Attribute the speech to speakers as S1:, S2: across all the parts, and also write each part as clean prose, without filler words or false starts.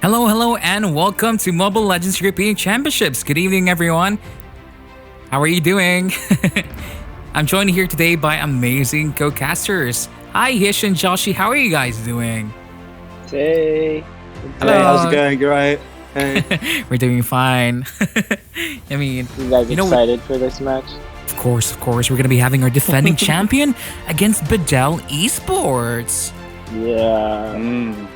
S1: Hello, hello, and welcome to Mobile Legends European Championships. Good evening, everyone. How are you doing? I'm joined here today by amazing co-casters. Hi, Hish and Joshi. How are you guys doing?
S2: Hey.
S1: Hello.
S3: Hey, how's it going? You right? Hey.
S1: We're doing fine. I mean,
S2: You guys excited for this match?
S1: of course, we're gonna be having our defending champion against Bedel Esports.
S2: Yeah.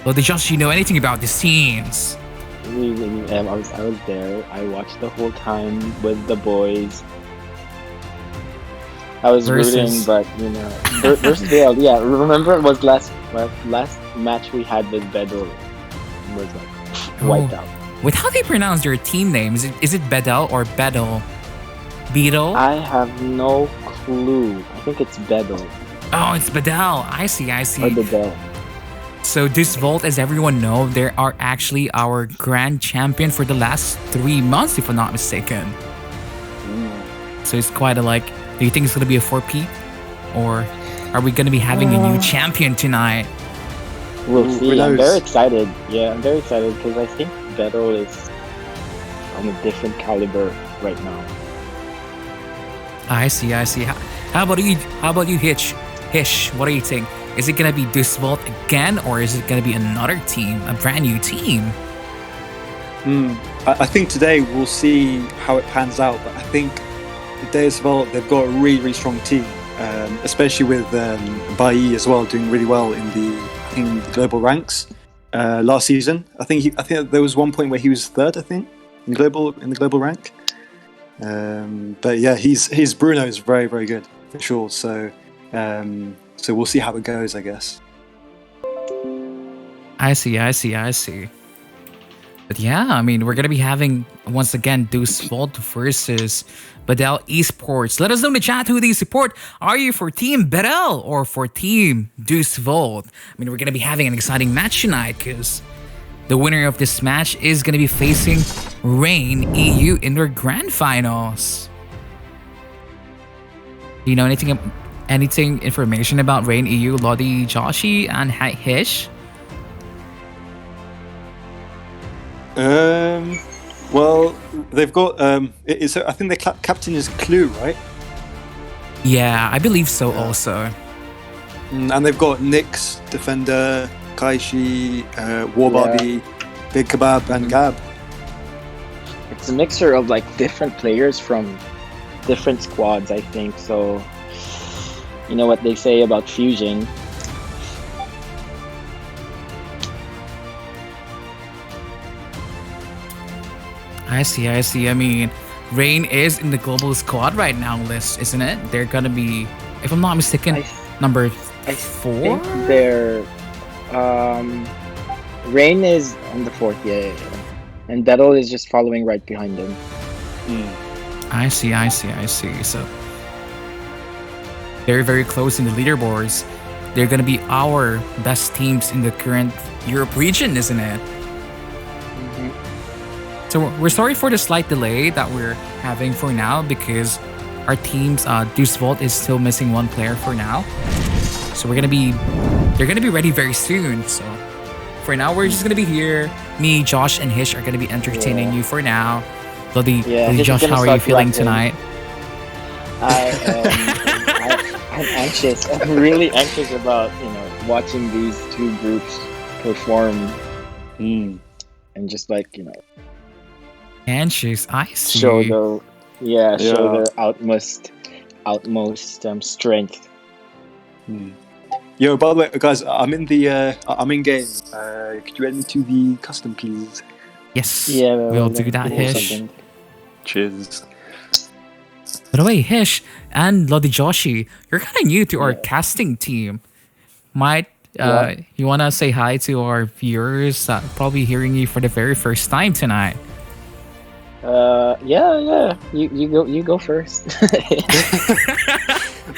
S1: Well, did Josh, you know anything about the scenes?
S2: I was there. I watched the whole time with the boys. I was rooting, but versus Dale. Yeah, remember it was last match we had with Bedel was like wiped out.
S1: With how they pronounce their team name, is it Bedel or Bedel? Beetle?
S2: I have no clue. I think it's Bedel
S1: Oh, it's Bedel. I see.
S2: or Bedel.
S1: So Deus Vult, as everyone know, they are actually our grand champion for the last 3 months, if I'm not mistaken. So it's quite a do you think it's going to be a 4P? Or are we going to be having a new champion tonight?
S2: We'll see.
S3: knows?
S2: I'm very excited. Yeah, I'm very excited because I think Bedel is on a different caliber right now.
S1: I see. How about you, Hish? Hish, what do you think? Is it going to be Deus Vult again, or is it going to be another team, a brand new team?
S3: I think today we'll see how it pans out, but I think Deus Vult, they've got a really, really strong team, especially with Bailly as well doing really well in the global ranks last season. I think there was one point where he was third, I think, in the global rank. But yeah, his Bruno is very, very good for sure. So we'll see how it goes, I guess.
S1: I see. But yeah, I mean, we're going to be having, once again, Deus Vult versus Bedel Esports. Let us know in the chat who do you support. Are you for Team Bedel or for Team Deus Vult? I mean, we're going to be having an exciting match tonight because the winner of this match is going to be facing Rain EU in their grand finals. Do you know anything information about Rain EU, Lodi, Joshi, and Hish?
S3: Well, they've got I think their captain is Clue, right?
S1: Yeah, I believe so also.
S3: And they've got Nyx, Defender, Kaishi, War Barbie, Big Kebab, and Gab.
S2: It's a mixture of different players from different squads, I think. So, you know what they say about fusion.
S1: I see. I mean, Rain is in the global squad right now list, isn't it? They're gonna be, if I'm not mistaken, number 4?
S2: I think they're Rain is on the 4th, yeah. And Bedel is just following right behind them.
S1: I see. So they're very close in the leaderboards. They're gonna be our best teams in the current Europe region, isn't it? So we're sorry for the slight delay that we're having for now because our team's Deus Vult is still missing one player for now. So they're gonna be ready very soon. So for now, we're just gonna be here. Me, Josh, and Hish are gonna be entertaining you for now. Lodi, Josh, how are you feeling tonight?
S2: I'm anxious. I'm really anxious about watching these two groups perform, and just
S1: Anxious, I see.
S2: show their utmost strength.
S3: Yo, by the way, guys, I'm in game. Could you add me to the custom, please?
S1: Yes,
S2: Yeah,
S1: we'll do that, Hish.
S2: something.
S3: Cheers.
S1: By the way, Hish and Lodi Joshi, you're kind of new to our casting team. You wanna say hi to our viewers? Probably hearing you for the very first time tonight.
S2: Yeah. You go first.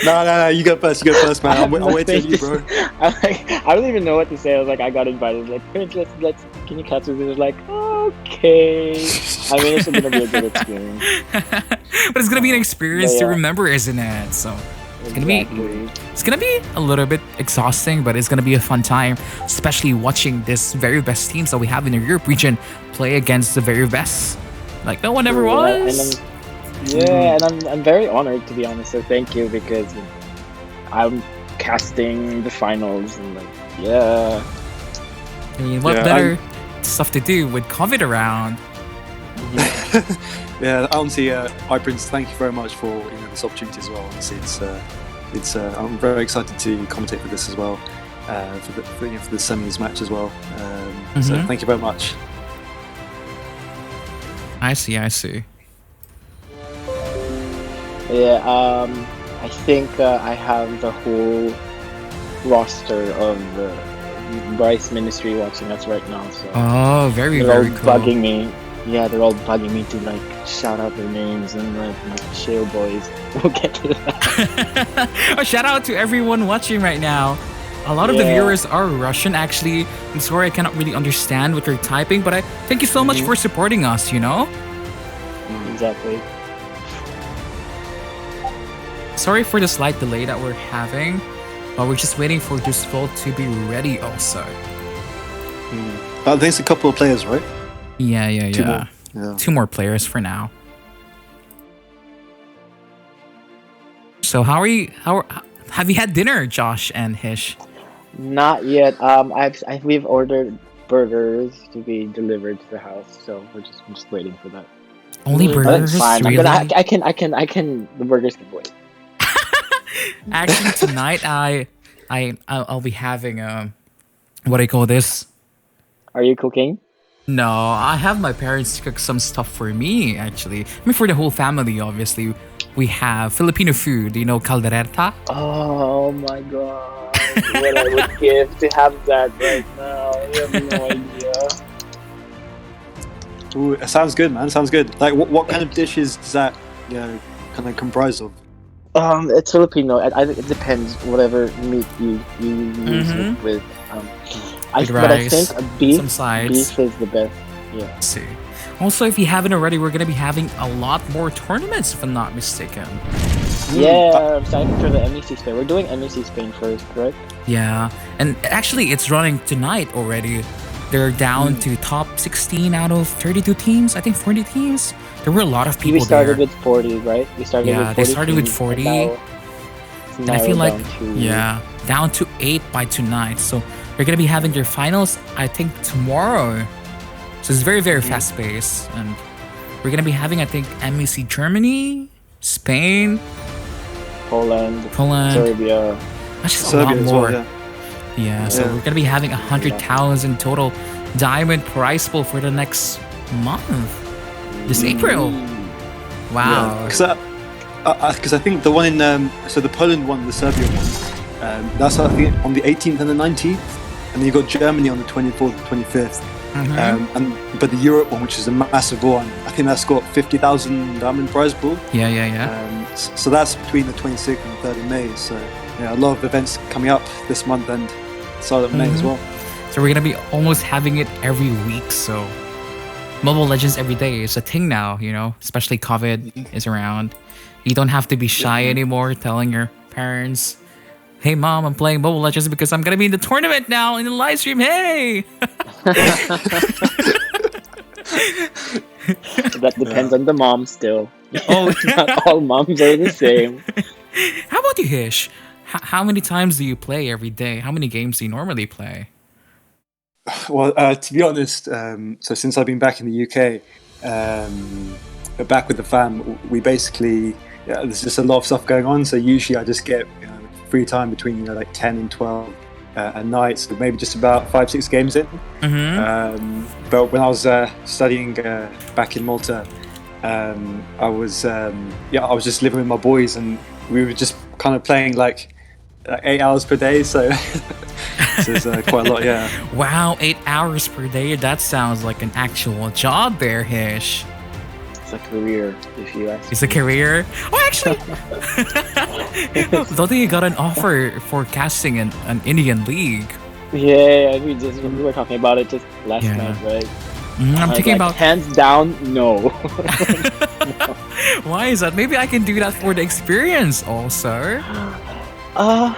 S3: No, you go first, man. I'm waiting for you, bro.
S2: I don't even know what to say. I was like, I got invited. Let's can you catch us? It was like, okay. I mean, it's gonna be a good experience.
S1: But it's gonna be an experience to remember, isn't it? So
S2: Exactly.
S1: It's gonna be a little bit exhausting, but it's gonna be a fun time, especially watching this very best teams that we have in the Europe region play against the very best. Like no one ever was.
S2: And I'm very honored, to be honest. So thank you, because I'm casting the finals and
S1: I mean, what better stuff to do with COVID around?
S3: Yeah, honestly, Prince, thank you very much for this opportunity as well. Honestly, it's I'm very excited to commentate for this as well, for the semis match as well. So thank you very much.
S1: I see.
S2: Yeah, I think I have the whole roster of Bryce Ministry watching us right now. So
S1: very
S2: they're all
S1: cool.
S2: bugging me. Yeah, they're all bugging me to like shout out their names and like my chill boys. We'll get to that.
S1: Shout out to everyone watching right now. A lot of the viewers are Russian, actually. I'm sorry I cannot really understand what you're typing, but I thank you so much for supporting us,
S2: Exactly.
S1: Sorry for the slight delay that we're having, but we're just waiting for Deus Vult to be ready also.
S3: I think it's a couple of players, right?
S1: Yeah.
S3: Two more. Yeah.
S1: 2 more players for now. So how are you? Have you had dinner, Josh and Hish?
S2: Not yet. We've ordered burgers to be delivered to the house, so I'm just waiting for that.
S1: Only
S2: But
S1: burgers?
S2: it's fine.
S1: Really?
S2: I can. The burgers can wait.
S1: Actually, tonight I'll be having what do you call this?
S2: Are you cooking?
S1: No, I have my parents cook some stuff for me. Actually, I mean for the whole family. Obviously, we have Filipino food. Caldereta.
S2: Oh my god! What I would give to have that right now. You have no idea.
S3: Ooh, it sounds good, man. Sounds good. Like, what kind of dishes does that, kind of comprise of?
S2: It's Filipino. It depends. Whatever meat you use it with. But I think
S1: some sides.
S2: beef is the best. Yeah.
S1: Let's see. Also, if you haven't already, we're gonna be having a lot more tournaments, if I'm not mistaken.
S2: Yeah, I'm excited for the MEC Spain. We're doing MEC Spain first, correct?
S1: Yeah, and actually, it's running tonight already. They're down to top 16 out of 32 teams. I think 40 teams. There were a lot of people
S2: We started
S1: there.
S2: with 40, right? We started with 40
S1: they started with
S2: teams,
S1: 40. And I feel like, down to 8 by tonight. So they're going to be having their finals, I think, tomorrow. So it's very, very fast paced. And we're going to be having, I think, MEC Germany, Spain,
S2: Poland,
S1: Serbia. That's just a lot more.
S3: Well,
S1: yeah, so we're going to be having 100,000 total diamond prize pool for the next month. This April. Wow.
S3: Because I think the one in so the Poland one, the Serbia one, that's I think on the 18th and the 19th, and then you got Germany on the 24th and 25th. But the Europe one, which is a massive one, I think that's got 50,000 diamond prize pool.
S1: Yeah.
S3: So that's between the 26th and the 3rd of May. So a lot of events coming up this month and start of May as well.
S1: So we're gonna be almost having it every week. So Mobile Legends every day is a thing now, especially COVID is around. You don't have to be shy anymore telling your parents, hey mom, I'm playing Mobile Legends because I'm gonna be in the tournament now in the live stream. Hey.
S2: That depends on the mom still.
S1: Oh,
S2: not all moms are the same.
S1: How about you, Hish? How many times do you play every day? How many games do you normally play?
S3: Well, to be honest, so since I've been back in the UK, back with the fam, we basically, there's just a lot of stuff going on. So usually I just get free time between like 10 and 12 at night, so maybe just about 5-6 games in. But when I was studying back in Malta, I was just living with my boys, and we were just kind of playing like 8 hours per day. So, so it's quite a lot. Yeah.
S1: Wow, 8 hours per day. That sounds like an actual job there, Hish.
S2: It's a career, if you ask.
S1: It's a career? Oh, actually, don't think you got an offer for casting an Indian league?
S2: Yeah, we were talking about it just last night, right?
S1: I'm thinking
S2: like,
S1: about
S2: hands down, no.
S1: why is that? Maybe I can do that for the experience also.
S2: I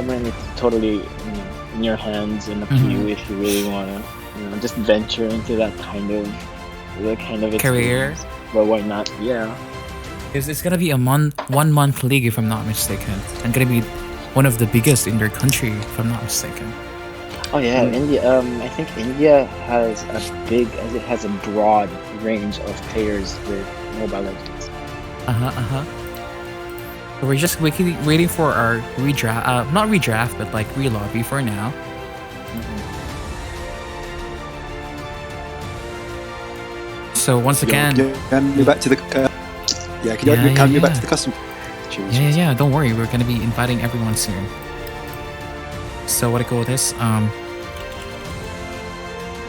S2: mean, it's totally in your hands and up to you if you really wanna, just venture into that kind of
S1: Career.
S2: experience. But why not? Yeah.
S1: Because it's gonna be a 1 month league if I'm not mistaken, and gonna be one of the biggest in their country if I'm not mistaken.
S2: Oh yeah, India. I think India has a broad range of players with Mobile Legends.
S1: So we're just waiting for our redraft, not redraft, but like relobby for now. So once again,
S3: can we back to the can we back to the custom?
S1: Yeah. Don't worry, we're gonna be inviting everyone soon. So what I go with this.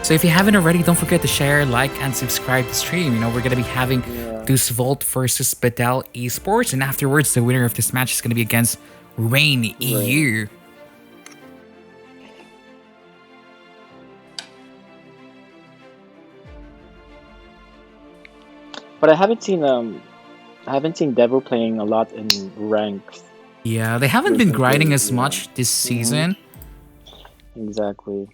S1: So if you haven't already, don't forget to share, like, and subscribe to the stream. We're gonna be having Deus Vult versus Bedel Esports, and afterwards, the winner of this match is gonna be against Rain EU.
S2: But I haven't seen Devil playing a lot in ranks.
S1: Yeah, they haven't been grinding as much this season.
S2: Exactly.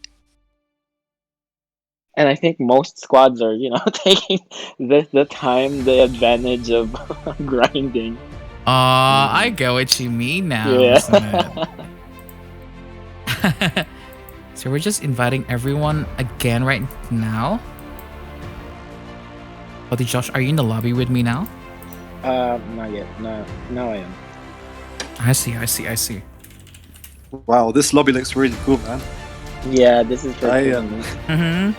S2: And I think most squads are, taking the time, the advantage of grinding.
S1: I get what you mean now.
S2: Yeah.
S1: Isn't it? So we're just inviting everyone again right now. Oh, Josh, are you in the lobby with me now?
S2: Not yet. No, now I am.
S1: I see.
S3: Wow, this lobby looks really cool, man.
S2: Yeah, this is pretty cool.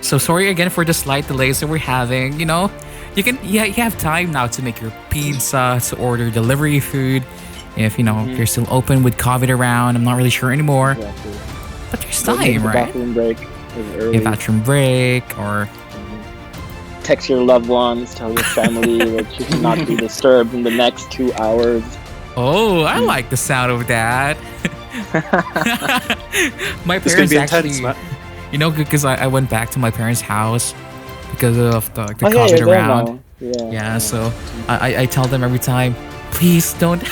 S1: So sorry again for the slight delays that we're having. You have time now to make your pizza, to order delivery food. If you're still open with COVID around, I'm not really sure anymore.
S2: Exactly.
S1: But there's time, right?
S2: Bathroom break is early.
S1: A bathroom break, or
S2: text your loved ones, tell your family that you cannot be disturbed in the next 2 hours.
S1: Oh, I like the sound of that. My parents actually, because I went back to my parents' house because of the COVID around. Yeah, so I tell them every time, please don't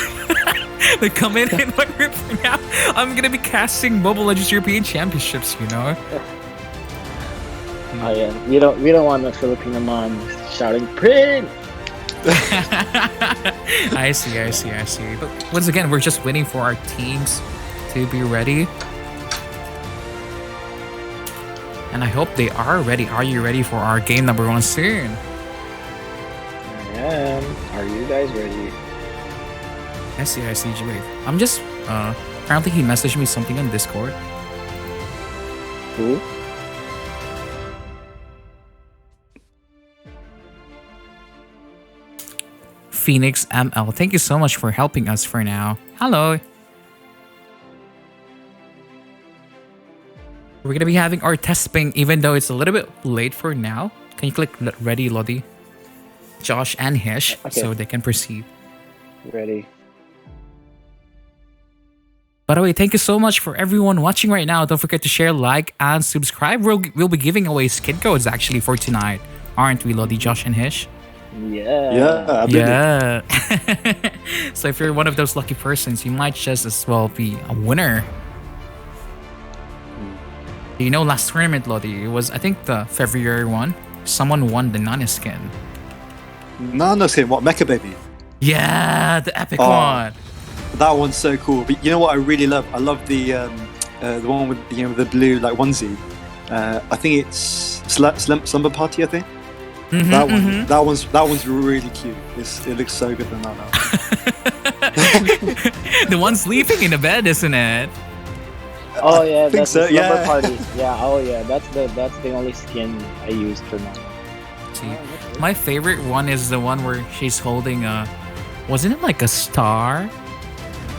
S1: they come in and when we're out, I'm gonna be casting Mobile Legends European Championships,
S2: Oh yeah, we don't want a Filipino mom shouting print.
S1: I see. But once again, we're just waiting for our teams to be ready. And I hope they are ready. Are you ready for our game number 1 soon?
S2: I am. Are you guys ready?
S1: I see. Wait, I'm just, apparently he messaged me something on Discord.
S2: Who?
S1: Phoenix ML. Thank you so much for helping us for now. Hello. We're gonna be having our test ping, even though it's a little bit late for now. Can you click ready, Lodi? Josh and Hish, so they can proceed.
S2: Ready.
S1: By the way, thank you so much for everyone watching right now. Don't forget to share, like, and subscribe. We'll be giving away skin codes actually for tonight, aren't we, Lodi, Josh, and Hish?
S3: Yeah.
S1: So if you're one of those lucky persons, you might just as well be a winner. Last tournament, Lodi, it was, I think, the February one. Someone won the Nana skin.
S3: Nana skin? What, Mecha Baby?
S1: Yeah, the epic one.
S3: That one's so cool. But you know what I really love? I love the one with the blue like onesie. I think it's Slumber Party. I think that one's really cute. It looks so good than Nana.
S1: The one sleeping in the bed, isn't it?
S2: Oh yeah, that's
S3: so,
S2: the Slumber Party. Yeah. Oh yeah, that's the only skin I used for Nana.
S1: See, my favorite one is the one where she's holding wasn't it like a star?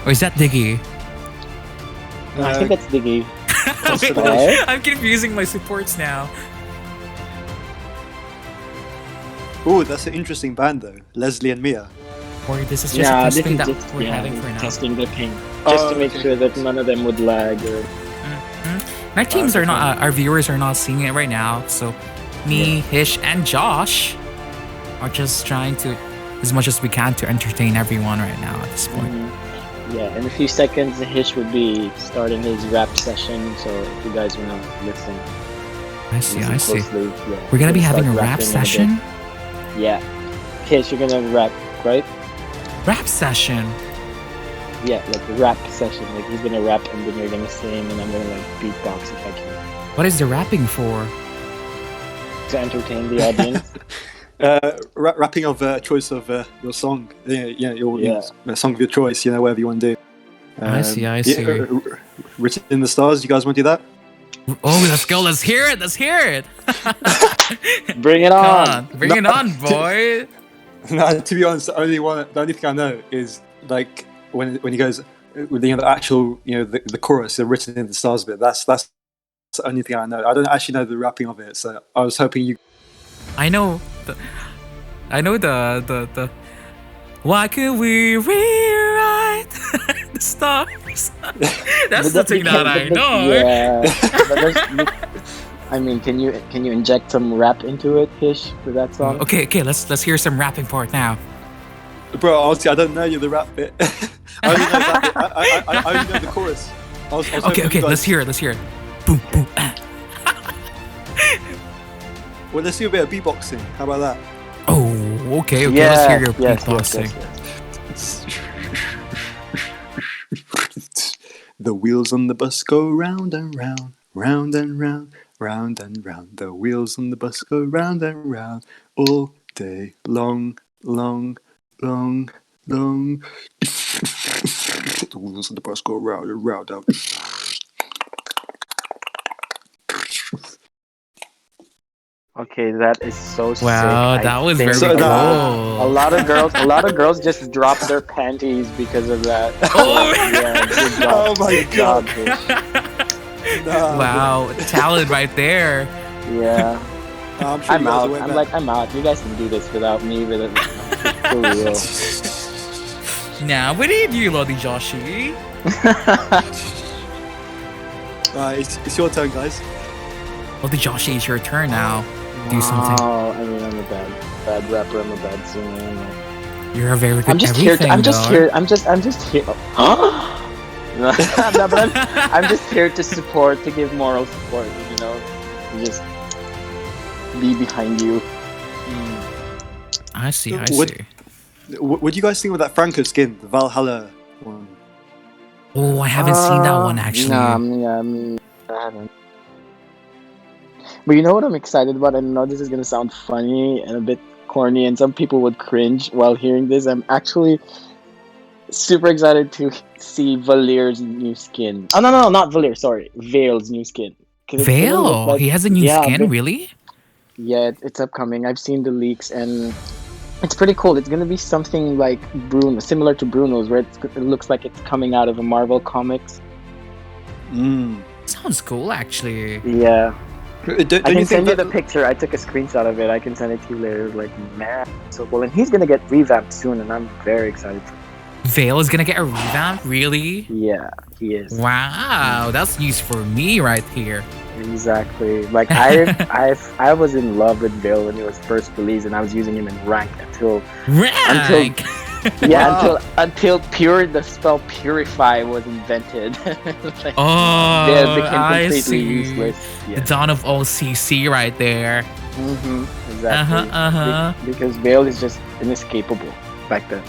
S1: Or is that Diggy?
S2: No, I think that's Diggy.
S1: Wait, I'm confusing my supports now.
S3: Oh, that's an interesting band though. Leslie and Mia.
S1: Or this is just
S2: Yeah,
S1: a
S2: this
S1: testing
S2: is
S1: that
S2: just
S1: we're having for now?
S2: testing the ping, just to make sure that none of them would lag. Or
S1: Our teams are not, our viewers are not seeing it right now. So me, Hish, and Josh are just trying to, as much as we can, to entertain everyone right now at this point.
S2: Yeah, in a few seconds, Hish would be starting his rap session. So if you guys want to listen,
S1: I see.
S2: closely,
S1: We're gonna be having a
S2: start
S1: rap
S2: rapping in
S1: session?
S2: bit. Yeah. Hish, you're gonna rap, right?
S1: Rap session?
S2: Yeah, like rap session. Like he's gonna rap and then you're gonna sing and I'm gonna like beatbox if I can,
S1: What is the rapping for?
S2: to entertain the audience.
S3: Rapping of choice of your song. Your song of your choice. Whatever you want to do.
S1: I see.
S3: Written in the stars. You guys want to do that?
S1: Oh, let's go. Let's hear it.
S2: Bring it on.
S1: Bring it on, boy.
S3: No, to be honest, the only thing I know is like when he goes with the actual the chorus, the written in the stars bit. That's the only thing I know. I don't actually know the rapping of it, so I was hoping you.
S1: I know the why can't we rewrite the stars? That's the thing that I know.
S2: Yeah. I mean, can you inject some rap into it, Hish, for that song?
S1: Okay, let's hear some rapping part now.
S3: Bro, honestly, I don't know the rap bit. I only know that bit. I only know the chorus.
S1: Okay, let's hear it. Boom, boom, ah.
S3: Well, let's do a bit of beatboxing. How about that?
S1: Oh, okay, let's hear your beatboxing.
S3: Yes. The wheels on the bus go round and round, round and round, round and round. The wheels on the bus go round and round all day long, long, long, long. The wheels on the bus go round and round.
S2: Okay, that is so sick.
S1: Wow, that was very
S3: so
S1: cool.
S2: A lot of girls just dropped their panties because of that.
S1: Oh,
S2: yeah, good job.
S3: Oh my
S2: Good job,
S3: God.
S2: Hish.
S1: Wow, talent right there.
S2: Yeah.
S3: I'm sure
S2: I'm
S3: you guys
S2: out.
S3: are way
S2: I'm
S3: back.
S2: like, I'm out. You guys can do this without me. For real.
S1: Now, we need you, Lodi Joshi.
S3: It's your turn, guys.
S1: Lodi Joshi, it's your turn now. Do something.
S2: Oh, I mean, I'm a bad rapper. I'm a bad singer.
S1: You're a very good
S2: I'm just here.
S1: everything,
S2: I'm just
S1: dog.
S2: here. I'm just here. No, but I'm just here to support, to give moral support. Just be behind you.
S1: I see.
S3: What do you guys think of that Franco skin, the Valhalla one?
S1: Oh, I haven't seen that one actually.
S2: I haven't. But you know what I'm excited about? I know this is gonna sound funny and a bit corny, and some people would cringe while hearing this. I'm actually super excited to see Valier's new skin. Oh no, not Valier. Sorry, Vale's new skin.
S1: Vale? He has a new skin, really?
S2: Yeah, it's upcoming. I've seen the leaks and it's pretty cool. It's gonna be something like Bruno, similar to Bruno's, where it looks like it's coming out of a Marvel comics.
S1: Sounds cool, actually.
S2: Yeah.
S3: Don't
S2: I
S3: you
S2: can
S3: think
S2: send you
S3: that
S2: the picture. I took a screenshot of it. I can send it to you later. Like, man, so cool. And he's gonna get revamped soon, and I'm very excited.
S1: Vale is gonna get a revamp, really?
S2: Yeah, he is.
S1: Wow, that's news for me right here.
S2: Exactly. Like I was in love with Vale when he was first released, and I was using him in rank until
S1: Rank!
S2: until the spell Purify was invented. Like,
S1: Oh,
S2: Vale became
S1: I
S2: completely
S1: see.
S2: useless.
S1: The
S2: Yeah.
S1: dawn of all CC right there.
S2: Exactly. Because Vale is just inescapable back then.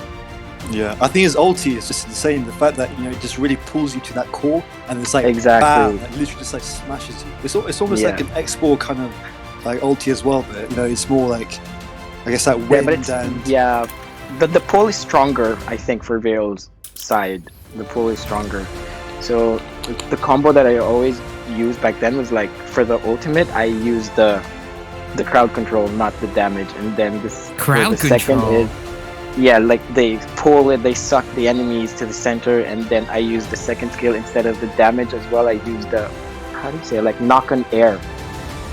S3: Yeah, I think his ulti is just insane. The fact that it just really pulls you to that core, and it's like
S2: Exactly.
S3: bam, it literally just like smashes you. It's almost like an X4 kind of like ulti as well, but it's more like I guess that wind
S2: but the pull is stronger, I think, for Vale's side. The pull is stronger. So the combo that I always used back then was like for the ultimate, I used the crowd control, not the damage, and then this
S1: Crowd
S2: the
S1: control.
S2: second is like they pull it, they suck the enemies to the center, and then I use the second skill instead of the damage as well. I use the like knock on air.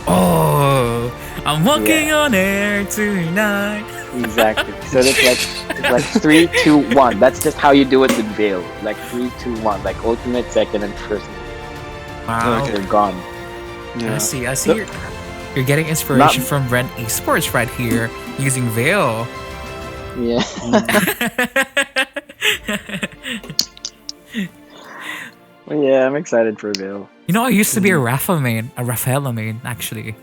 S1: Oh, I'm walking on air tonight.
S2: Exactly. So it's like 3, 2, 1. That's just how you do it with Veil. Like 3, 2, 1. Like ultimate, second, and first.
S1: Wow.
S2: They're gone.
S3: Yeah.
S1: I see. You're getting inspiration from Ren Esports right here using Veil.
S2: Yeah. Well, yeah, I'm excited for Veil.
S1: You know, I used to be a Rafaela main, actually.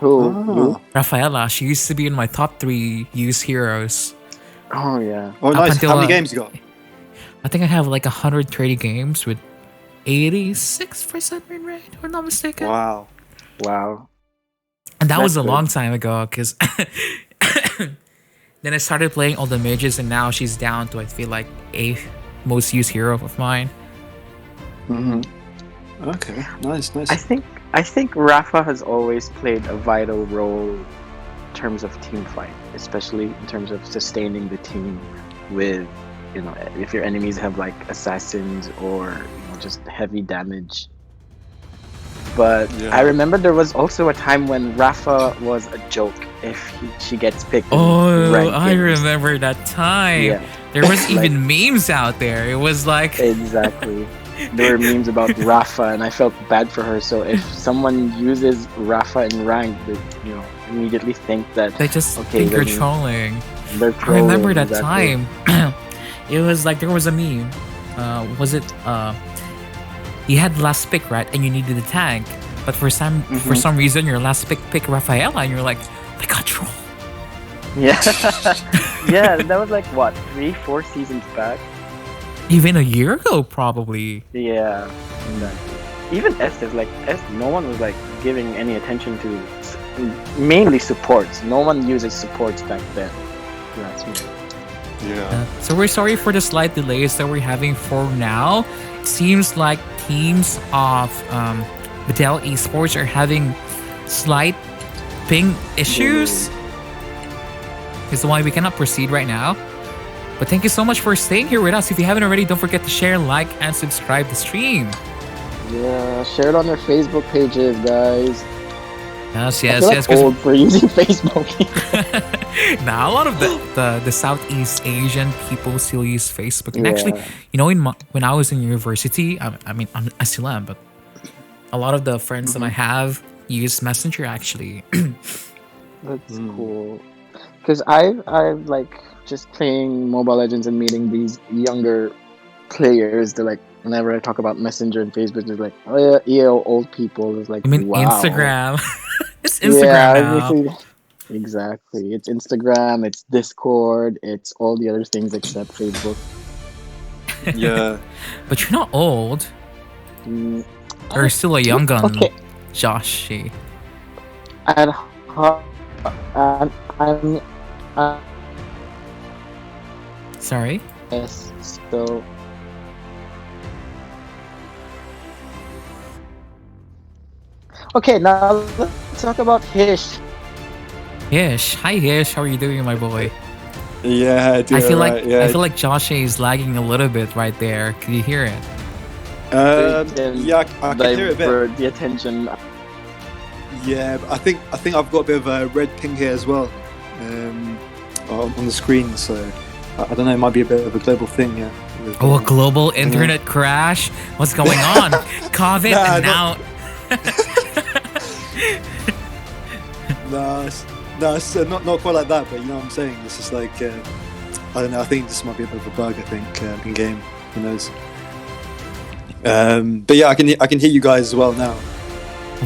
S2: Who?
S3: Ah.
S2: You?
S1: Rafaela, she used to be in my top 3 used heroes.
S2: Oh yeah.
S3: Oh,
S1: Up
S3: nice.
S1: until,
S3: How many games you got?
S1: I think I have like 130 games with 86% win rate, if I'm not mistaken.
S3: Wow.
S2: Wow.
S1: And that was
S2: That's
S1: a
S2: good.
S1: long time ago, because then I started playing all the mages, and now she's down to, I feel like, 8th most used hero of mine.
S2: Mm-hmm.
S3: Okay. Nice.
S2: I think Rafa has always played a vital role in terms of team fight, especially in terms of sustaining the team with, if your enemies have like assassins or just heavy damage. But
S3: Yeah.
S2: I remember there was also a time when Rafa was a joke if she gets picked.
S1: Oh,
S2: ranked
S1: I
S2: games.
S1: remember that time.
S2: Yeah.
S1: There was
S2: Like-
S1: even memes out there. It was like,
S2: Exactly. There were memes about Rafa, and I felt bad for her. So if someone uses Rafa in rank, they immediately think that
S1: they just
S2: okay,
S1: think you're
S2: then
S1: trolling.
S2: they're
S1: I remember
S2: trolling,
S1: that
S2: exactly.
S1: time. It was like there was a meme. Was it? You had last pick, right? And you needed a tank, but for some reason your last pick Rafaela, and you're like, I got troll.
S2: Yeah, yeah. That was like what 3, 4 seasons back.
S1: Even a year ago, probably.
S2: Yeah, exactly. Even Estes, no one was like giving any attention to mainly supports. No one uses supports back then. That's me.
S3: Yeah.
S1: So we're sorry for the slight delays that we're having for now. It seems like teams of Bedel Esports are having slight ping issues. Is why we cannot proceed right now. But thank you so much for staying here with us. If you haven't already, don't forget to share, like, and subscribe the stream.
S2: Yeah, share it on their Facebook pages, guys.
S1: Yes,
S2: I feel like old for using Facebook.
S1: Now a lot of the Southeast Asian people still use Facebook. And
S2: Yeah.
S1: actually, when I was in university, I still am, but a lot of the friends that I have use Messenger actually.
S2: That's cool. Because I've like just playing Mobile Legends and meeting these younger players. They're like, whenever I talk about Messenger and Facebook, they're like, oh yeah, old people. It's like,
S1: I mean,
S2: wow.
S1: Instagram. It's Instagram now.
S2: everything. Exactly. It's Instagram. It's Discord. It's all the other things except Facebook.
S3: Yeah.
S1: But you're not old.
S2: Mm,
S1: You're still a young gun,
S2: Okay.
S1: Joshy.
S2: And I'm
S1: Sorry?
S2: yes. So okay, now let's talk about Hish.
S1: Hish. Hi Hish, how are you doing, my boy?
S3: Yeah.
S1: I feel like
S3: yeah.
S1: I feel like Joshy is lagging a little bit right there. Can you hear it?
S3: Yeah, I can hear it a bit.
S2: Divert the attention.
S3: Yeah, but I think I've got a bit of a red ping here as well, on the screen. So I don't know. It might be a bit of a global thing. Yeah.
S1: Oh, a global internet crash? What's going on? COVID
S3: Nah,
S1: and now.
S3: No, it's not quite like that. But you know what I'm saying. It's just like I don't know. I think this might be a bit of a bug. I think in game. Who knows? But yeah, I can hear you guys as well now.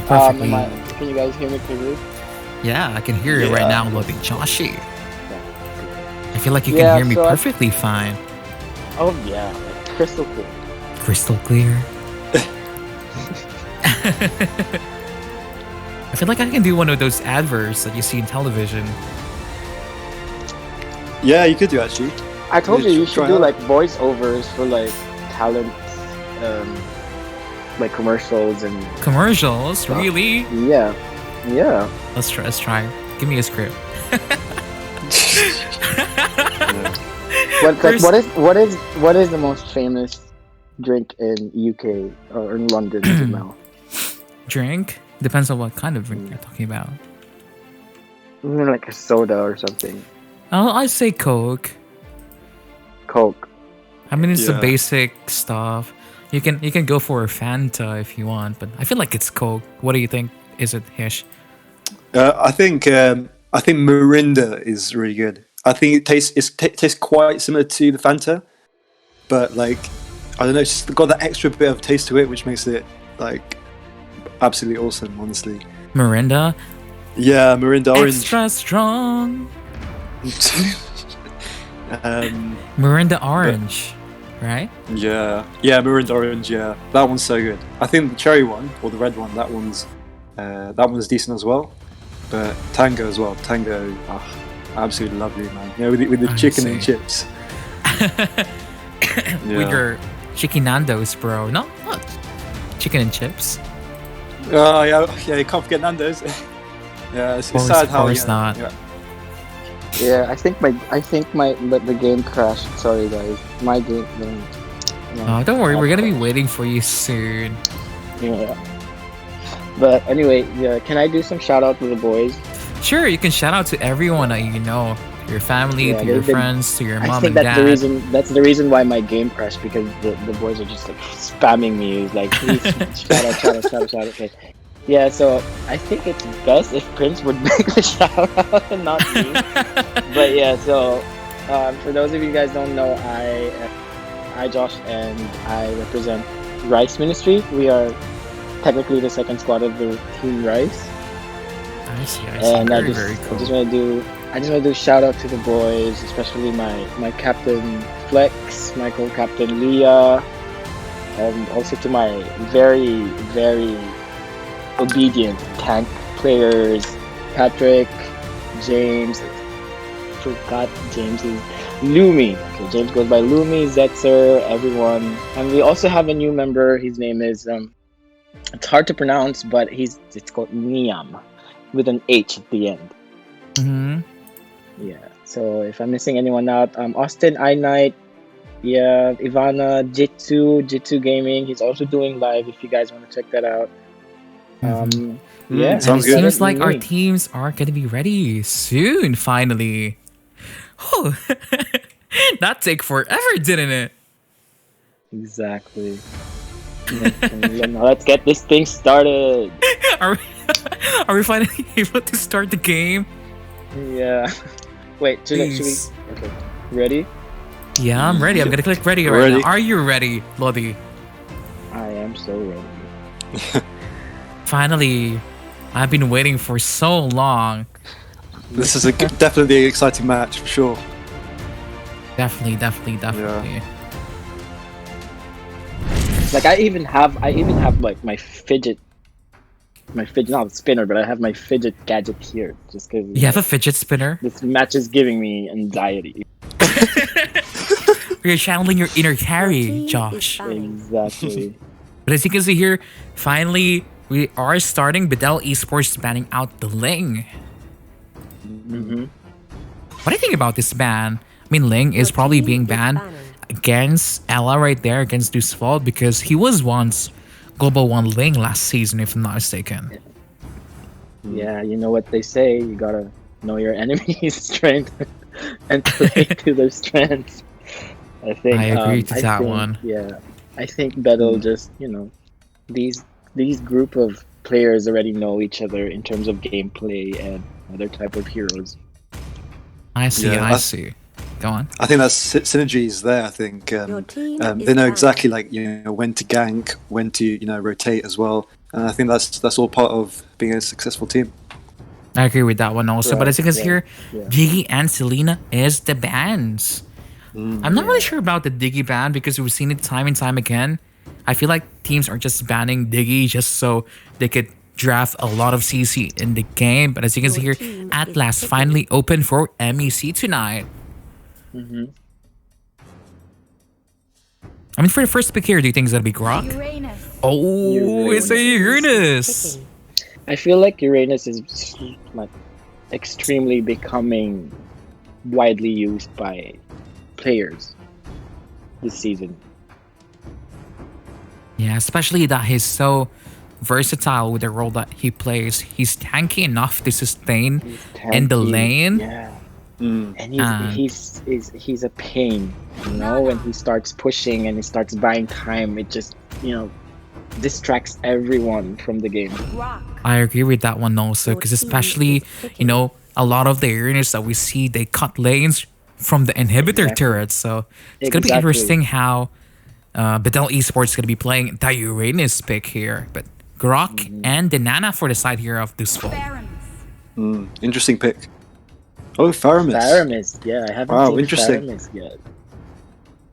S1: Perfectly.
S2: Can you guys hear me clearly?
S1: Yeah, I can hear you right
S3: Yeah.
S1: now, loading Joshy. I feel like you can hear me
S2: so
S1: perfectly fine.
S2: Oh yeah, like crystal clear.
S1: Crystal clear. I feel like I can do one of those adverts that you see in television.
S3: Yeah, you could do actually.
S2: I told
S3: Yeah,
S2: you you
S3: try
S2: should do
S3: out.
S2: like voiceovers for like talent, like commercials and
S1: Commercials? Really?
S2: yeah.
S1: Let's try. Give me a script.
S2: What is the most famous drink in UK or in London now?
S1: Drink? Depends on what kind of drink you're talking about.
S2: Like a soda or something.
S1: I say Coke.
S2: Coke.
S1: I mean, it's the
S3: Yeah.
S1: basic stuff. You can go for a Fanta if you want, but I feel like it's Coke. What do you think? Is it Hish?
S3: I think Mirinda is really good. I think it tastes quite similar to the Fanta, but like I don't know, it's just got that extra bit of taste to it, which makes it like absolutely awesome. Honestly,
S1: Mirinda,
S3: yeah, Mirinda Orange.
S1: extra strong.
S3: um,
S1: Mirinda Orange, right?
S3: yeah, Mirinda Orange. Yeah, that one's so good. I think the cherry one or the red one, that one's decent as well. But Tango as well. Tango, absolutely lovely, man. Yeah, with the
S1: I
S3: chicken and
S1: see.
S3: chips.
S1: With your chicken Nando's, bro. No, not chicken and chips.
S3: Oh yeah, you can't forget Nando's. Yeah, it's sad how.
S1: Of course
S3: Yeah,
S1: not.
S3: yeah.
S2: Yeah, I think the game crashed. Sorry guys, my game.
S1: Oh, don't worry, we're gonna be waiting for you soon.
S2: Yeah. But anyway, yeah, can I do some shout out to the boys?
S1: Sure, you can shout out to everyone that you know, your family,
S2: Yeah,
S1: to your
S2: they've been-
S1: friends, to your
S2: I
S1: mom
S2: think
S1: and
S2: that's
S1: dad.
S2: the reason. That's the reason why my game crashed, because the boys are just like spamming me. It's like, please shout out. Okay. Yeah, so I think it's best if Prince would make the shout out and not me. But yeah, so for those of you guys don't know, I Josh and I represent Rice Ministry. We are technically the second squad of the Team Rice.
S1: I see.
S2: And
S1: Very, very
S2: I
S1: cool.
S2: just want to do shout out to the boys, especially my captain Flex, my co-captain Leah, and also to my very, very obedient tank players, Patrick, James. I forgot James's Lumi. Okay, James goes by Lumi, Zetzer, everyone, and we also have a new member. His name is it's hard to pronounce, but it's called Niam, with an H at the end.
S1: Mm-hmm.
S2: Yeah. So if I'm missing anyone out, Austin I Knight, yeah, Ivana, Jitsu Gaming. He's also doing live. If you guys want to check that out. Yeah.
S3: sounds
S1: It
S3: good.
S1: seems like our
S2: Me.
S1: teams are gonna be ready soon. Finally. Oh, that take forever, didn't it?
S2: Exactly. Now let's get this thing started.
S1: Are we finally able to start the game?
S2: Yeah. Wait, should we?
S1: Please.
S2: Okay. Ready?
S1: Yeah, I'm ready. I'm gonna click ready right
S3: Ready.
S1: now. Are you ready, Lodi?
S2: I am so ready.
S1: Finally, I've been waiting for so long.
S3: This is definitely an exciting match for sure.
S1: Definitely.
S2: Like I even have like my fidget, not spinner, but I have my fidget gadget here, just because.
S1: You have a fidget spinner?
S2: This match is giving me anxiety.
S1: You're channeling your inner carry, Josh.
S2: Exactly.
S1: But as you can see here, finally, we are starting Bedel Esports banning out the Ling.
S2: Mm-hmm.
S1: What do you think about this ban? I mean, Ling is probably being banned against Ella right there, against Deus Vult, because he was once Global 1 Ling last season, if I'm not mistaken.
S2: Yeah, you know what they say. You gotta know your enemy's strength and play to their strengths. I think.
S1: I agree to that
S2: think,
S1: one.
S2: Yeah, I think Bedel just these group of players already know each other in terms of gameplay and other type of heroes.
S1: I see,
S3: Yeah,
S1: I see. Go on.
S3: I think that's synergies there. I think they know exactly when to gank, when to rotate as well, and I think that's all part of being a successful team.
S1: I agree with that one also. But
S2: Right,
S1: as you can see
S2: yeah,
S1: here,
S2: yeah.
S1: Diggy and Selena is the bans. I'm not really sure about the Diggy ban because we've seen it time and time again. I feel like teams are just banning Diggy just so they could draft a lot of CC in the game. But as you can see here, Atlas finally opened for MEC tonight.
S2: Mm-hmm.
S1: I mean, for the first pick here, do you think it's gonna be Grok? Oh, it's a Uranus.
S2: I feel like Uranus is like extremely becoming widely used by players this season.
S1: Yeah, especially that he's so versatile with the role that he plays. He's tanky enough to sustain in the
S2: Tanky.
S1: lane.
S2: Yeah. and he's a pain. You know, when he starts pushing and he starts buying time, it just distracts everyone from the game.
S1: I agree with that one also, because especially, a lot of the arenas that we see, they cut lanes from the inhibitor turrets. So it's going to be interesting how Bedel Esports is going to be playing the Uranus pick here. But Grok and the Nana for the side here of Deus Vult.
S3: Interesting pick. Oh, Faramis.
S2: Faramis, yeah, I haven't seen Faramis yet.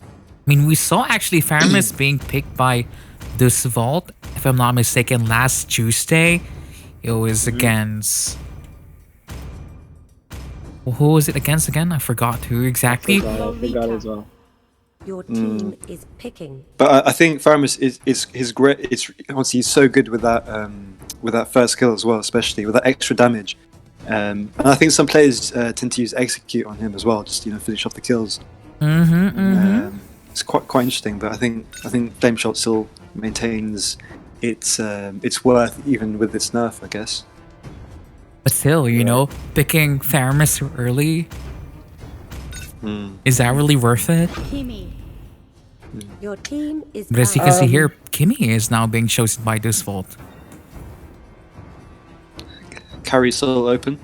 S1: I mean, we saw actually Faramis being picked by Deus Vult, if I'm not mistaken, last Tuesday. It was against... Who was it against again? I forgot who exactly.
S2: I forgot as well.
S4: Your team is picking.
S3: But I think Faramis is his great. It's honestly he's so good with that first kill as well, especially with that extra damage. And I think some players tend to use execute on him as well, just finish off the kills. It's quite interesting, but I think Flame Shot still maintains its worth even with its nerf, I guess.
S1: But still, picking Faramis early, is that really worth it?
S4: Your team is.
S1: But as you can see here, Kimmy is now being chosen by Deus Vult.
S3: Carry still open.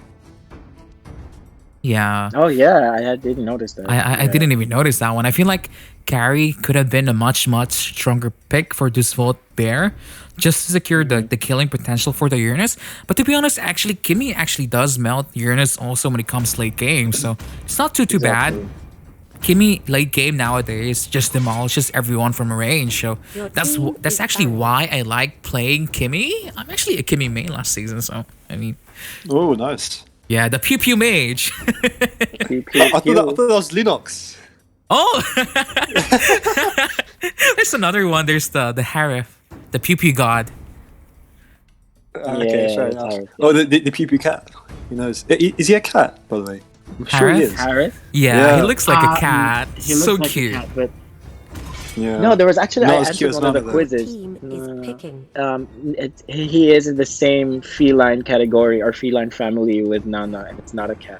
S1: Yeah.
S2: Oh yeah, I didn't notice that.
S1: I didn't even notice that one. I feel like Carry could have been a much stronger pick for Deus Vult there, just to secure the killing potential for the Uranus. But to be honest, actually, Kimmy actually does melt Uranus also when it comes late game, so it's not too bad. Kimmy late game nowadays just demolishes everyone from range, so that's actually why I like playing Kimmy. I'm actually a Kimmy main last season, so I mean.
S3: Oh, nice.
S1: Yeah, the Pew Pew Mage.
S2: Pew, pew,
S3: I thought that was Linux.
S1: Oh! There's another one. There's the Harif, the Pew Pew God.
S3: Okay, fair enough. Oh, the Pew Pew cat. Who knows? Is he a cat, by the way? I'm sure he is.
S2: Harif?
S1: Yeah, he looks like a cat.
S2: He looks
S1: so
S2: like
S1: cute.
S2: A cat, but
S3: Yeah.
S2: no, there was actually I
S3: as cute
S2: answered
S3: as
S2: one of
S3: none
S2: the
S3: of them.
S2: quizzes.
S4: Team is picking.
S2: He is in the same feline category or feline family with Nana, and it's not a cat.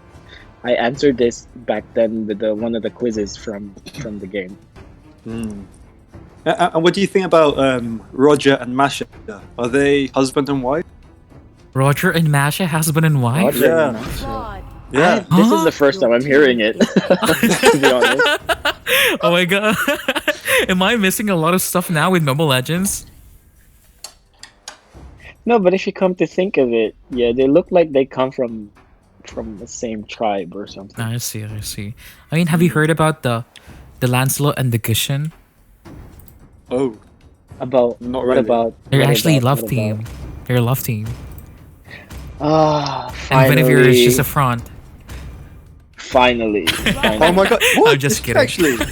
S2: I answered this back then with one of the quizzes from the game.
S3: And what do you think about Roger and Masha? Are they husband and wife?
S1: Roger and Masha, husband and wife?
S2: Roger
S3: Yeah.
S2: and Masha.
S3: Yeah.
S2: This is the first time I'm hearing it, to be honest.
S1: Oh my god. Am I missing a lot of stuff now with Mobile Legends?
S2: No, but if you come to think of it, yeah, they look like they come from the same tribe or something.
S1: I see. I mean, have you heard about the Lancelot and the Gishin?
S3: Oh.
S2: About
S3: Not
S2: what
S3: really.
S2: about?
S1: They're
S2: what
S1: actually
S2: about-
S1: love
S2: what
S1: team. They're a love team.
S2: Ah,
S1: And Benavir is
S2: finally.
S1: just a front.
S2: Finally.
S3: Oh my god. What?
S1: I'm just kidding.
S3: Actually.
S4: Your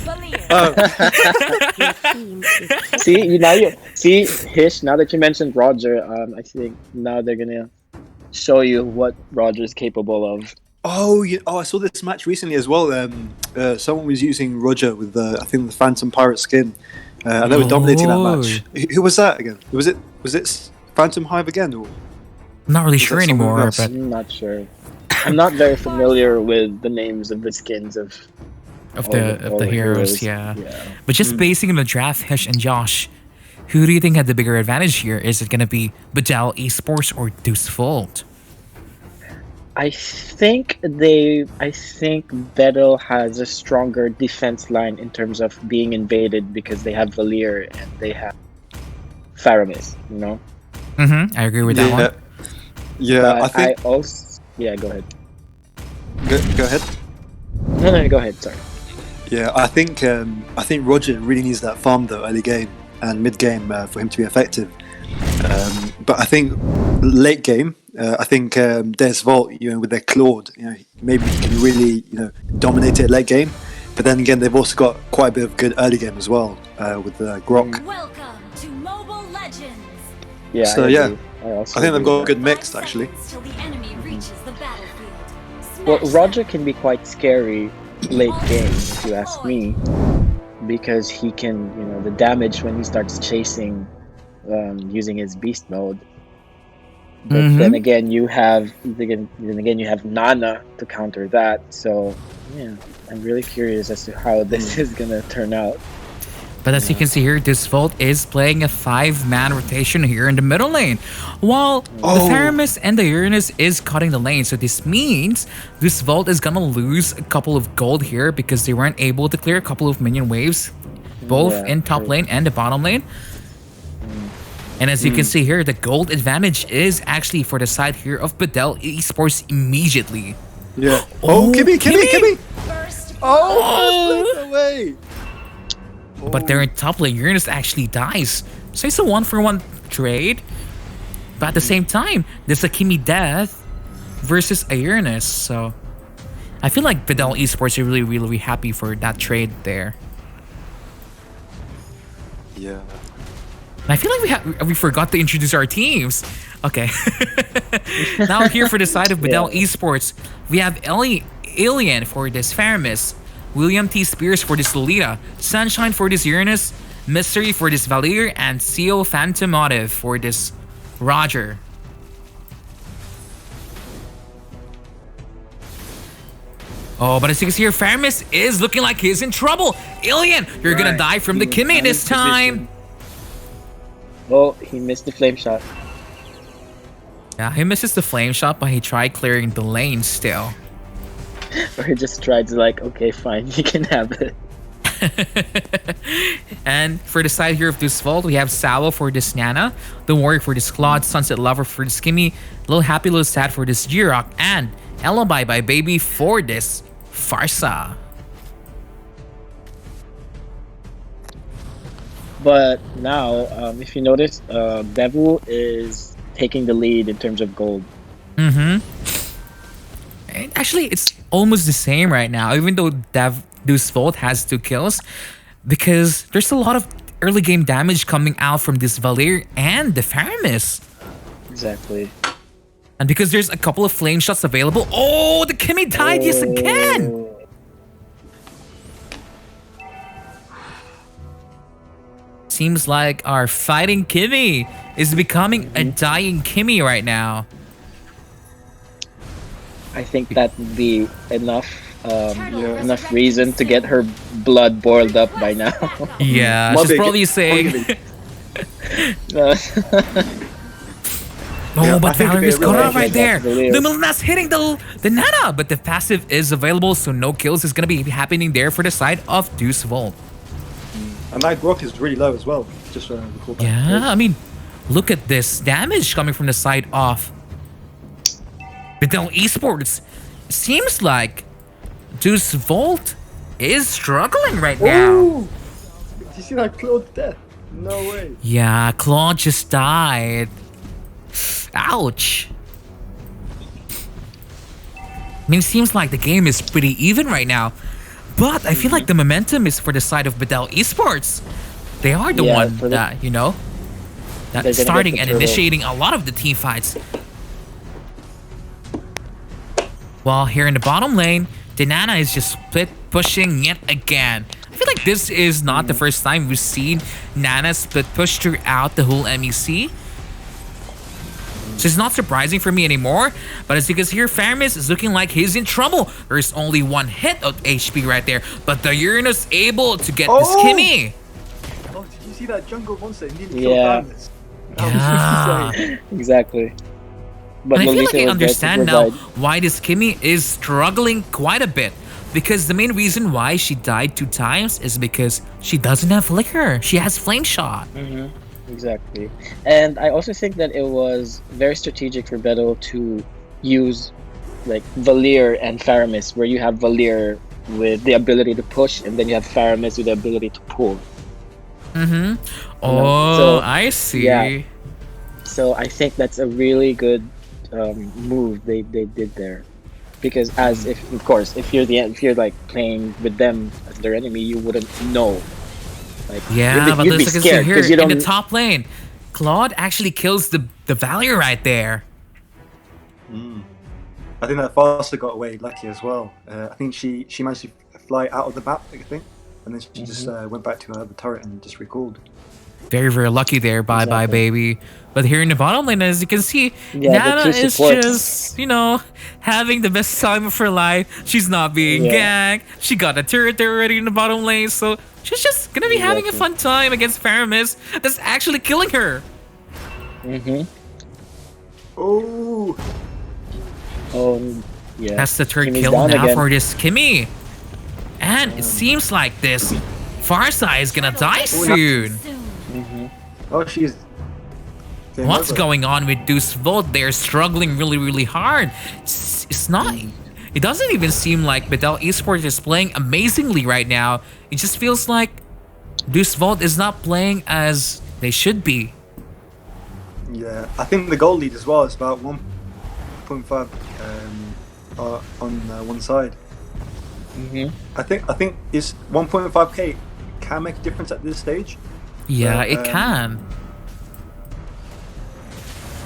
S4: team is
S2: See, Hish. Now that you mentioned Roger, I think now they're gonna show you what Roger's capable of.
S3: Oh, I saw this match recently as well. Someone was using Roger with the Phantom Pirate skin, and they were dominating that match. Who was that again? Was it Phantom Hive again? Or?
S1: I'm not really
S3: Is
S1: sure
S3: that someone
S1: anymore,
S3: else?
S1: but
S2: I'm not sure. I'm not very familiar with the names of the skins of
S1: of
S2: all
S1: the heroes, yeah.
S2: Yeah.
S1: But just basing on the draft, Hish and Josh, who do you think had the bigger advantage here? Is it gonna be Bedel Esports or Deus Vult?
S2: I think Bedel has a stronger defense line in terms of being invaded because they have Valir and they have Faramis, you know?
S1: I agree with that one.
S3: Yeah,
S2: But
S3: I think.
S2: go ahead.
S3: Go ahead.
S2: No, go ahead, sorry.
S3: Yeah, I think Roger really needs that farm though, early game and mid game for him to be effective. But I think late game, I think Deus Vult, with their Claude, maybe he can really, dominate it late game. But then again, they've also got quite a bit of good early game as well with Grok.
S5: Welcome to Mobile Legends.
S2: Yeah,
S3: So,
S2: I
S3: yeah,
S2: agree.
S3: I think they've got a good mix actually.
S5: Till the enemy reaches the battlefield.
S2: Well,
S5: Smash
S2: Roger can be quite scary late game, if you ask me, because he can, the damage when he starts chasing using his beast mode. But then again you have Nana to counter that. So yeah, I'm really curious as to how this is gonna turn out.
S1: But as you can see here, Deus Vult is playing a 5-man rotation here in the middle lane, while the Theramis and the Uranus is cutting the lane. So this means Deus Vult is gonna lose a couple of gold here because they weren't able to clear a couple of minion waves, both in top lane and the bottom lane. And as you can see here, the gold advantage is actually for the side here of Bedel Esports immediately.
S3: Yeah. Oh, Kimmy!
S5: First
S3: Oh, no way!
S1: But they're in top lane. Uranus actually dies. So it's a 1-for-1 trade. But at the same time, there's a Kimmy death versus a Uranus. So I feel like Bedel Esports are really happy for that trade there.
S3: Yeah.
S1: And I feel like we forgot to introduce our teams. Okay. Now here for the side of Bedel Esports, we have Alien for this Faramis, William T. Spears for this Lolita, Sunshine for this Uranus, Mystery for this Valier, and CO Phantomotive for this Roger. Oh, but as you can see here, Faramis is looking like he's in trouble. Alien, you're gonna die from the Kimmy this time.
S2: Oh, he missed the flame shot.
S1: Yeah, he misses the flame shot, but he tried clearing the lane still.
S2: Or he just tried to like, okay, fine, you can have it.
S1: And for the side here of Deus Vult, we have Sawa for this Nana, the Warrior for this Claude, Sunset Lover for this Kimmy, Little Happy Little Sad for this G-Rock, and Alibi by Baby for this Farsa.
S2: But now, if you notice, Bevu is taking the lead in terms of gold.
S1: Actually, it's almost the same right now, even though Deus Vult has 2 kills, because there's a lot of early game damage coming out from this Valier and the Faramis.
S2: Exactly.
S1: And because there's a couple of flame shots available. Oh, the Kimmy died yet again! Seems like our fighting Kimmy is becoming a dying Kimmy right now.
S2: I think that would be enough reason to get her blood boiled up by now.
S1: Yeah, she's probably saying... Oh, but Valerie is caught up right there. The Milana's hitting the Nana, but the passive is available, so no kills is going to be happening there for the side of Deus Vult.
S3: And that Grok is really low as well. Just recall that.
S1: Yeah, I mean, look at this damage coming from the side of Bedel Esports. Seems like Deus Vult is struggling right now.
S3: Did you see that Claude death? No way.
S1: Yeah, Claude just died. Ouch. I mean, it seems like the game is pretty even right now. But I feel like the momentum is for the side of Bedel Esports. They are the one that, you know, that's starting and initiating a lot of the team fights. While here in the bottom lane, Denana is just split pushing yet again. I feel like this is not the first time we've seen Nana split push throughout the whole MEC. So it's not surprising for me anymore. But as you can see here, Faramis is looking like he's in trouble. There's only 1 hit of HP right there. But the Uranus able to get this Kimmy.
S3: Oh, did you see that jungle monster nearly killed Faramis?
S1: Yeah.
S2: Exactly. But
S1: and I feel like I understand now why this Kimmy is struggling quite a bit. Because the main reason why she died 2 times is because she doesn't have Flicker. She has Flame Shot.
S2: Exactly. And I also think that it was very strategic for Bedel to use like Valier and Faramis, where you have Valier with the ability to push and then you have Faramis with the ability to pull.
S1: Oh, so, I see.
S2: Yeah. So I think that's a really good move they did there. Because if you're like playing with them as their enemy, you wouldn't know. Like,
S1: yeah, but
S2: you'd be scared
S1: here
S2: you don't...
S1: in the top lane, Claude actually kills the Valier right there.
S3: I think that Faster got away lucky as well. I think she managed to fly out of the map, I think, and then she just went back to the turret and just recalled.
S1: Very, very lucky there. Bye bye,
S2: Exactly.
S1: baby. But here in the bottom lane, as you can see,
S2: Yeah, the
S1: Nana
S2: two
S1: is
S2: supports.
S1: just, having the best time of her life. She's not being
S2: Yeah.
S1: ganked. She got a turret already in the bottom lane. So she's just going to be having a
S2: Exactly.
S1: fun time against Paramis that's actually killing her.
S2: Mm-hmm.
S3: Oh,
S2: Oh, yeah.
S1: That's the third
S2: Kimmy's
S1: kill
S2: down
S1: now
S2: again.
S1: for this Kimmy. And it seems like this Farsa is going to die soon.
S5: Soon.
S3: oh, she's. Game
S1: What's
S3: over.
S1: going on with Deus Vult? They're struggling really, really hard. It's not. It doesn't even seem like Bedel Esports is playing amazingly right now. It just feels like Deus Vult is not playing as they should be.
S3: Yeah, I think the goal lead as well is about 1.5 on one side.
S2: Mm-hmm.
S3: I think is 1.5k can make a difference at this stage.
S1: Yeah,
S3: But,
S1: it can.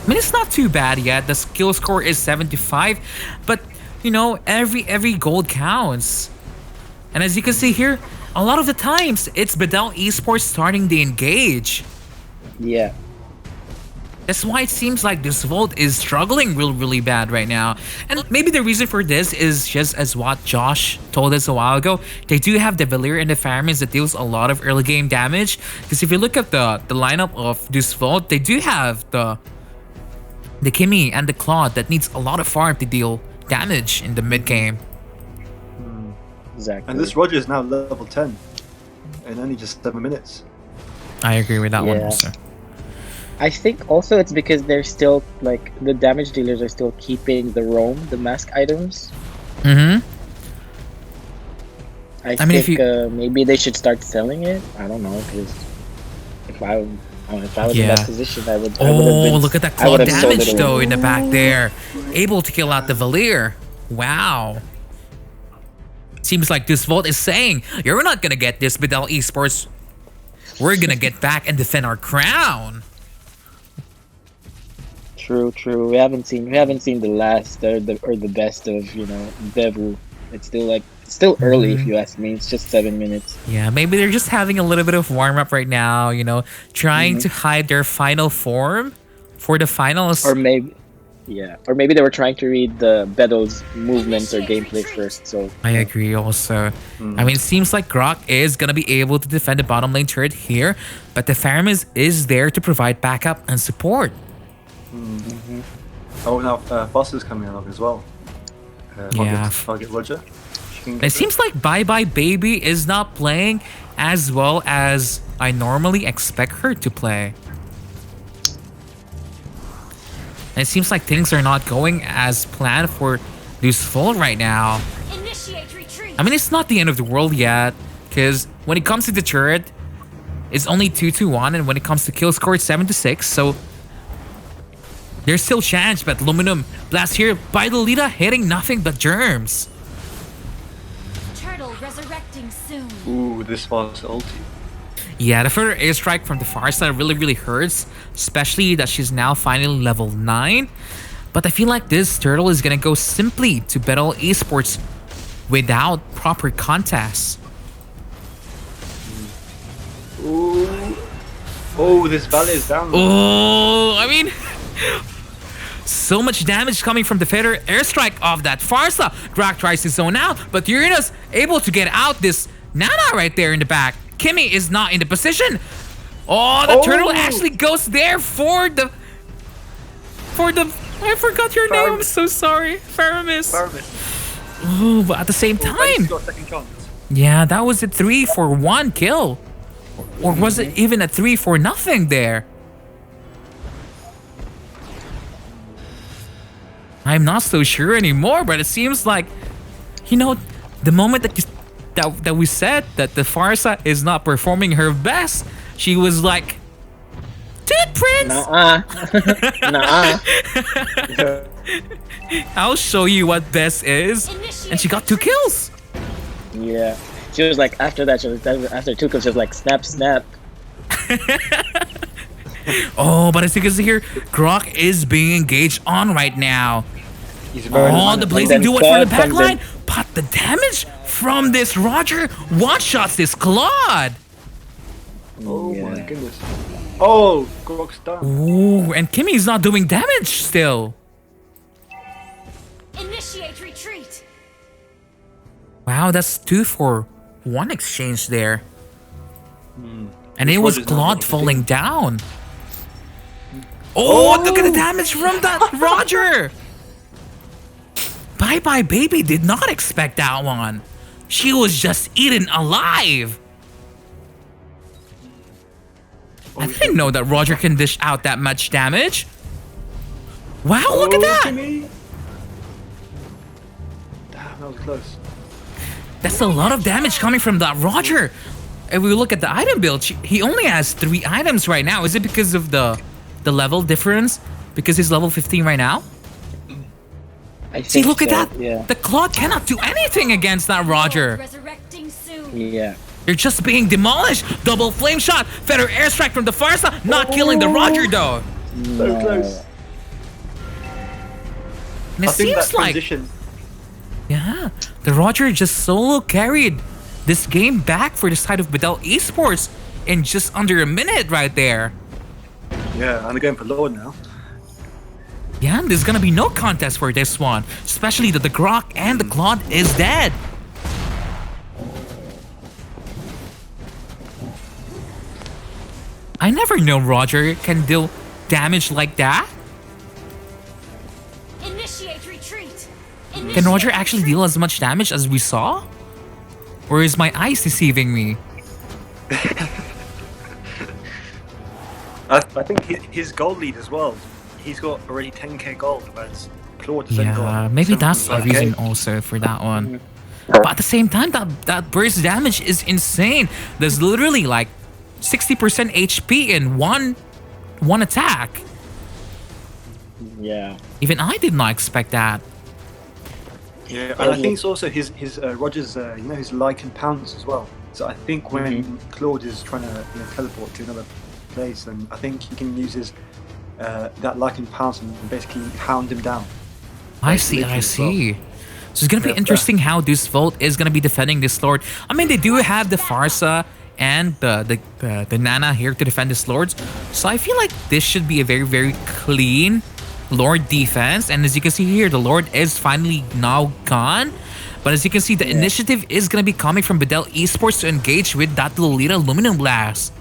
S1: I mean, it's not too bad yet. The skill score is 75, but every gold counts. And as you can see here, a lot of the times it's Bedel Esports starting the engage.
S2: Yeah.
S1: That's why it seems like this Volt is struggling really bad right now. And maybe the reason for this is just as what Josh told us a while ago. They do have the Valir and the Faramins that deals a lot of early game damage. Because if you look at the lineup of this Volt, they do have the Kimmy and the Claude that needs a lot of farm to deal damage in the mid game.
S2: Exactly.
S3: And this Roger is now level 10 in only just 7 minutes.
S1: I agree with that one
S2: Yeah.
S1: also.
S2: I think also it's because they're still like the damage dealers are still keeping the roam, the mask items.
S1: Mm-hmm.
S2: I
S1: mean, if
S2: think maybe they should start selling it. I don't know, because if I was in
S1: Yeah.
S2: that position, I would.
S1: Oh, look at that
S2: I would
S1: Claude
S2: have sold
S1: damage
S2: it
S1: though
S2: away.
S1: in the back there. Able to kill out the Valir. Wow. Seems like this Volt is saying, you're not gonna get this, Bedel Esports. We're gonna get back and defend our crown.
S2: True. We haven't seen the last or the best of Deus Vult. It's still early if you ask me. It's just 7 minutes.
S1: Yeah, maybe they're just having a little bit of warm up right now, trying to hide their final form for the finals.
S2: Or maybe they were trying to read the Bedel's movements or gameplay first. So
S1: I agree also. I mean, it seems like Grok is going to be able to defend the bottom lane turret here, but the Faramis is there to provide backup and support.
S3: Oh, now Foster's coming along as well.
S1: Yeah.
S3: Target Roger. She can
S1: It
S3: get
S1: seems like Bye Bye Baby is not playing as well as I normally expect her to play. And it seems like things are not going as planned for Deus Vult right now.
S5: Initiate retreat.
S1: I mean, it's not the end of the world yet, because when it comes to the turret, it's only 2-1, and when it comes to kill score, it's 7-6, so there's still chance, but Aluminum Blast here by the Lolita hitting nothing but germs.
S5: Turtle resurrecting soon.
S3: Ooh, this was ulti.
S1: Yeah, the further airstrike from the far side really hurts, especially that she's now finally level 9. But I feel like this turtle is gonna go simply to Bedel Esports without proper contests.
S3: Ooh. Oh, this Valley is down.
S1: Oh, I mean, so much damage coming from the feather airstrike of that Farsa. Grak tries to zone out, but Urina's able to get out this Nana right there in the back. Kimmy is not in the position. Oh, the turtle actually goes there for the I forgot your name. I'm so sorry, Faramis. Oh, but at the same time, yeah, that was a 3-for-1 kill. Or was it even a 3-for-0 there? I'm not so sure anymore, but it seems like, the moment that we said that the Farsa is not performing her best, she was like, dude, Prince!
S2: Nuh-uh.
S1: I'll show you what best is. And she got 2 kills.
S2: Yeah. She was like, after 2 kills, she was like, snap.
S1: Oh, but as you can see here, Grok is being engaged on right now. Oh, the blazing duet for the backline. But the damage from this Roger one-shots this Claude.
S3: Oh my my goodness. Oh, Grog's done.
S1: Ooh, and Kimmy's not doing damage still.
S5: Initiate retreat.
S1: Wow, that's 2 for 1 exchange there. And it was
S3: Roger's not
S1: Claude
S3: what to
S1: falling down. Oh, look at the damage from that Roger! Bye Bye Baby did not expect that one. She was just eaten alive. I didn't know that Roger can dish out that much damage. Wow, look at that!
S3: Kimmy. Damn, that was close.
S1: That's a lot of damage coming from that Roger. If we look at the item build, he only has 3 items right now. Is it because of the level difference? Because he's level 15 right now?
S2: I
S1: See,
S2: think
S1: look at
S2: so,
S1: that.
S2: Yeah.
S1: The Claude cannot do anything against that Roger.
S5: Resurrecting soon.
S2: Yeah.
S1: You're just being demolished. Double flame shot. Feather airstrike from the Farsa. Not killing the Roger though.
S3: So close.
S1: And it
S3: I think
S1: seems
S3: that
S1: like,
S3: transition.
S1: yeah, the Roger just solo carried this game back for the side of Bedel Esports in just under a minute right there.
S3: Yeah, and they're going for Lord now.
S1: Yeah, there's gonna be no contest for this one, especially that the Grok and the Claude is dead. I never know Roger can deal damage like that.
S5: Initiate retreat.
S1: Can Roger actually deal as much damage as we saw? Or is my eyes deceiving me?
S3: I think his gold lead as well. He's got already 10k gold, whereas Claude has only
S1: Yeah,
S3: got
S1: maybe that's a
S3: 75K.
S1: reason also for that one. But at the same time, that burst damage is insane. There's literally like 60% HP in one attack.
S2: Yeah.
S1: Even I did not expect that.
S3: Yeah, and I think it's also his Roger's his lichen pounce as well. So I think when Claude is trying to teleport to another place, then I think he can use his that lichen pounce and basically hound him down.
S1: I see. So it's gonna be interesting how Deus Vult is gonna be defending this Lord. I mean, they do have the Farsa and the Nana here to defend this Lords. So I feel like this should be a very, very clean Lord defense. And as you can see here, the Lord is finally now gone. But as you can see, the initiative is gonna be coming from Bedel Esports to engage with that Lolita Aluminum Blast.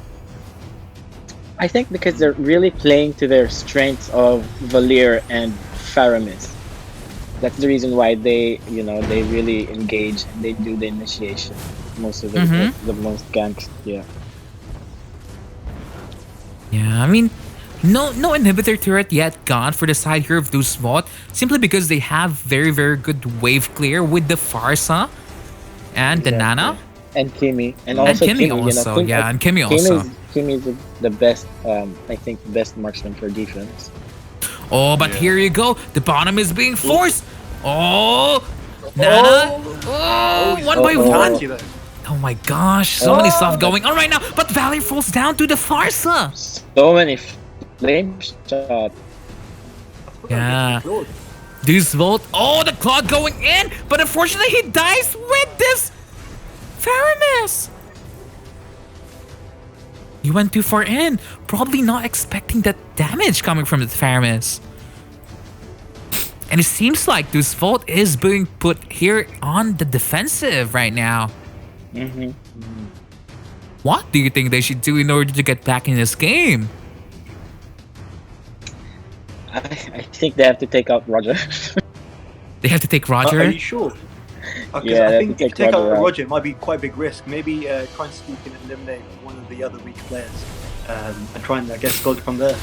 S2: I think because they're really playing to their strengths of Valir and Faramis. That's the reason why they really engage and they do the initiation. Most of the most ganks, yeah.
S1: Yeah, I mean, no inhibitor turret yet gone for the side here of Deus Vult, simply because they have very, very good wave clear with the Farsa and the Nana.
S2: And Kimmy. And also
S1: Kimmy also, yeah, and Kimmy also.
S2: Kimmy is the best, I think, the best marksman for defense.
S1: Oh, but here you go. The bottom is being forced. Oh, Nana. Oh, one by one. Oh my gosh, so many stuff going on right now. But Valley falls down to the Farsa.
S2: So many flame shots.
S1: Yeah. Deus Vult. Oh, the Claude going in. But unfortunately, he dies with this Faramis. He went too far in. Probably not expecting that damage coming from the Faramis. And it seems like Deus Vult is being put here on the defensive right now. What do you think they should do in order to get back in this game?
S2: I think they have to take out Roger.
S1: They have to take Roger?
S3: Are you sure?
S2: Yeah,
S3: I think if you take out
S2: Roger.
S3: Roger, it might be quite a big risk. Maybe try and sneak in and eliminate one of the other weak players and try and, I guess, go from there.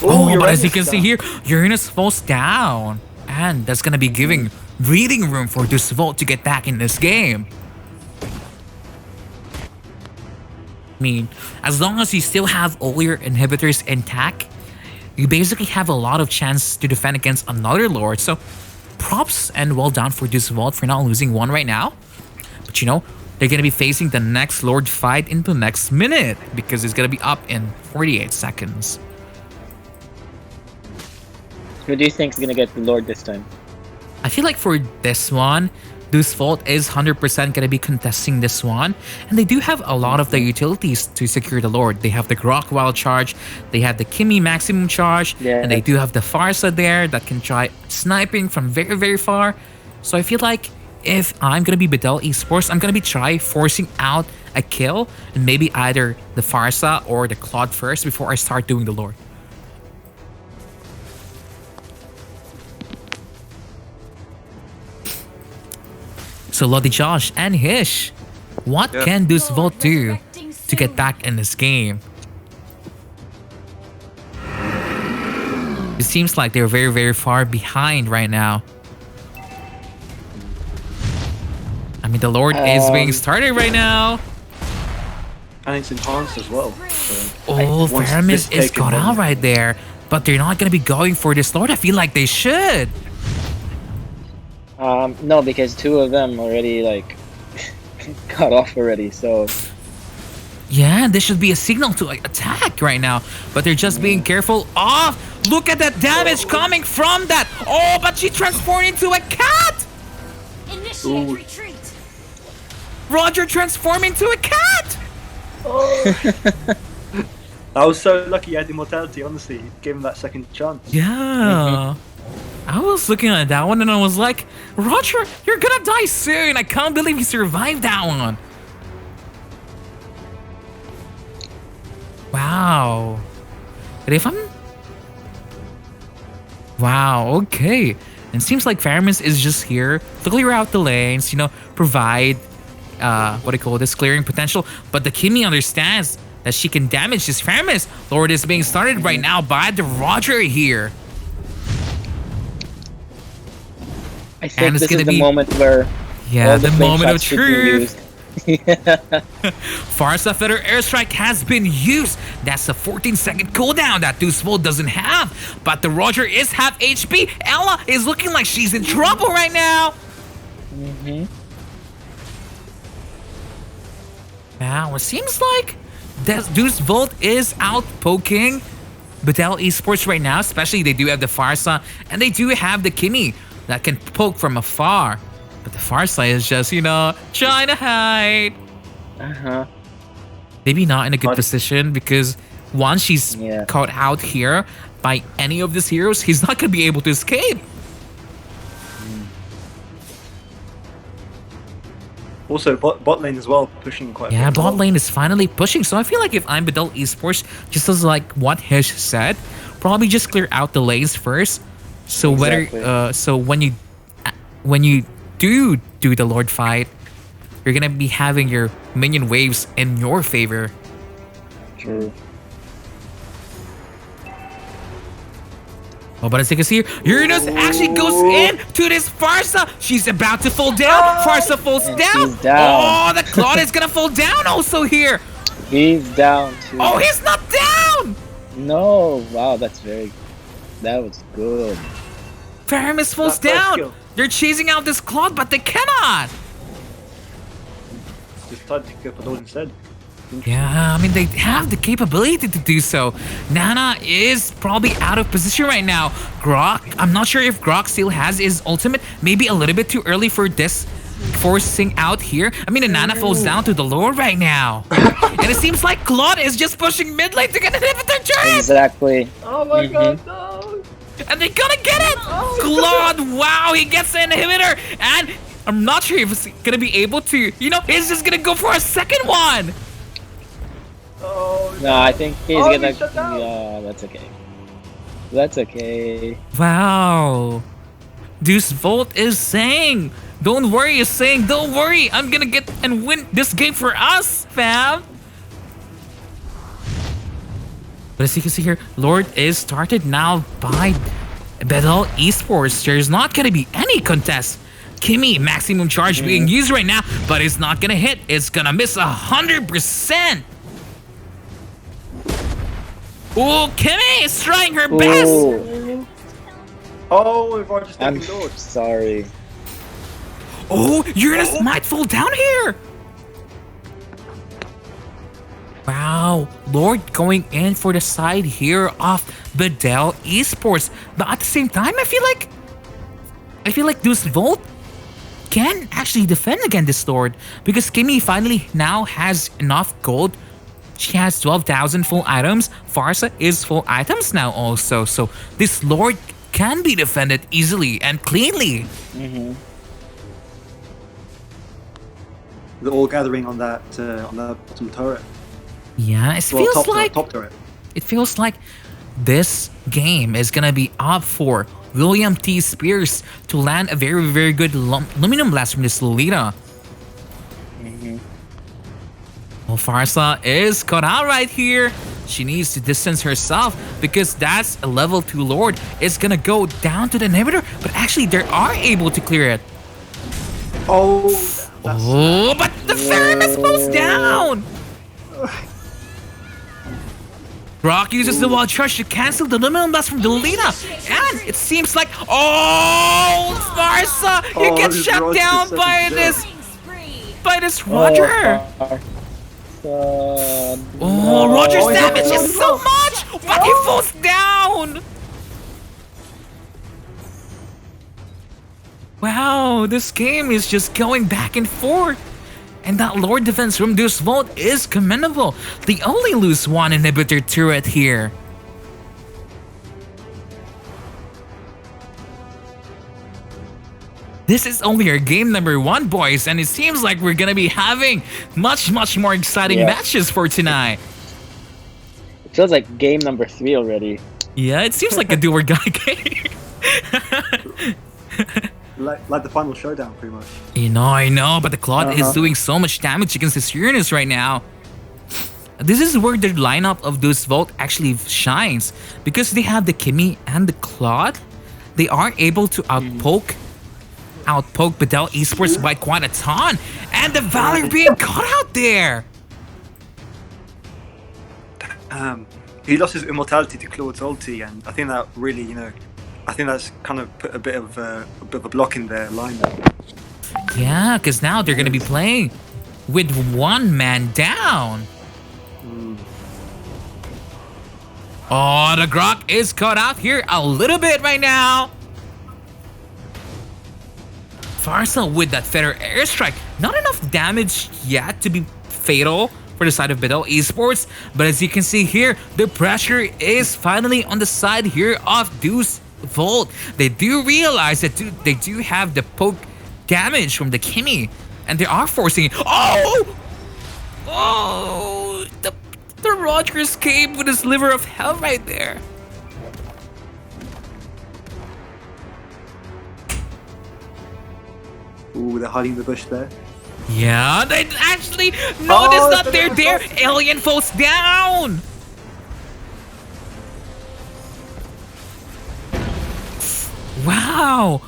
S1: Oh, but as you can see here, Uranus falls down. And that's going to be giving breathing room for Deus Vult to get back in this game. I mean, as long as you still have all your inhibitors intact, you basically have a lot of chance to defend against another Lord. So props and well done for Deus Vult for not losing one right now. But you know, they're going to be facing the next Lord fight in the next minute because it's going to be up in 48 seconds.
S2: Who do you think is gonna get the Lord this time?
S1: I feel like for this one, Deus Vult is 100% going to be contesting this one. And they do have a lot of the utilities to secure the Lord. They have the Grok Wild Charge, they have the Kimmy Maximum Charge, and they do have the Farsa there that can try sniping from very, very far. So I feel like if I'm going to be Bedel Esports, I'm going to be try forcing out a kill and maybe either the Farsa or the Claude first before I start doing the Lord. So Lodi Josh and Hish, what can Deus Vult do to get back in this game? It seems like they're very, very far behind right now. I mean, the Lord is being started right now.
S3: And it's enhanced as well. So
S1: Oh, Faramis is caught out right there. But they're not going to be going for this Lord. I feel like they should.
S2: No, because two of them already like got off already. So
S1: Yeah, this should be a signal to like attack right now. But they're just being careful. Oh, look at that damage coming from that. Oh, but she transformed into a cat.
S5: Initiate retreat.
S1: Roger transformed into a cat.
S3: I was so lucky he had immortality, honestly. He gave him that second chance.
S1: Yeah. I was looking at that one and I was like, Roger, you're gonna die soon. I can't believe he survived that one. Wow. But if I'm... Wow, okay. And it seems like Faramis is just here to clear out the lanes, you know, provide, what do you call this, clearing potential. But the Kimmy understands that she can damage this Faramis. Lord is being started right now by the Roger here.
S2: I think this is the moment where
S1: the moment of truth.
S2: Yeah.
S1: Farsa Feather Airstrike has been used. That's a 14-second cooldown that Deus Vult doesn't have. But the Roger is half HP. Ella is looking like she's in trouble right now. Now, it seems like Deus Vult is out poking Bedel Esports right now. Especially they do have the Farsa and they do have the Kimmy that can poke from afar. But the Farsa is just, you know, trying to hide. Maybe not in a good position because once she's caught out here by any of these heroes, he's not going to be able to escape.
S3: Also, bot lane as well, pushing quite a bit.
S1: Yeah, bot lane is finally pushing. So I feel like if I'm Bedel Esports, just as like what Hish said, probably just clear out the lanes first. So whether so when you do the Lord fight, you're gonna be having your minion waves in your favor.
S2: True.
S1: Oh, but as you can see here, Uranus actually goes in to this Farsa. She's about to fall down. Farsa falls down.
S2: She's down.
S1: Oh, the Claude is gonna fall down also here.
S2: He's down too.
S1: Oh, he's not down.
S2: No, wow, that was good.
S1: Faramis falls down. They're chasing out this Claude, but they cannot.
S3: Just tried to pick up a load instead.
S1: Yeah, I mean, they have the capability to do so. Nana is probably out of position right now. Grok, I'm not sure if Grok still has his ultimate. Maybe a little bit too early for this forcing out here. I mean, the Nana falls down to the Lord right now. And it seems like Claude is just pushing mid lane to get an inhibitor turret.
S2: Exactly.
S3: Oh my god, no!
S1: And they're gonna get it! Claude, wow, he gets the inhibitor! And I'm not sure if he's gonna be able to, you know, he's just gonna go for a second one!
S3: Oh,
S2: no, I think he's gonna.
S3: shut down.
S2: Yeah, that's okay. That's okay.
S1: Wow. Deus Vult is saying, don't worry, is saying, don't worry, I'm gonna get and win this game for us, fam! But as you can see here, Lord is started now by Bedel Esports. There's not gonna be any contest. Kimmy, maximum charge being used right now, but it's not gonna hit. It's gonna miss 100%. Oh, Kimmy is trying her best.
S3: Oh, we've already
S2: I'm
S3: taken Lord.
S2: sorry.
S1: Oh, Uranus might fall down here. Wow, Lord going in for the side here of Bedel Esports. But at the same time, I feel like Deus Vult can actually defend against this Lord because Kimmy finally now has enough gold. She has 12,000 full items. Farsa is full items now also. So this Lord can be defended easily and cleanly.
S3: They're all gathering on that bottom turret.
S1: Yeah, it feels
S3: top,
S1: like
S3: top turret.
S1: it feels like this game is gonna be up for William T. Spears to land a very, very good Luminum Blast from this Lolita. Well, Farsa is caught out right here. She needs to distance herself because that's a level 2 Lord. It's gonna go down to the inhibitor, but actually they are able to clear it.
S3: Oh,
S1: But the Theramis falls down! Brock uses the Wild Charge to cancel the Luminum Blast from the Lolita. And it seems like... Oh, Farsa! You get
S3: this
S1: shut
S3: Roger's
S1: down
S3: such
S1: by
S3: a
S1: this...
S5: Killing spree.
S1: By this Roger! Oh, Roger's damage is so much! But he falls down! Wow, this game is just going back and forth. And that Lord defense from Deus Vult is commendable. They only lose one inhibitor turret here. This is only our game number 1, boys, and it seems like we're gonna be having much more exciting matches for tonight.
S2: It feels like game number 3 already.
S1: Yeah, it seems like a do or die game.
S3: like the final showdown, pretty much.
S1: I know, but the Claude is doing so much damage against this Uranus right now. This is where the lineup of Deus Vult actually shines. Because they have the Kimmy and the Claude, they are able to outpoke Bedel Esports by quite a ton. And the Valor being caught out there.
S3: He lost his immortality to Claude's ulti, and I think that really, I think that's kind of put a bit of a block in their lineup.
S1: Yeah, because now they're gonna be playing with 1 man down. Oh, the Grok is caught out here a little bit right now. Farsa with that Feather Airstrike. Not enough damage yet to be fatal for the side of Bedel Esports. But as you can see here, the pressure is finally on the side here of Deus Vult. They do realize that they do have the poke damage from the Kimmy. And they are forcing it. Oh! The Roger escaped with his liver of hell right there.
S3: Ooh, they're hiding in the bush there.
S1: Yeah, they actually noticed that they're there. Alien falls down. Wow.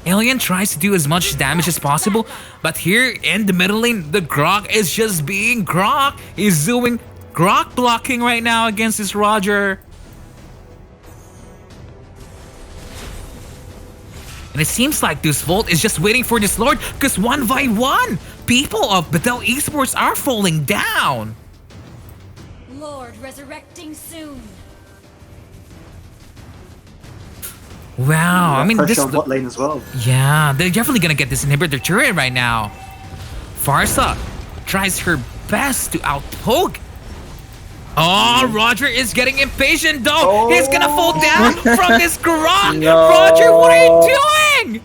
S1: Alien tries to do as much damage as possible, but here in the middle lane, the Grok is just being Grok. He's doing Grok blocking right now against this Roger. And it seems like Deus Vult is just waiting for this Lord, because 1 by 1, people of Bedel Esports are falling down.
S5: Lord resurrecting soon.
S1: Wow, I mean,
S3: pressure
S1: this
S3: on bot lane as well.
S1: Yeah, they're definitely gonna get this inhibitor turret right now. Farsa tries her best to outpoke. Oh, Roger is getting impatient though. He's gonna fall down from this Grok.
S2: No.
S1: Roger, what are you doing?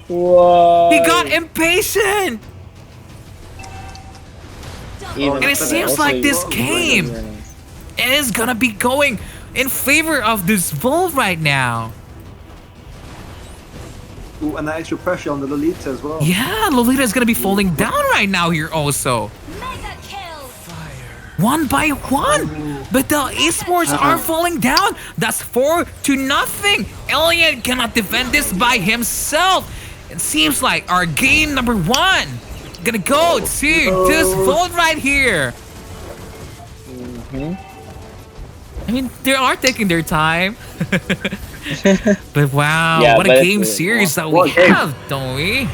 S2: Whoa.
S1: He got impatient.
S2: Even
S1: And it seems like this game is gonna be going in favor of this Vult right now.
S3: Ooh, and that extra pressure on the Lolita as well.
S1: Yeah, Lolita is gonna be falling down right now here also.
S5: Mega kill.
S1: 1 by 1, but the esports are falling down. That's 4-0. Alien cannot defend this by himself. It seems like our game number 1 gonna go to Deus Vult right here. I mean, they are taking their time. But wow,
S2: Yeah,
S1: what a
S2: but
S1: game
S2: it's-
S1: series that we
S3: what game?
S1: have, don't we?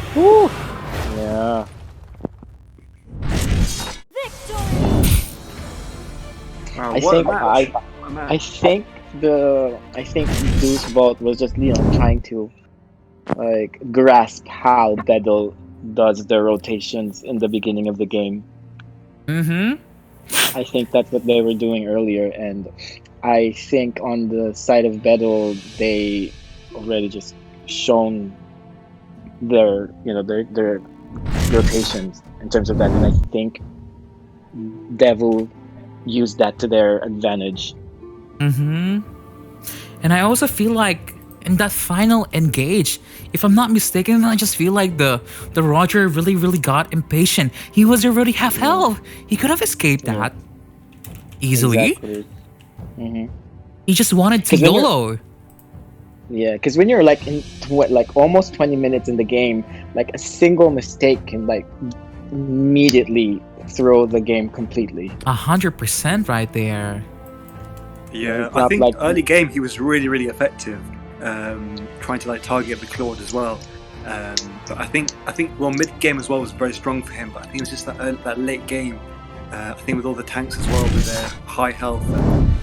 S2: Yeah.
S5: Victory.
S3: Wow,
S2: I
S3: what a
S2: think
S3: match. What a match.
S2: I think Deus Vult was just trying to like grasp how Bedel does the rotations in the beginning of the game.
S1: Mm-hmm.
S2: I think that's what they were doing earlier, and I think on the side of Bedel, they already just shown their rotations in terms of that, and I think Devil used that to their advantage.
S1: Mm-hmm. And I also feel like in that final engage, if I'm not mistaken, I just feel like the Roger really got impatient. He was already half health. He could have escaped that easily.
S2: Exactly. Mm-hmm.
S1: He just wanted to
S2: 'Cause when you're-
S1: YOLO.
S2: Yeah, because when you're like in like almost 20 minutes in the game, like a single mistake can like immediately throw the game completely.
S1: 100% right there.
S3: Yeah,
S2: it's
S3: I
S2: not
S3: think
S2: like-
S3: early game he was really effective, trying to like target the Claude as well. But I think well mid game as well was very strong for him. But I think it was just that late game. I think with all the tanks as well, with their high health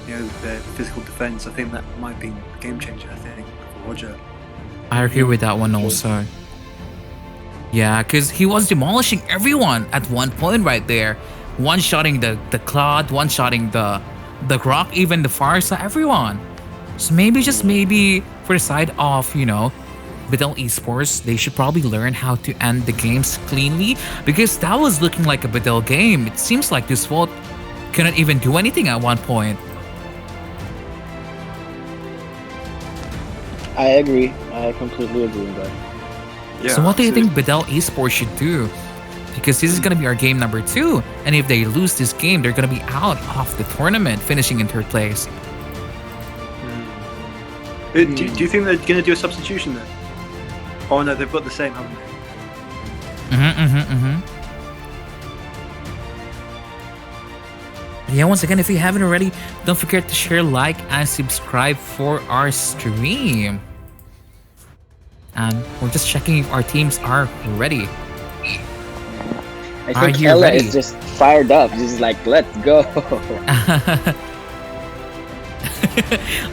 S3: and their physical defense, I think that might be a game changer. I think for Roger.
S1: I agree with that one also. Yeah, because he was demolishing everyone at one point right there. One-shotting the Claude, one-shotting the Grok, even the Farsa, everyone. So maybe, just maybe, for the side of, Bedel Esports, they should probably learn how to end the games cleanly, because that was looking like a Bedel game. It seems like Deus Vult couldn't even do anything at one point.
S2: I agree. I completely agree with that.
S3: Yeah,
S1: So what do you think
S3: absolutely.
S1: Bedel Esports should do? Because this is going to be our game number 2, and if they lose this game, they're going to be out of the tournament, finishing in 3rd place.
S3: Do you think they're going to do a substitution then? Oh no, they've got the same, haven't they?
S1: Yeah, once again, if you haven't already, don't forget to share, like, and subscribe for our stream. And we're just checking if our teams are ready.
S2: I
S1: Are
S2: think
S1: you
S2: Ella
S1: ready?
S2: is just fired up. She's like, let's go.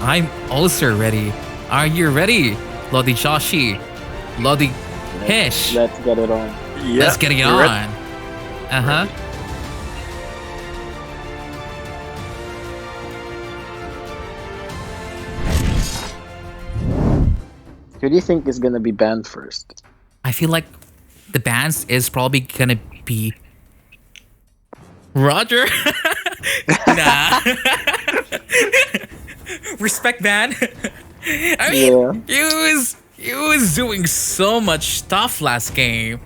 S1: I'm also ready. Are you ready? Lodi Joshi. Lodi Hish.
S2: Let's get it on.
S3: Yeah,
S1: Let's get it
S3: we're
S1: on.
S3: ready.
S1: Uh-huh.
S2: Who do you think is gonna be banned first?
S1: I feel like the bans is probably gonna be Roger. Nah. Respect ban. I mean, he was doing so much stuff last game.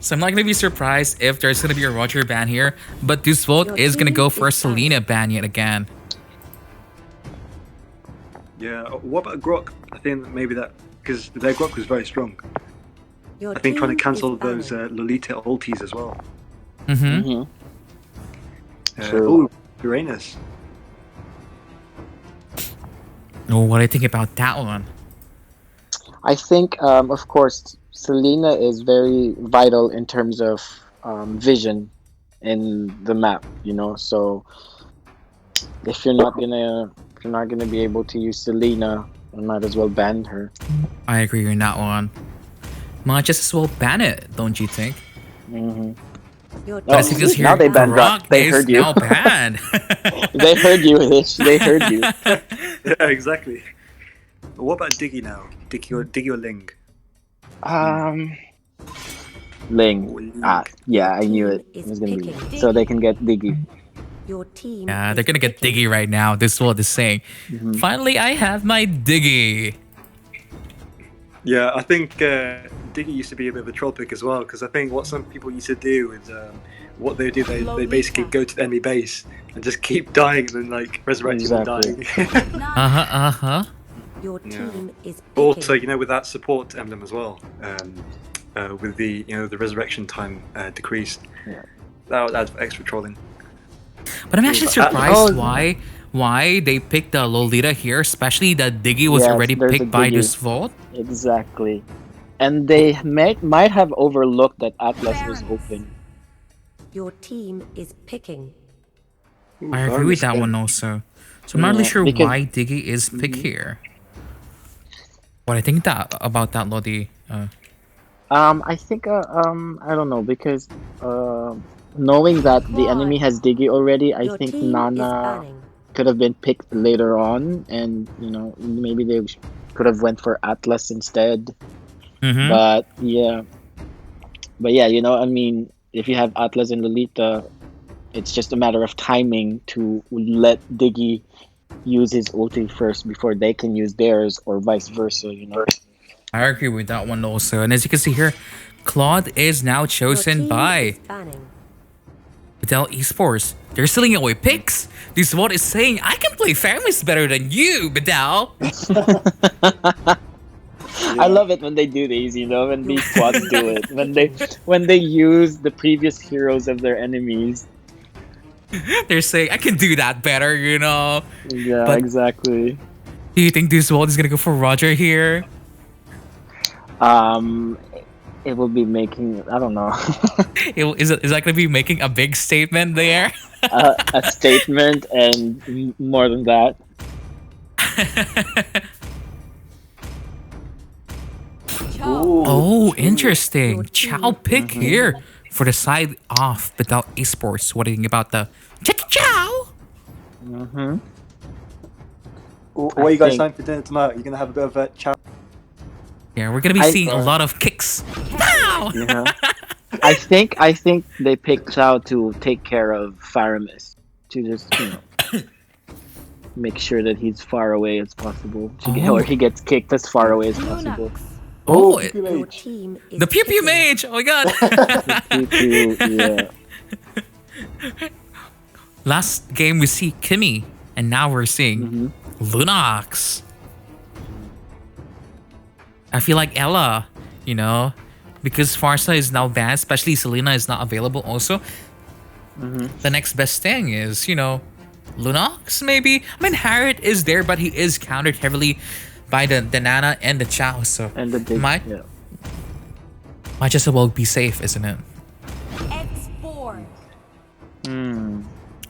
S1: So I'm not gonna be surprised if there's gonna be a Roger ban here, but Deus Vult is gonna go for a Selena ban yet again.
S3: Yeah. What about Grok? I think maybe that because their Grok was very strong.
S4: Your
S3: I think trying to
S4: team
S3: cancel
S4: is
S3: those
S4: banned.
S3: Lolita ultis as well.
S1: Mm-hmm.
S2: True.
S3: Oh, Uranus.
S1: Oh, what do you think about that one?
S2: I think, of course, Selena is very vital in terms of vision in the map. So if you're not gonna be able to use Selena, you might as well ban her.
S1: I agree on that one. Might just as well ban it, don't you think?
S4: Your
S1: But I
S2: Oh,
S1: think
S4: team
S1: this
S4: is
S1: here,
S2: now they banned
S1: Grok
S2: Grok. They
S1: is
S2: heard you.
S1: now banned.
S2: They heard you, Hish. They heard you.
S3: Yeah, exactly. But what about Diggy now? Diggy or Ling?
S2: Ling. Yeah, I knew it. It was gonna be. So they can get Diggy.
S4: Your team.
S1: Yeah,
S4: is
S1: they're gonna get
S4: picking.
S1: Diggy right now. This is what they're saying. Finally, I have my Diggy.
S3: Yeah, I think Diggy used to be a bit of a troll pick as well, because I think what some people used to do is what they do, they basically go to the enemy base and just keep dying and then like resurrecting and
S2: Exactly.
S3: dying.
S1: Uh-huh.
S4: Your team is picking.
S3: Also, with that support emblem as well, with the the resurrection time decreased,
S2: Yeah.
S3: that adds extra trolling.
S1: But I'm actually
S3: Oh.
S1: surprised why they picked the Lolita here, especially that Diggy was
S2: Yes,
S1: already
S2: there's a
S1: picked by
S2: Diggy.
S1: Deus Vult.
S2: Exactly. And they might have overlooked that Atlas was open.
S4: Your team is picking.
S3: Ooh,
S1: I agree with that
S3: Varus,
S1: one also. So I'm not really
S2: Yeah,
S1: sure
S2: because-
S1: why Diggy is picked here. What I think that about that, Lodi.
S2: I think I don't know because knowing that the enemy has Diggy already, I
S4: Your
S2: think
S4: team is
S2: Nana
S4: banning.
S2: could have been picked later on, and maybe they could have went for Atlas instead.
S1: Mm-hmm.
S2: But yeah, I mean, if you have Atlas and Lolita, it's just a matter of timing to let Diggy use his ulti first before they can use theirs, or vice versa.
S1: I agree with that one also. And as you can see here, Claude is now
S4: Your
S1: chosen
S4: team
S1: by
S4: is banning.
S1: Bedel Esports. They're stealing away picks. This what is saying, I can play Fairness better than you, Bedel.
S2: I love it when they do these, when these squads do it. When they use the previous heroes of their enemies.
S1: They're saying, I can do that better,
S2: Yeah,
S1: But-
S2: exactly.
S1: Do you think this world is gonna go for Roger here?
S2: It will be making, I don't know,
S1: Is that gonna be making a big statement there?
S2: a statement and more than that.
S5: Cho.
S1: Oh, interesting.
S4: Your
S1: Chow
S4: team
S1: pick
S2: Mm-hmm.
S1: here for the side off Bedel Esports. What do you think about the chow?
S2: Mm-hmm.
S3: What are you guys
S2: think-
S3: having for dinner tonight? You're gonna have a bit of a chat.
S1: Yeah, we're gonna be seeing a lot of kicks. Wow!
S2: Yeah. I think they picked Chao to take care of Faramis, to just make sure that he's far away as possible, or he gets kicked as far away as possible.
S5: Lunox.
S1: Oh,
S4: Your team is
S1: the Pew Pew
S4: picking.
S1: Mage! Oh my god!
S2: Yeah.
S1: Last game we see Kimmy, and now we're seeing Lunox. I feel like Ella, because Farsa is now banned, especially Selena is not available also. The next best thing is, Lunox maybe? I mean, Harriet is there, but he is countered heavily by the Nana and the Chow, so
S2: And the big,
S1: might
S2: yeah.
S1: just as well be safe, isn't it?
S5: X4.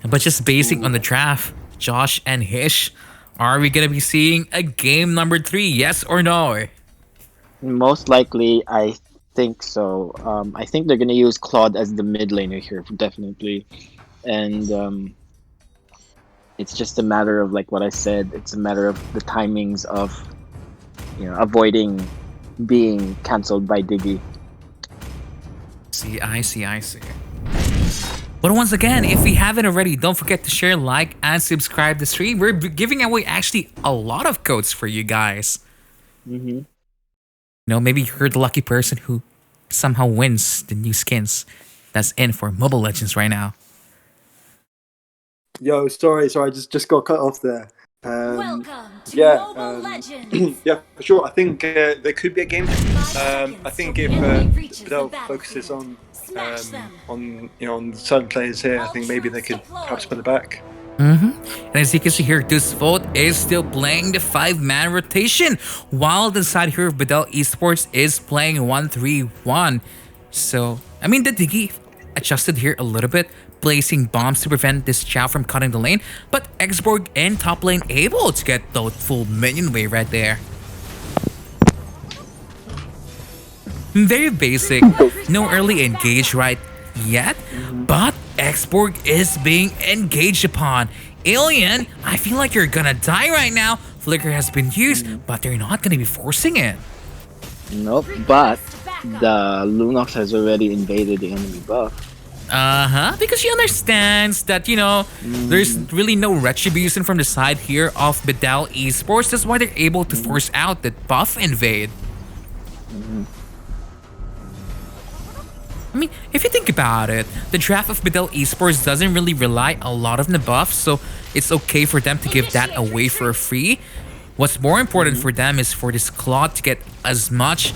S1: But just basing on the draft, Josh and Hish, are we gonna be seeing a game number 3? Yes or no?
S2: Most likely, I think so. I think they're gonna use Claude as the mid laner here, definitely, and it's just a matter of like what I said. It's a matter of the timings of, avoiding being cancelled by Diggy.
S1: I see. But once again, if we haven't already, don't forget to share, like, and subscribe to the stream. We're giving away actually a lot of codes for you guys.
S2: Mm-hmm.
S1: Maybe you're the lucky person who somehow wins the new skins that's in for Mobile Legends right now.
S3: Yo, sorry, I just got cut off there.
S5: Welcome to
S3: yeah,
S5: Mobile Legends.
S3: yeah, for sure. I think there could be a game.
S5: 5
S3: I
S5: seconds
S3: think
S5: till
S3: if
S5: the enemy reaches the
S3: Bedel
S5: battlefield.
S3: focuses on
S5: Smash them.
S3: on certain players here, I think maybe they could perhaps put it back.
S1: And as you can see here, Deus Vult is still playing the 5-man rotation, while the side here of Bedel Esports is playing 1-3-1. So, I mean, the Diggy adjusted here a little bit, placing bombs to prevent this Chow from cutting the lane, but Xborg in top lane able to get the full minion wave right there. Very basic, no early engage right yet, but Xborg is being engaged upon. Alien, I feel like you're gonna die right now. Flicker has been used, but they're not gonna be forcing it.
S2: Nope, but the Lunox has already invaded the enemy buff.
S1: Because she understands that, there's really no retribution from the side here of Bedel Esports. That's why they're able to force out the buff invade. I mean, if you think about it, the draft of Bedel Esports doesn't really rely a lot on the buff, so it's okay for them to give that away for free. What's more important for them is for this Claude to get as much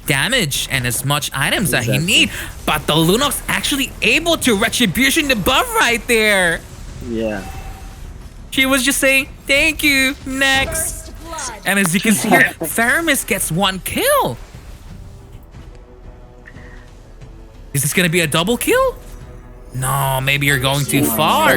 S1: damage and as much items that he need. But the Lunox actually able to retribution the buff right there.
S2: Yeah.
S1: She was just saying, thank you, next.
S5: First blood.
S1: And as you can see here, Faramis gets 1 kill. Is this gonna be a double kill? No, maybe you're going too far.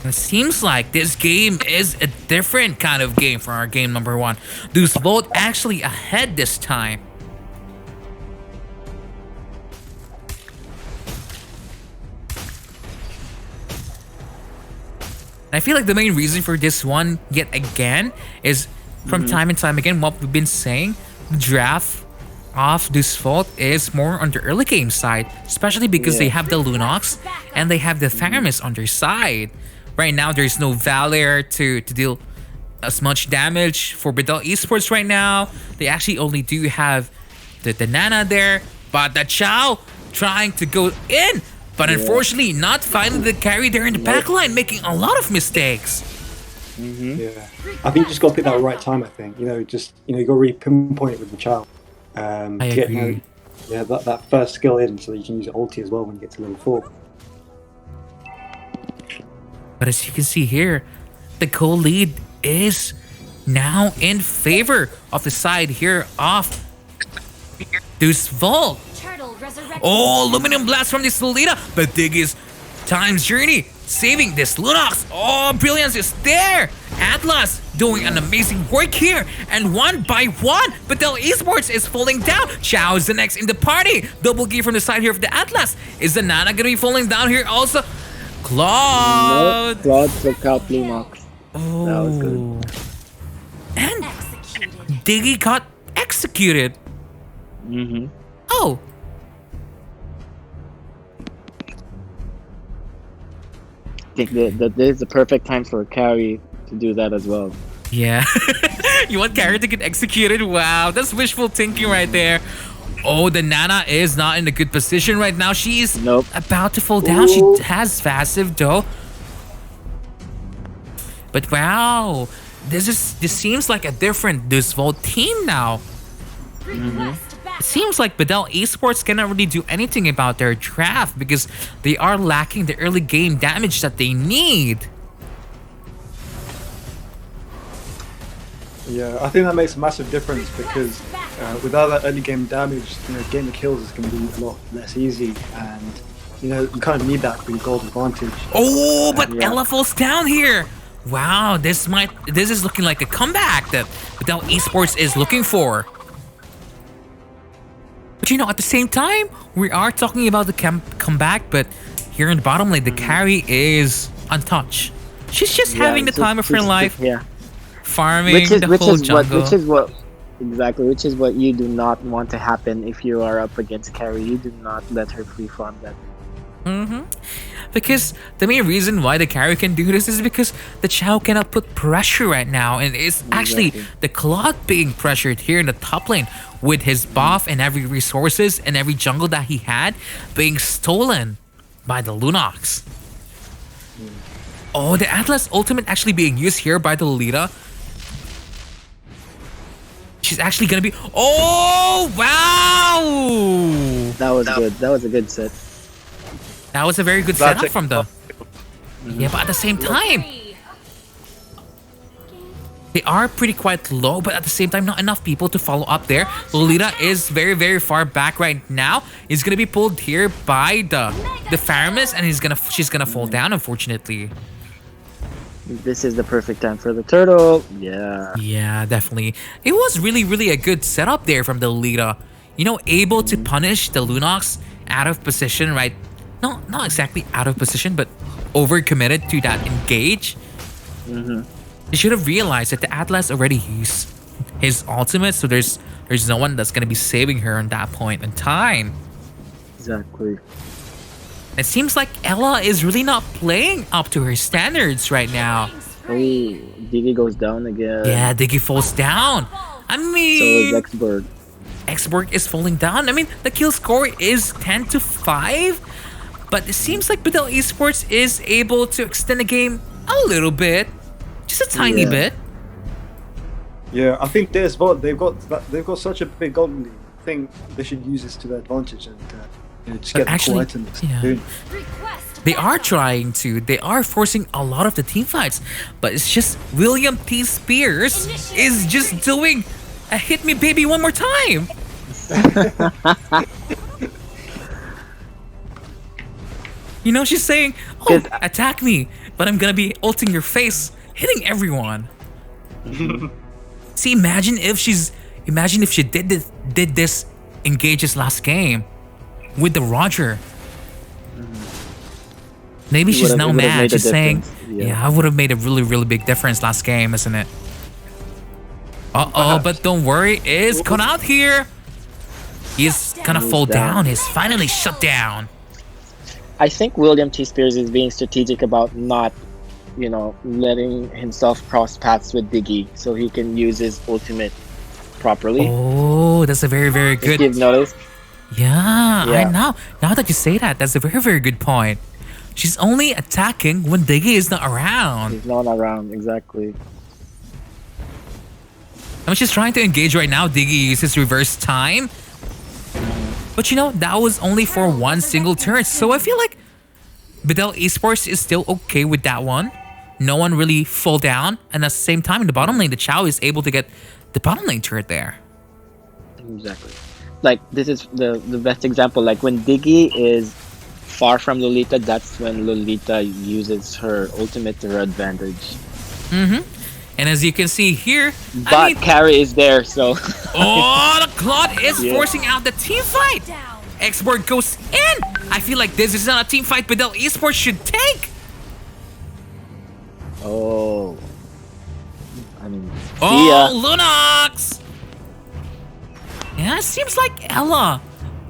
S1: It seems like this game is a different kind of game for our game number 1. Deus Vult actually ahead this time. I feel like the main reason for this one, yet again, is from time and time again, what we've been saying, the draft of Deus Vult is more on the early game side, especially because they have the Lunox and they have the Theramis on their side. Right now, there's no Valor to deal as much damage for Bedel Esports right now. They actually only do have the Nana there, but the Chow trying to go in. But unfortunately, not finding the carry there in the backline, making a lot of mistakes.
S3: Yeah, I think you just got to pick that right time. I think you got to really pinpoint it with the child.
S1: I agree.
S3: That first skill in, so that you can use your ulti as well when you get to level 4.
S1: But as you can see here, the goal lead is now in favor of the side here of Deus Vult.
S5: Turtle resurrected.
S1: Oh, aluminum blast from this Lolita, but Diggy's time's journey saving this Lunox. Oh, brilliance is there. Atlas doing an amazing work here, and one by one, Bedel Esports is falling down. Chow is the next in the party. Double gear from the side here of the Atlas. Is the Nana gonna be falling down here also? Claude.
S2: Claude took out Lunox.
S1: Oh,
S2: That was good.
S1: And
S5: Executed.
S1: Diggy got executed. Oh.
S2: I think that this is the perfect time for a carry to do that as well.
S1: Yeah. You want Carrie to get executed? Wow, that's wishful thinking right there. Oh, the Nana is not in a good position right now. She is about to fall down. She has passive though. But wow, this seems like a different Deus Vult team now. It seems like Bedel Esports cannot really do anything about their draft because they are lacking the early game damage that they need.
S3: Yeah, I think that makes a massive difference because without that early game damage, getting the kills is going to be a lot less easy, and you kind of need that for your gold advantage.
S1: Oh, but Ella falls down here. Wow, this is looking like a comeback that Bedel Esports is looking for. But at the same time, we are talking about the comeback, but here in the bottom lane, the carry is untouched. She's just having the time of her life.
S2: Yeah.
S1: Farming the whole jungle.
S2: Which is what you do not want to happen if you are up against carry. You do not let her free farm that.
S1: Because the main reason why the carry can do this is because the Chow cannot put pressure right now, and it's actually the Claude being pressured here in the top lane with his buff and every resources and every jungle that he had being stolen by the Lunox. Oh, the Atlas ultimate actually being used here by the Lolita. She's actually gonna be. Oh wow!
S2: That was good. That was a good set.
S1: That was a very good setup from the. Yeah, but at the same time, they are pretty quite low, but at the same time, not enough people to follow up there. Lolita is very, very far back right now. He's gonna be pulled here by the Theramis, and she's gonna fall down, unfortunately.
S2: This is the perfect time for the turtle. Yeah.
S1: Yeah, definitely. It was really, really a good setup there from the Lolita. Able to punish the Lunox out of position, right? No, not exactly out of position, but overcommitted to that engage. They should have realized that the Atlas already used his ultimate, so there's no one that's gonna be saving her on that point in time.
S2: Exactly.
S1: It seems like Ella is really not playing up to her standards right now.
S2: Oh, Diggy goes down again.
S1: Yeah, Diggy falls down. I mean,
S2: so is Xberg.
S1: Xberg is falling down. I mean, the kill score is 10-5, but it seems like Bedel Esports is able to extend the game a little bit, just a tiny bit.
S3: Yeah, I think Deus Vult, they've got such a big golden lead. I think they should use this to their advantage and just get the cool items.
S1: They are trying to. They are forcing a lot of the team fights, but it's just William T. Spears is just doing a hit me baby one more time. She's saying, "Oh, attack me," but I'm gonna be ulting your face, hitting everyone. See, imagine if she did this engages last game with the Roger. Maybe she's now mad. She's saying, yeah, I would have made a really, really big difference last game, isn't it? Uh-oh, but don't worry, is caught out here. He's gonna fall down. He's finally shut down.
S2: I think William T. Spears is being strategic about not, letting himself cross paths with Diggy so he can use his ultimate properly.
S1: Oh, that's a very, very good.
S2: If you've noticed.
S1: Yeah, I know. Now that you say that, that's a very, very good point. She's only attacking when Diggy is not around.
S2: He's not around, exactly.
S1: I mean, she's trying to engage right now. Diggy uses reverse time. But that was only for one single turn. So I feel like Bedel Esports is still okay with that one. No one really fall down. And at the same time, in the bottom lane, the Chow is able to get the bottom lane turret there.
S2: Exactly. Like, this is the best example. Like, when Diggy is far from Lolita, that's when Lolita uses her ultimate to her advantage.
S1: And as you can see here,
S2: but Carry is there, so...
S1: Oh, the Claude is forcing out the team fight. Export goes in. I feel like this is not a team fight Bedel Esports should take.
S2: Oh. I mean,
S1: Lunox. Yeah, it seems like Ella,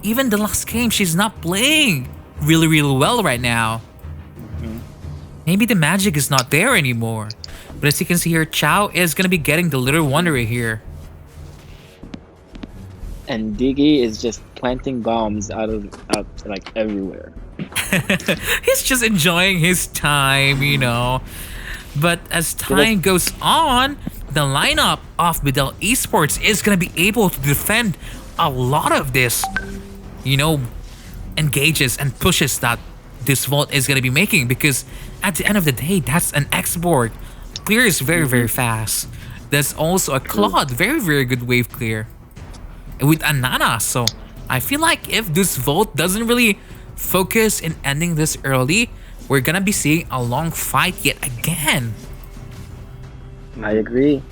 S1: even the last game, she's not playing really, really well right now. Maybe the magic is not there anymore. But as you can see here, Chow is going to be getting the Little Wanderer here.
S2: And Diggy is just planting bombs out like everywhere.
S1: He's just enjoying his time, But as time goes on, the lineup of Bedel Esports is going to be able to defend a lot of this, engages and pushes that this Vault is going to be making, because at the end of the day, that's an X-Borg. Clear is very, very fast. There's also a Claude, very, very good wave clear with Anana. So I feel like if this Vault doesn't really focus in ending this early, we're going to be seeing a long fight yet again.
S2: I agree.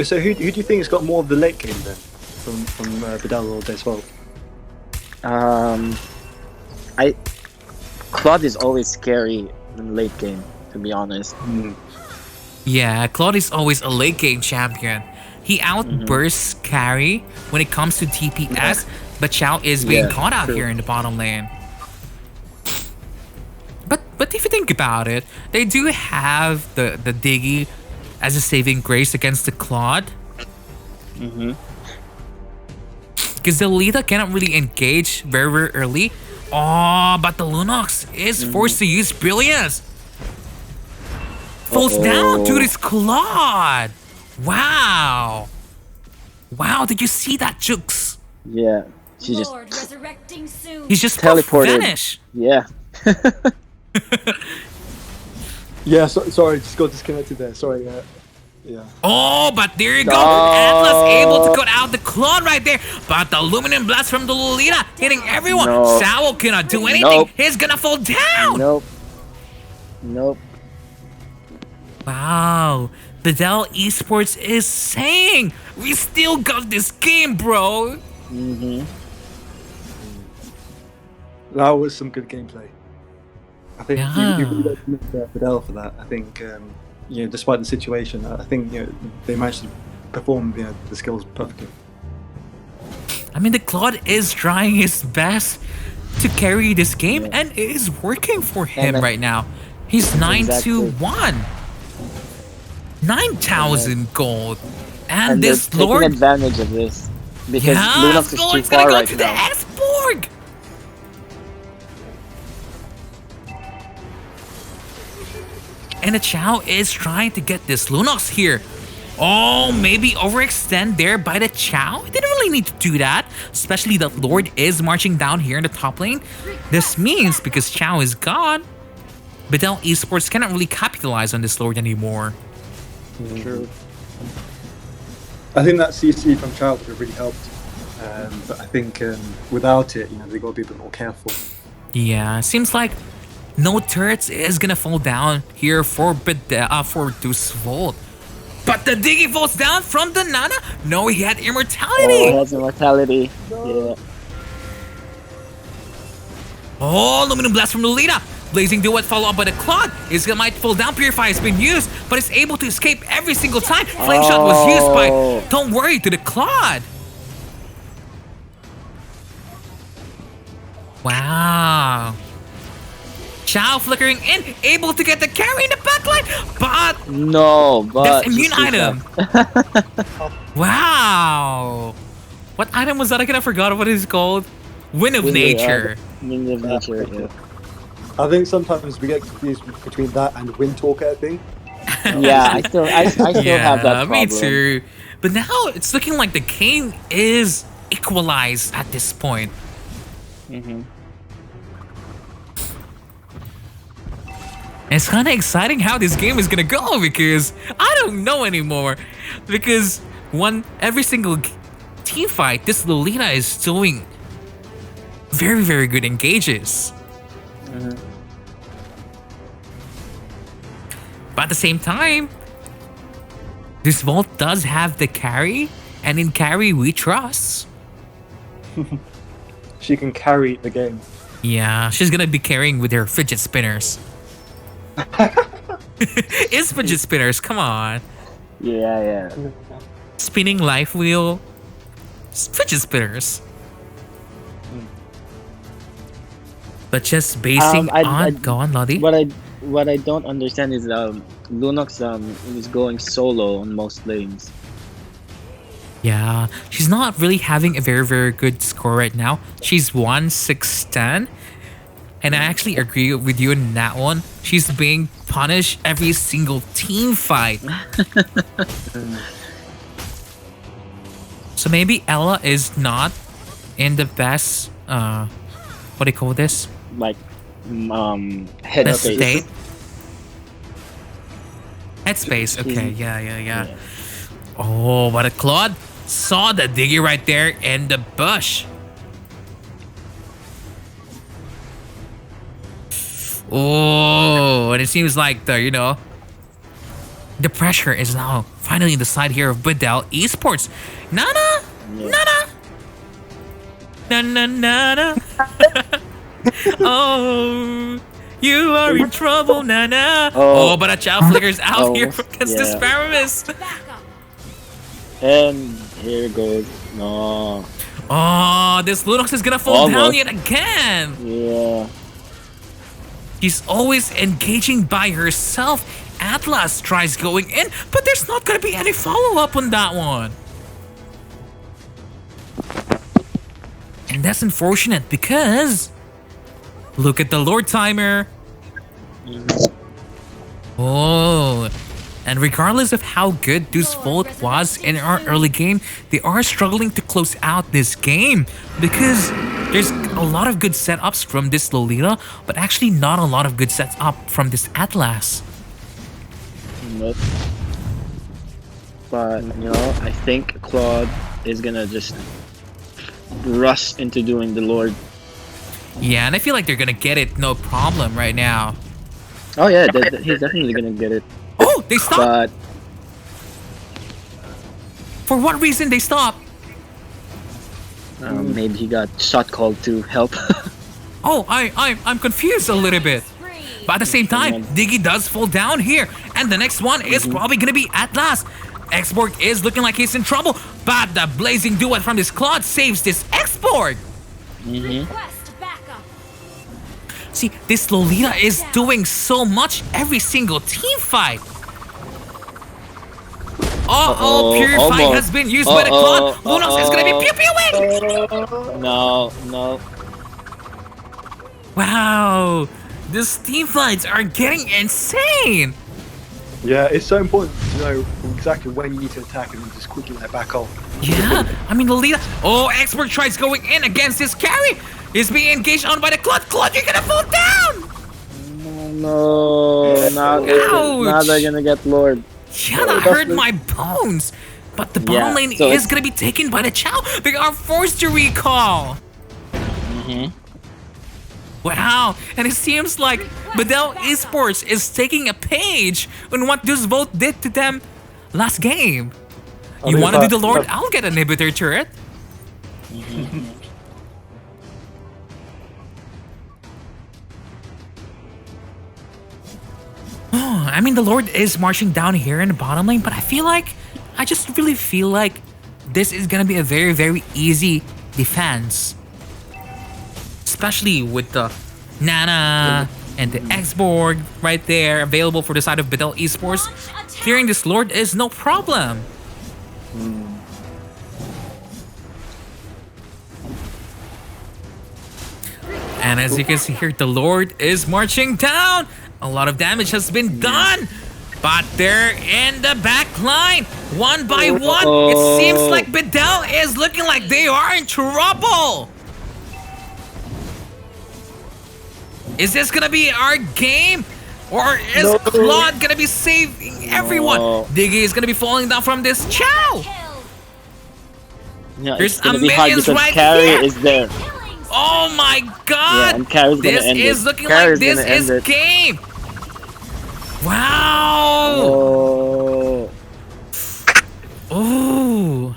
S3: So who do you think has got more of the late game then from Bedel or Deus Vult?
S2: Claude is always scary in late game, to be honest.
S1: Yeah, Claude is always a late game champion. He outbursts Carry when it comes to DPS, but Chow is being caught out here in the bottom lane. But if you think about it, they do have the Diggy as a saving grace against the Claude. Because the Lolita cannot really engage very, very early. Oh, but the Lunox is forced to use Brilliance. Falls down to this Claude. Wow. Wow, did you see that, Jukes?
S2: Yeah.
S5: Lord, resurrecting soon.
S1: He's just
S2: teleported.
S1: vanished.
S2: Yeah.
S3: Yeah, sorry, just got disconnected there. Sorry, yeah.
S1: Oh, but there you go. Atlas able to cut out the Claude right there. But the Luminant Blast from the Lolita hitting everyone.
S2: No.
S1: Sao cannot do anything.
S2: Nope.
S1: He's gonna fall down.
S2: Nope.
S1: Wow. Bedel Esports is saying, we still got this game, bro.
S3: That was some good gameplay. I think
S1: Yeah.
S3: you really commend Bedel for that. I think despite the situation, I think they managed to perform the skills perfectly.
S1: I mean, the Claude is trying his best to carry this game, and it is working for him right now. He's 9-1. 9,000 gold. And this
S2: they're taking
S1: Lord...
S2: advantage of this. Because Lunox is too
S1: Lord's
S2: far
S1: gonna go
S2: right
S1: to
S2: now.
S1: the X-Borg! And the Chow is trying to get this Lunox here. Oh, maybe overextend there by the Chow? He didn't really need to do that. Especially that Lord is marching down here in the top lane. This means, because Chow is gone, Bedel Esports cannot really capitalize on this Lord anymore.
S3: True. I think that CC from Chow would have really helped. But I think without it, they got to be a bit more careful.
S1: Yeah, seems like No turrets is gonna fall down here for Deus Vult. But the Diggy falls down from the Nana. No, he had immortality.
S2: Oh, that's immortality. Yeah.
S1: Oh, Aluminum Blast from Lolita. Blazing Duet followed up by the Claude. Is gonna might fall down. Purify has been used, but is able to escape every single time. Flame Shot was used by, don't worry, to the Claude. Wow. Chow flickering in, able to get the carry in the backline, but
S2: No, but
S1: that's immune item. Wow. What item was that? I kind of forgot what it's called. Wind of Nature.
S2: Wind of Nature, yeah.
S3: I think sometimes we get confused between that and Wind Talker thing.
S2: Yeah, I still have that problem.
S1: Me too. But now it's looking like the game is equalized at this point.
S2: Mm-hmm.
S1: It's kind of exciting how this game is gonna go because I don't know anymore. Because every single team fight, this Lolita is doing very, very good engages.
S2: Mm-hmm.
S1: But at the same time, this Vult does have the carry, and in carry we trust.
S3: She can carry the game.
S1: Yeah, she's gonna be carrying with her fidget spinners. It's fidget spinners, come on.
S2: Yeah.
S1: Spinning life wheel. Fidget spinners. But just basing go on, Lottie.
S2: What I don't understand is Lunox is going solo on most lanes.
S1: Yeah, she's not really having a very, very good score right now. She's 1-6-10. And I actually agree with you in that one. She's being punished every single team fight. So maybe Ella is not in the best, what do you call this?
S2: Like,
S1: Best state? Headspace, okay, yeah. Oh, but a Claude saw the Diggy right there in the bush. Oh, and it seems like the pressure is now finally in the side here of Bedel Esports. Nana. Oh, you are in trouble, Nana. Oh, but a Chow flickers out here against this Paramis.
S2: And here goes. No.
S1: Oh, this Lunox is gonna fall down yet again.
S2: Yeah.
S1: She's always engaging by herself. Atlas tries going in, but there's not gonna be any follow-up on that one. And that's unfortunate because look at the Lord timer. Oh, and regardless of how good Deus Vult was in our early game, they are struggling to close out this game because there's a lot of good setups from this Lolita, but actually not a lot of good sets up from this Atlas.
S2: Nope. But, I think Claude is gonna just rush into doing the Lord.
S1: Yeah, and I feel like they're gonna get it no problem right now.
S2: Oh yeah, he's definitely gonna get it.
S1: Oh, they stopped!
S2: But
S1: for what reason they stopped?
S2: maybe he got shot called to help.
S1: Oh, I'm confused a little bit. But at the same time, Diggy does fall down here. And the next one is probably gonna be Atlas. Export is looking like he's in trouble. But the blazing duet from this Claude saves this Export.
S5: Request backup.
S1: See, this Lolita is doing so much every single team fight. Purify has been used by the Claude. Lunox is gonna be pew-pewing.
S2: No.
S1: Wow, these team fights are getting insane.
S3: Yeah, it's so important to know exactly when you need to attack and then just quickly let back off.
S1: Yeah, I mean, Lolita. Oh, Expert tries going in against this carry. Is being engaged on by the Claude. Claude, you're gonna fall down.
S2: No. Now they're gonna get Lord.
S1: Yeah, that hurt my bones. But the bottom lane is gonna be taken by the Chow. They are forced to recall. Wow, and it seems like Bedel Esports is taking a page on what Deus Vult did to them last game. You want to do the Lord? I'll get an inhibitor turret. Oh, I mean, the Lord is marching down here in the bottom lane, but I just really feel like this is gonna be a very, very easy defense. Especially with the Nana and the X-Board right there available for the side of Bedel Esports. Clearing this Lord is no problem. And as you can see here, the Lord is marching down. A lot of damage has been done. But they're in the back line. One by one. It seems like Bedel is looking like they are in trouble. Is this gonna be our game? Or is Claude gonna be saving everyone? Diggy is gonna be falling down from this Chow.
S2: Yeah,
S1: There's
S2: it's gonna
S1: a
S2: be hard
S1: minions
S2: because
S1: right
S2: carry
S1: here.
S2: is there.
S1: Oh my god!
S2: Yeah, and Carry's gonna
S1: This
S2: end
S1: is
S2: it.
S1: looking
S2: Carry's
S1: like this
S2: gonna end
S1: is
S2: it.
S1: game. Wow!
S2: Oh.
S1: Oh,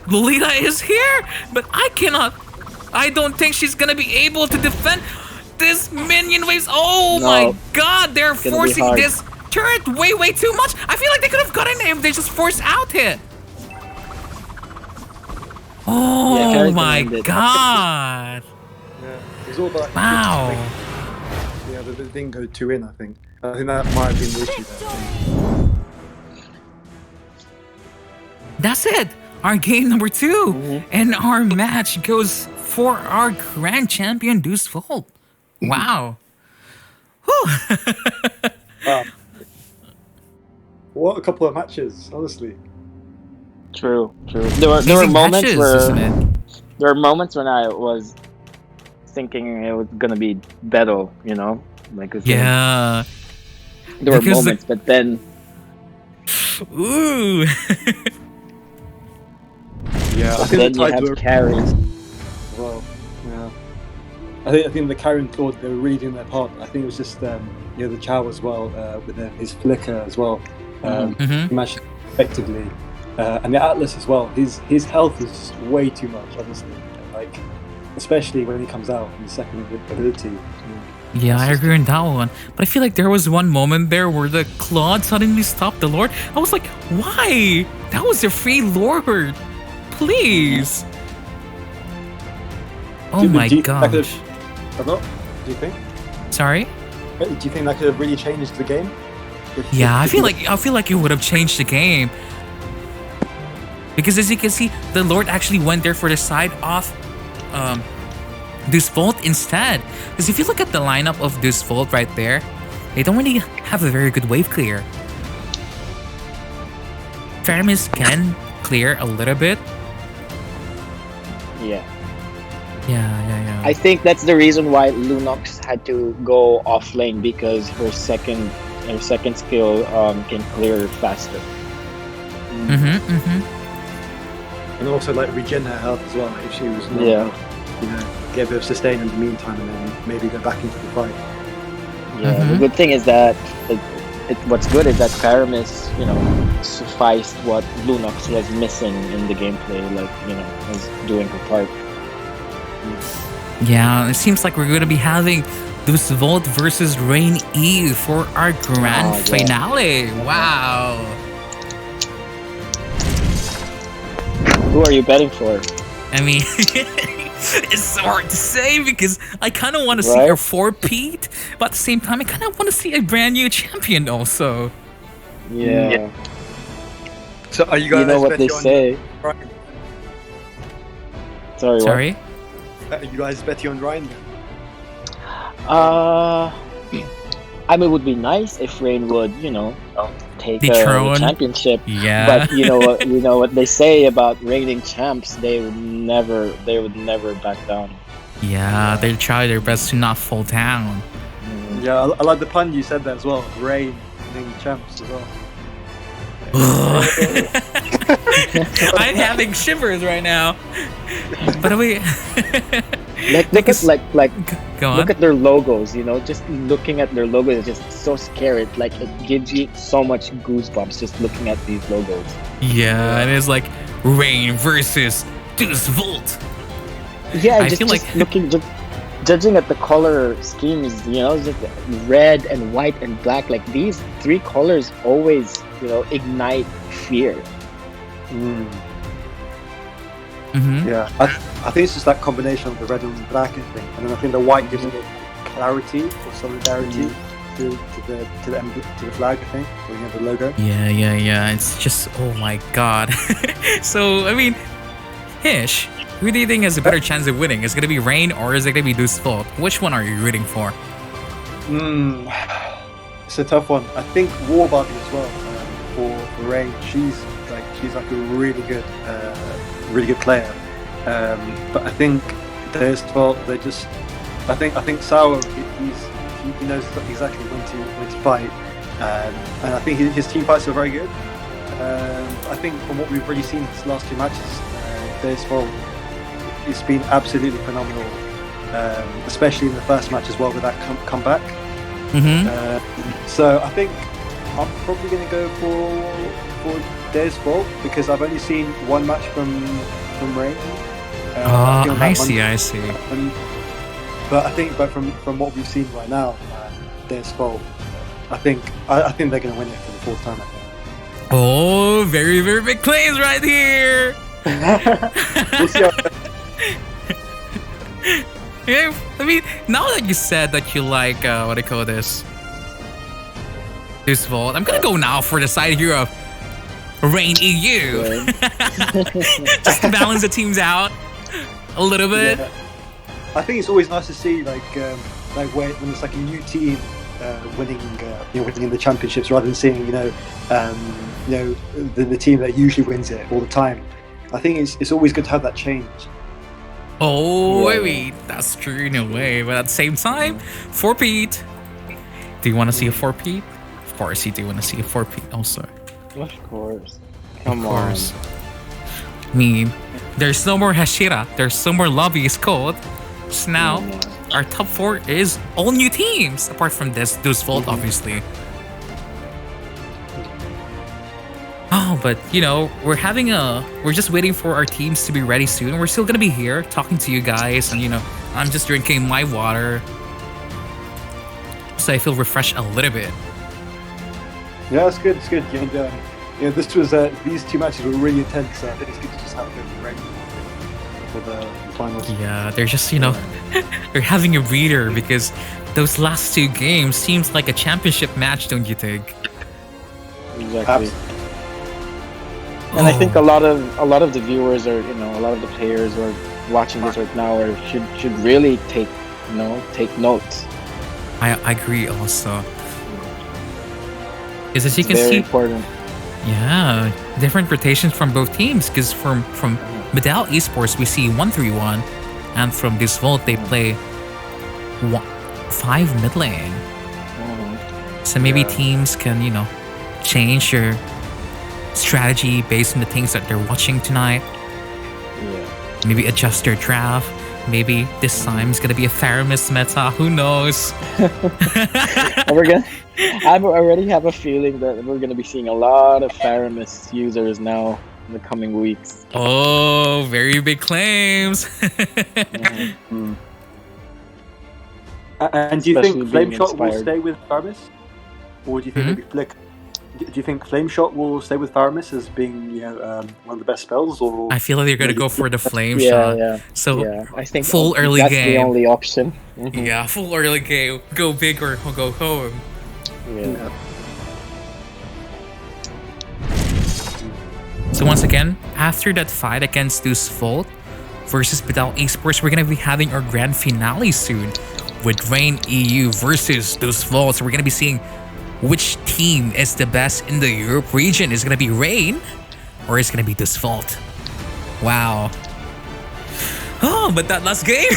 S1: Lolita is here, but I don't think she's gonna be able to defend this minion waves. Oh
S2: No.
S1: my god, they're
S2: It's gonna be
S1: forcing
S2: hard.
S1: this turret way too much. I feel like they could have gotten it if they just forced out hit. Oh
S2: Carry's gonna
S1: my
S2: end it.
S1: god.
S3: Yeah, it was all about.
S1: Wow.
S3: Yeah, but it didn't go 2 in. I think that might have been the issue there.
S1: That's it. Our game number 2. And our match goes for our grand champion, Deus Vult. Wow. Whew.
S3: Wow. What a couple of matches, honestly.
S2: True. There were
S1: Amazing
S2: moments
S1: matches,
S2: where
S1: isn't it?
S2: there were moments when I was thinking it was gonna be Bedel, you know, like
S1: Yeah.
S2: there were
S1: because
S2: moments, but then
S1: Ooh.
S3: Yeah, I
S2: then
S3: think the
S2: you
S3: tides
S2: have
S3: were
S2: carries.
S3: well. Yeah, I think the Karen Claude, they were really doing their part. I think it was just the Chow as well with his flicker as well.
S1: Mhm.
S3: He matched effectively, and the Atlas as well. His health is just way too much, honestly. Like especially when he comes out in the second ability.
S1: Yeah, I agree on that one. But I feel like there was one moment there where the Claude suddenly stopped the Lord. I was like, why? That was a free Lord. Please. Oh my
S3: Do you think that
S1: gosh.
S3: Or not? Do you think?
S1: Sorry?
S3: Do you think that could have really changed the game?
S1: Yeah, I feel like it would have changed the game. Because as you can see, the Lord actually went there for the side off Deus Vult instead. Because if you look at the lineup of Deus Vult right there, they don't really have a very good wave clear. Faramis can clear a little bit.
S2: Yeah.
S1: Yeah.
S2: I think that's the reason why Lunox had to go off lane, because her second skill can clear faster.
S3: And also like regen her health as well if she was not, get a bit of sustain in the meantime and then maybe go back into the fight.
S2: Yeah, the good thing is that what's good is that Paramis, sufficed what Lunox was missing in the gameplay, was doing her part.
S1: Yeah, it seems like we're going to be having Deus Vult versus Rain E for our grand finale. Wow.
S2: Who are you betting for?
S1: I mean, it's so hard to say because I kind of want to see her 4-peat, but at the same time, I kind of want to see a brand new champion also.
S2: Yeah.
S3: So are you guys?
S2: You know what they say.
S3: Ryan?
S2: Sorry.
S3: Are you guys betting on Ryan?
S2: I mean, it would be nice if Rain would, take the championship.
S1: Yeah.
S2: But you know what they say about reigning champs, they would never back down.
S1: Yeah, they try their best to not fall down.
S3: Yeah, I like the pun you said that as well. Reigning champs as well.
S1: I'm having shivers right now. But we
S2: Like look at like
S1: go on.
S2: look at their logos. You know, just looking at their logos is just so scary. Like it gives you so much goosebumps just looking at these logos.
S1: Yeah, and it's like Rain versus Deus Vult.
S2: Yeah,
S1: I
S2: just,
S1: feel
S2: just
S1: like-
S2: looking, just judging at the color schemes, you know, just red and white and black. Like these three colors always, you know, ignite fear.
S1: Mm-hmm.
S3: Yeah, I think it's just that combination of the red and black thing, and then I think the white gives it clarity or solidarity to the flag. I think, or, you know, the logo.
S1: Yeah. It's just, oh my god. So, I mean, Hish, who do you think has a better chance of winning? Is it going to be Rain or is it going to be Deus Vult? Which one are you rooting for?
S3: It's a tough one. I think War Barbie as well for Rain. She's like a really good player. But I think Deus Vult, they just. I think Sauer, he knows exactly when to fight, and I think his team fights are very good. I think from what we've really seen these last two matches, Deus Vult, it's been absolutely phenomenal, especially in the first match as well with that comeback.
S1: Mm-hmm.
S3: So I think I'm probably going to go for Deus Vult because I've only seen one match from Rain.
S1: I see.
S3: But I think, from what we've seen right now, Deus Vult, I think they're going to win it for the fourth time. I think.
S1: Oh, very, very big claims right here.
S3: We'll see how-
S1: Yeah, I mean, now that you said that you like, what do you call this? Deus Vult, I'm gonna go now for the side here of Rain EU. Just to balance the teams out a little bit.
S3: Yeah. I think it's always nice to see when it's like a new team winning in the championships rather than seeing the team that usually wins it all the time. I think it's always good to have that change.
S1: Oh, wait, that's true in a way, but at the same time, 4-peat. Do you want to see a 4-peat? Of course, you do want to see a 4-peat also.
S2: Of course. Come
S1: Of
S2: on.
S1: course. I mean, there's no more Hashira, there's no more Lobby's Code. So now, our top 4 is all new teams, apart from this Deus Vult, obviously. Oh, but we're just waiting for our teams to be ready soon. We're still gonna be here talking to you guys, and I'm just drinking my water, so I feel refreshed a little bit.
S3: Yeah, it's good. It's good. This was these two matches were really intense. So I think it's good to just have a bit of rain for the finals.
S1: Yeah, they're just they're having a breather because those last 2 games seems like a championship match, don't you think?
S2: Exactly. And I think a lot of the viewers are, a lot of the players who are watching this right now should really take notes.
S1: I agree also. Because as you can
S2: Very
S1: see,
S2: important.
S1: yeah, different rotations from both teams. Because from Bedel Esports we see 1-3-1, and from Deus Vult they play 5 mid lane. So maybe teams can change your strategy based on the things that they're watching tonight.
S2: Yeah.
S1: Maybe adjust their draft. Maybe this time it's gonna be a Theramis meta. Who knows?
S2: I already have a feeling that we're gonna be seeing a lot of Theramis users now in the coming weeks.
S1: Oh, very big claims.
S3: And do you
S2: Especially
S3: think Flame
S2: being
S3: Shot will
S2: inspired.
S3: stay with Theramis, or do you think it'll be Flick? Do you think Flame Shot will stay with Theramis as being one of the best spells, or
S1: I feel like they're gonna go for the flame
S2: Yeah,
S1: shot.
S2: yeah.
S1: So
S2: Yeah, I think
S1: full early
S2: that's
S1: game.
S2: the only option. Mhm.
S1: yeah, full early game. Go big or go home.
S2: Yeah.
S1: So once again, after that fight against Deus Vult versus Bedel Esports, we're gonna be having our grand finale soon with Rain EU versus Deus Vult. So we're gonna be seeing which team is the best in the Europe region. Is it gonna be Rain or is it gonna be Deus Vult? Wow. Oh, but that last game,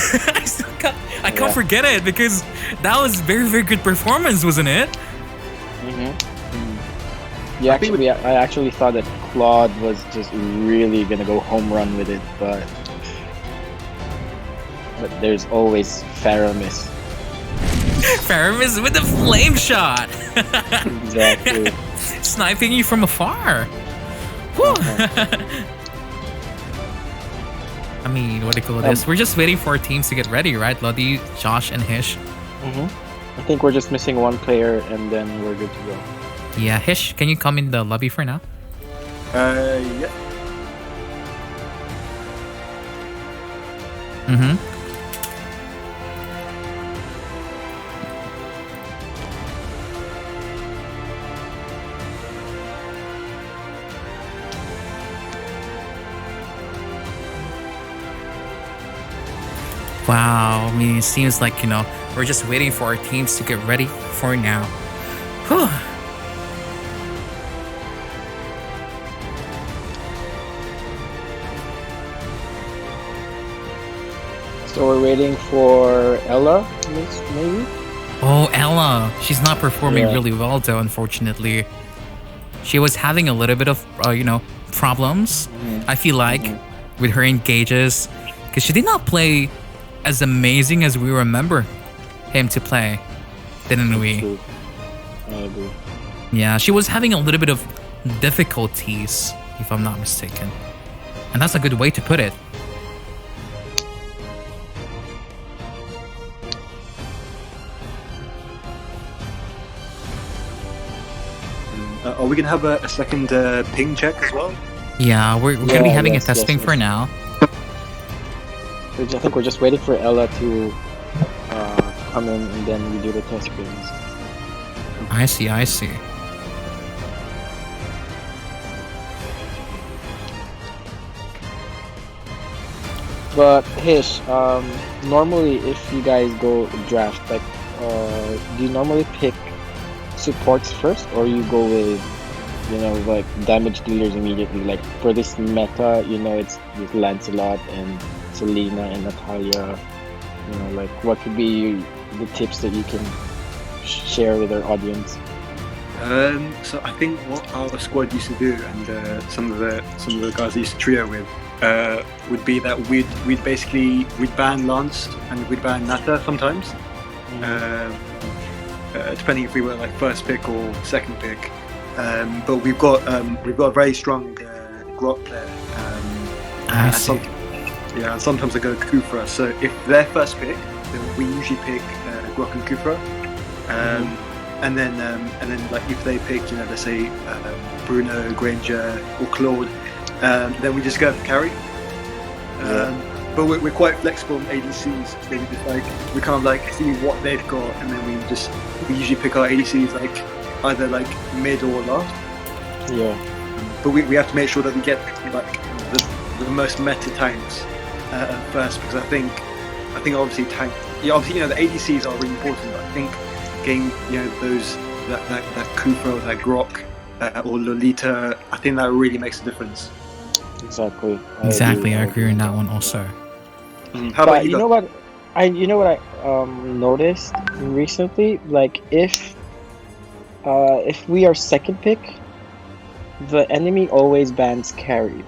S1: I can't forget it because that was very, very good performance, wasn't it?
S2: I actually thought that Claude was just really gonna go home run with it, but there's always Faramis.
S1: Faramis with the flame shot.
S2: Exactly.
S1: Sniping you from afar. Whew. I mean, what do you call this? We're just waiting for our teams to get ready, right? Lodi, Josh, and Hish.
S2: I think we're just missing one player, and then we're good to go.
S1: Yeah, Hish, can you come in the lobby for now?
S3: Yeah.
S1: Wow, I mean, it seems like, we're just waiting for our teams to get ready for now. Whew.
S2: So we're waiting for Ella, maybe?
S1: Oh, Ella. She's not performing
S2: Yeah.
S1: really well, though, unfortunately. She was having a little bit of, problems, I feel like, with her engages. Because she did not play as amazing as we remember him to play, didn't we?
S2: True. I agree.
S1: Yeah, she was having a little bit of difficulties, if I'm not mistaken. And that's a good way to put it.
S3: Are we gonna have a second ping check as well?
S1: Yeah, we're gonna be having a
S2: yes,
S1: testing
S2: yes.
S1: for now.
S2: I think we're just waiting for Ella to come in, and then we do the test games.
S1: I see.
S2: But Hish, normally if you guys go draft, like, do you normally pick supports first, or you go with, like damage dealers immediately? Like for this meta, it's with Lancelot and Selena and Natalia. Like what could be the tips that you can share with our audience?
S3: So I think what our squad used to do, and some of the guys I used to trio with, would be that we'd ban Lance and we'd ban Nata sometimes, depending if we were like first pick or second pick. But we've got a very strong Grok player.
S1: I see.
S3: And sometimes they go Kufra. So if they're first pick, then we usually pick Grok and Kufra. And then like if they pick, let's say Bruno, Granger, or Claude, then we just go for carry. But we're quite flexible on ADCs. So we kind of like see what they've got, and then we usually pick our ADCs like either like mid or last.
S2: Yeah.
S3: But we have to make sure that we get like the most meta tanks first, because I think obviously the ADCs are really important. But I think getting those that Kufra, that Grok, or Lolita, I think that really makes a difference.
S2: Exactly.
S1: I agree on that one also.
S3: How about
S2: you know what? I noticed recently, like if we are second pick, the enemy always bans carry.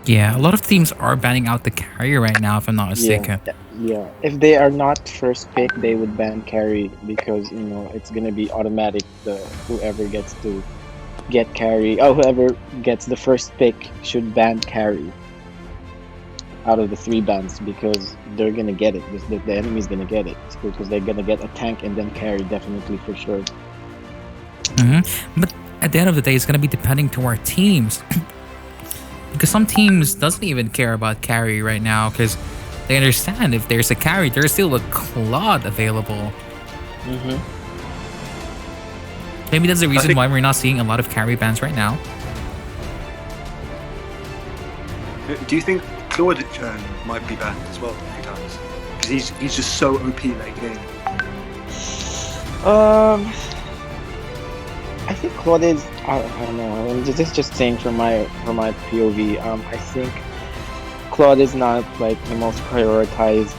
S1: Yeah, a lot of teams are banning out the carry right now, if I'm not mistaken.
S2: Yeah. If they are not first pick, they would ban carry, because it's gonna be automatic. Whoever gets to get carry, whoever gets the first pick should ban carry out of the 3 bans, because they're gonna get it. The enemy's gonna get it, because they're gonna get a tank and then carry, definitely, for sure.
S1: But at the end of the day, it's gonna be depending to our teams. Because some teams doesn't even care about carry right now, because they understand if there's a carry, there's still a Claude available. Maybe that's the reason why we're not seeing a lot of carry bans right now.
S3: Do you think Claude might be banned as well a few times? Because he's just so OP late game.
S2: I think Claude is. I don't know. I mean, this is just saying from my POV. I think Claude is not like the most prioritized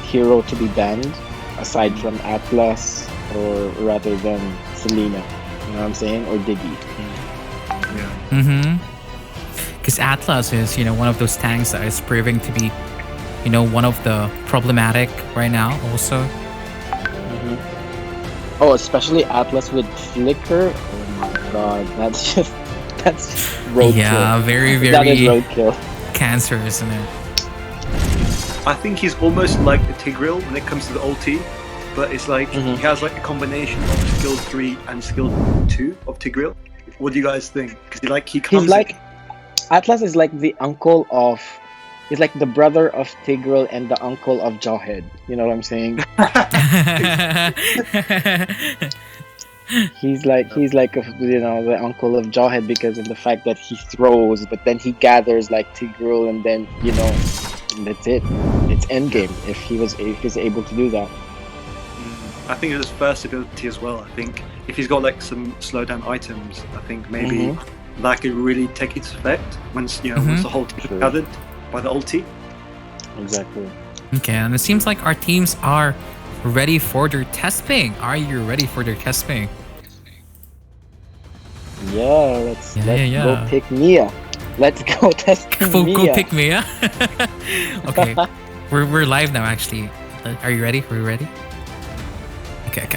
S2: hero to be banned, aside from Atlas, or rather than Selena. You know what I'm saying? Or Diggy.
S1: Mm-hmm. Because Atlas is, one of those tanks that is proving to be, one of the problematic right now also.
S2: Oh, especially Atlas with Flicker. Oh my god, that's just roadkill.
S1: Yeah, very,
S2: That is
S1: very
S2: roadkill.
S1: cancerous, isn't it?
S6: I think he's almost like a Tigreal when it comes to the ulti, but it's like he has like a combination of skill 3 and skill 2 of Tigreal. What do you guys think? Because he comes.
S2: He's like Atlas is like the uncle of. He's like the brother of Tigreal and the uncle of Jawhead. You know what I'm saying? He's like the uncle of Jawhead because of the fact that he throws, but then he gathers like Tigreal, and then and that's it. It's endgame if he's able to do that.
S6: I think it's his first ability as well. I think if he's got like some slowdown items, I think maybe that could really take its effect once once the whole team is gathered by the ulti.
S2: Exactly.
S1: Okay, and it seems like our teams are ready for their testing. Are you ready for their testing?
S2: Yeah, let's
S1: Yeah.
S2: go pick Mia. Let's go test
S1: Go
S2: Mia.
S1: pick Mia. Okay, we're live now. Actually, are you ready? Are we ready? Okay.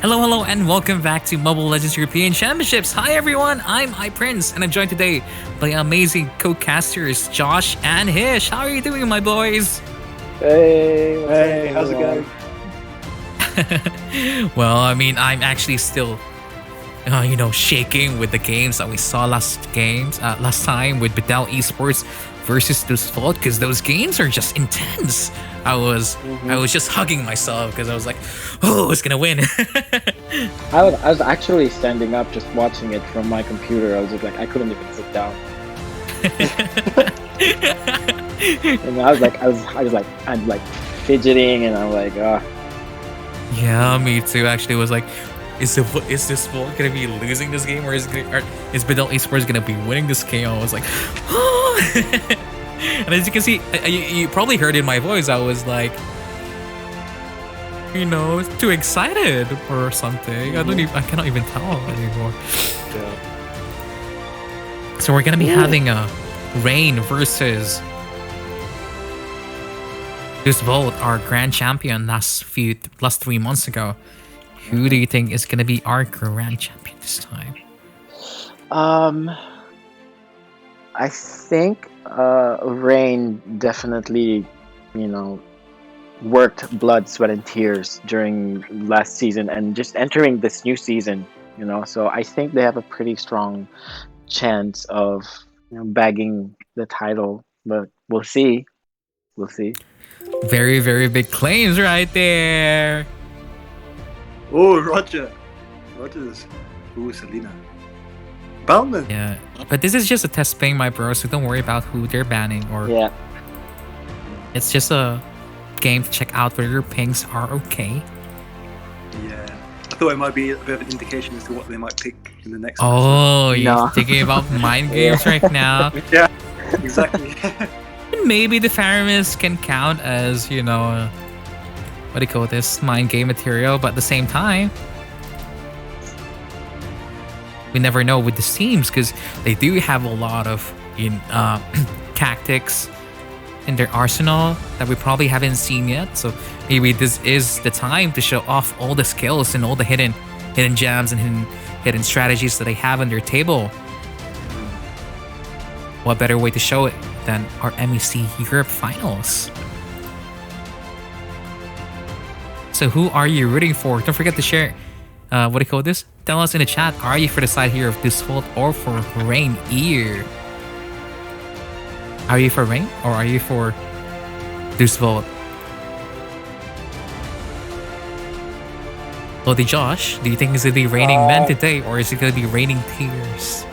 S1: Hello, and welcome back to Mobile Legends European Championships. Hi everyone, I'm iPrince, and I'm joined today by amazing co-casters Josh and Hish. How are you doing, my boys?
S2: Hey,
S3: how's it going?
S1: Well, I mean, I'm actually still, shaking with the games that we saw last time with Bedel Esports versus Deus Vult, because those games are just intense. I was just hugging myself because I was like, oh, it's gonna win.
S2: I was actually standing up just watching it from my computer. I was just like, I couldn't even sit down. And I'm like fidgeting, and I'm like, ah.
S1: Yeah, me too. Actually, it was like, is this Vult gonna be losing this game, or is Bedel Esports gonna be winning this game? I was like, oh. And as you can see, you probably heard in my voice, I was like, too excited or something. I cannot even tell anymore.
S3: Yeah.
S1: So we're gonna be having a Rain versus Deus Vult, our grand champion last 3 months ago. Who do you think is gonna be our grand champion this time?
S2: I think Rain definitely, worked blood, sweat, and tears during last season and just entering this new season. So I think they have a pretty strong chance of bagging the title, but we'll see.
S1: Very, very big claims right there.
S6: Oh, Roger's. Ooh, Selena. Bellman.
S1: Yeah, but this is just a test ping, my bro, so don't worry about who they're banning, or
S2: Yeah.
S1: it's just a game to check out whether your pings are okay.
S6: Yeah. I thought it might be a bit of an indication as to what they might pick in the next
S1: Oh, you're
S2: No.
S1: thinking about mind games right now.
S6: match. Yeah, exactly.
S1: Maybe the Faramis can count as, what do you call this, mind game material, but at the same time, we never know with the teams, because they do have a lot of tactics in their arsenal that we probably haven't seen yet. So maybe this is the time to show off all the skills and all the hidden gems and hidden strategies that they have on their table. What better way to show it than our MEC Europe Finals? So who are you rooting for? Don't forget to share. What do you call this? Tell us in the chat. Are you for the side here of Deus Vult or for Rain Ear? Are you for Rain or are you for Deus Vult? Well, Josh, do you think it's gonna be raining men today, or is it gonna be raining tears?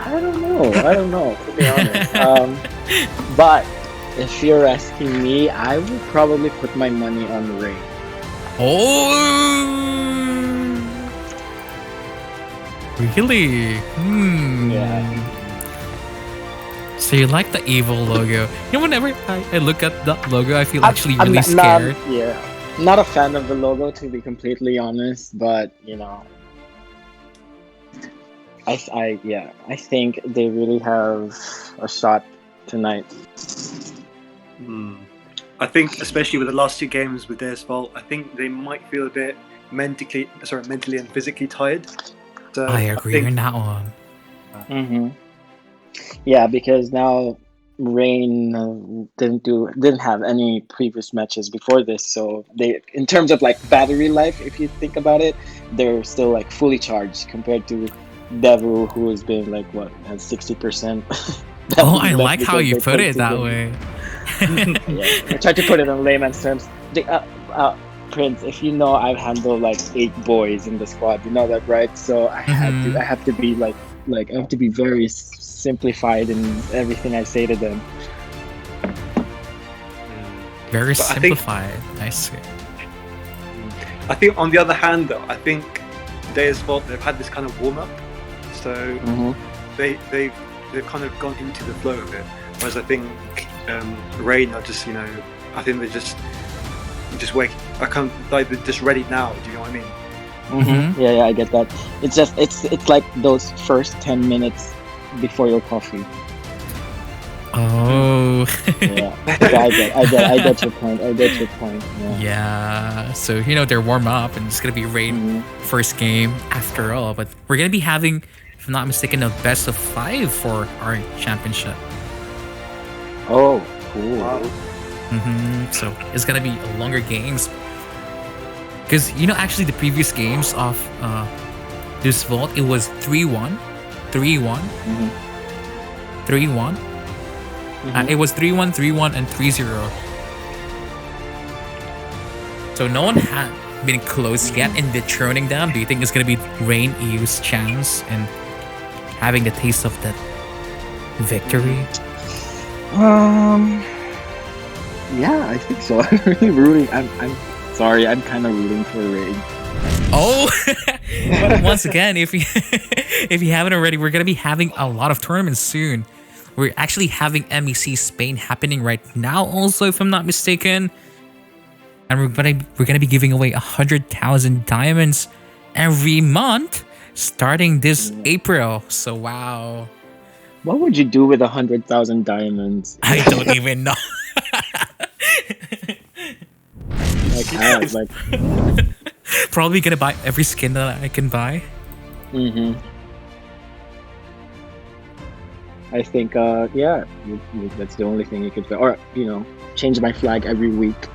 S2: I don't know, to be honest. But if you're asking me, I would probably put my money on Rain.
S1: Oh, really?
S2: Yeah.
S1: So you like the evil logo? Whenever I look at that logo, I feel actually really scared.
S2: Not a fan of the logo, to be completely honest. But I think they really have a shot tonight.
S6: I think, especially with the last two games with Deus Vult, I think they might feel a bit mentally and physically tired. So
S1: I agree on that one.
S2: Mm-hmm. Yeah, because now Rain didn't have any previous matches before this, so they, in terms of like battery life, if you think about it, they're still like fully charged compared to Devu, who has been like what, has 60%.
S1: Oh, I like how you put it that way.
S2: Yeah, I tried to put it in layman's terms. Prince, if you know, I've handled like 8 boys in the squad. You know that, right? So I have to be like I have to be very simplified in everything I say to them.
S1: Very simplified. I see.
S6: I think on the other hand, though, I think Deus Vult, they've had this kind of warm up, so they've kind of gone into the flow of it. Whereas I think Rain are just, I think they're just wait. I can't, like, they're just ready now. Do you know what I mean?
S2: Mm-hmm. Yeah, I get that. It's just it's like those first 10 minutes before your coffee.
S1: Oh.
S2: Yeah, I get your point.
S1: Yeah. So they're warm up, and it's gonna be Rain first game after all. But we're gonna be having, if I'm not mistaken, a best of 5 for our championship.
S2: Oh, cool. Wow.
S1: So it's gonna be longer games. Because actually the previous games of Deus Vult, it was 3-1, 3-1, 3-1. It was 3-1, 3-1, and 3-0. So no one had been close yet in dethroning them. Do you think it's gonna be Rain EU's chance in having the taste of that victory?
S2: Yeah, I think so. I'm really rooting. I'm sorry. I'm kind of rooting for Rain.
S1: Oh, but once again, if you haven't already, we're gonna be having a lot of tournaments soon. We're actually having MEC Spain happening right now, also, if I'm not mistaken. And we're gonna be giving away 100,000 diamonds every month, starting this April. So wow.
S2: What would you do with 100,000 diamonds?
S1: I don't even know. Probably gonna buy every skin that I can buy.
S2: I think, yeah, that's the only thing you could do. Or, change my flag every week.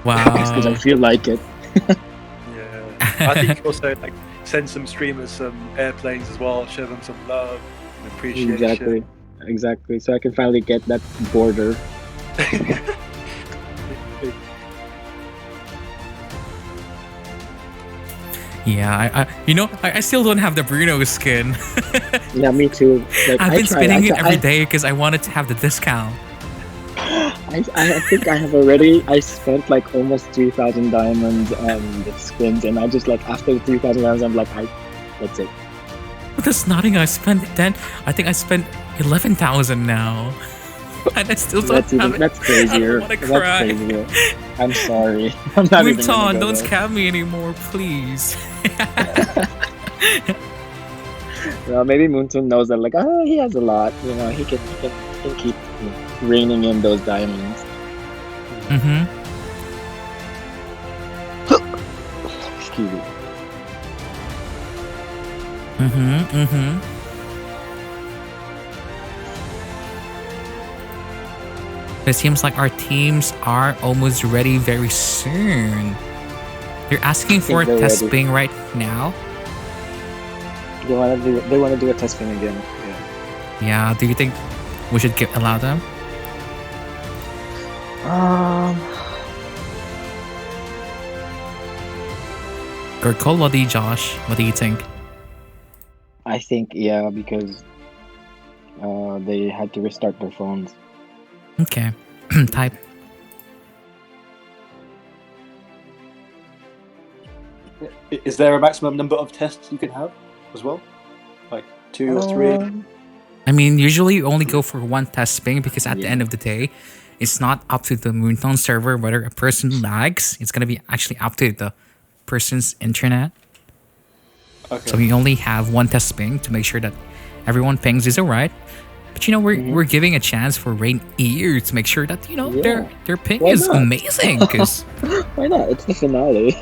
S1: Wow.
S2: Because I feel like it.
S6: Yeah. I think also, like, send some streamers some airplanes as well, show them some love and appreciation.
S2: Exactly. So I can finally get that border.
S1: Yeah, I still don't have the Bruno skin.
S2: Yeah, me too. Like,
S1: I've been spinning it every day because I wanted to have the discount.
S2: I think I have already. I spent like almost 3,000 diamonds on the spins, and I just like after 3,000 diamonds, I'm like, that's it.
S1: That's nothing. I think I spent 11,000 now, and I still don't have it.
S2: That's crazier.
S1: I want to cry.
S2: Crazier. I'm sorry. I'm not even gonna go
S1: don't
S2: there.
S1: scam me anymore, please.
S2: Well, maybe Moonton knows that, like, he has a lot. He can keep reining in those diamonds. Excuse me.
S1: It seems like our teams are almost ready very soon. They're asking for a test
S2: ready.
S1: ping right now.
S2: They want to do a test ping again.
S1: Yeah. Do you think we should allow them? Good call, Josh. What do you think?
S2: I think, yeah, because they had to restart their phones.
S1: Okay. Type.
S3: Is there a maximum number of tests you can have as well? Like 2 or 3?
S1: I mean, usually you only go for one test ping because at the end of the day, it's not up to the Moonton server whether a person lags. It's going to be actually up to the person's internet.
S3: Okay.
S1: So we only have one test ping to make sure that everyone pings is alright. But you know, we're giving a chance for Rain Ear to make sure that, you know,
S2: Yeah.
S1: their ping
S2: Why
S1: is
S2: not?
S1: amazing. Because
S2: Why not? It's the finale.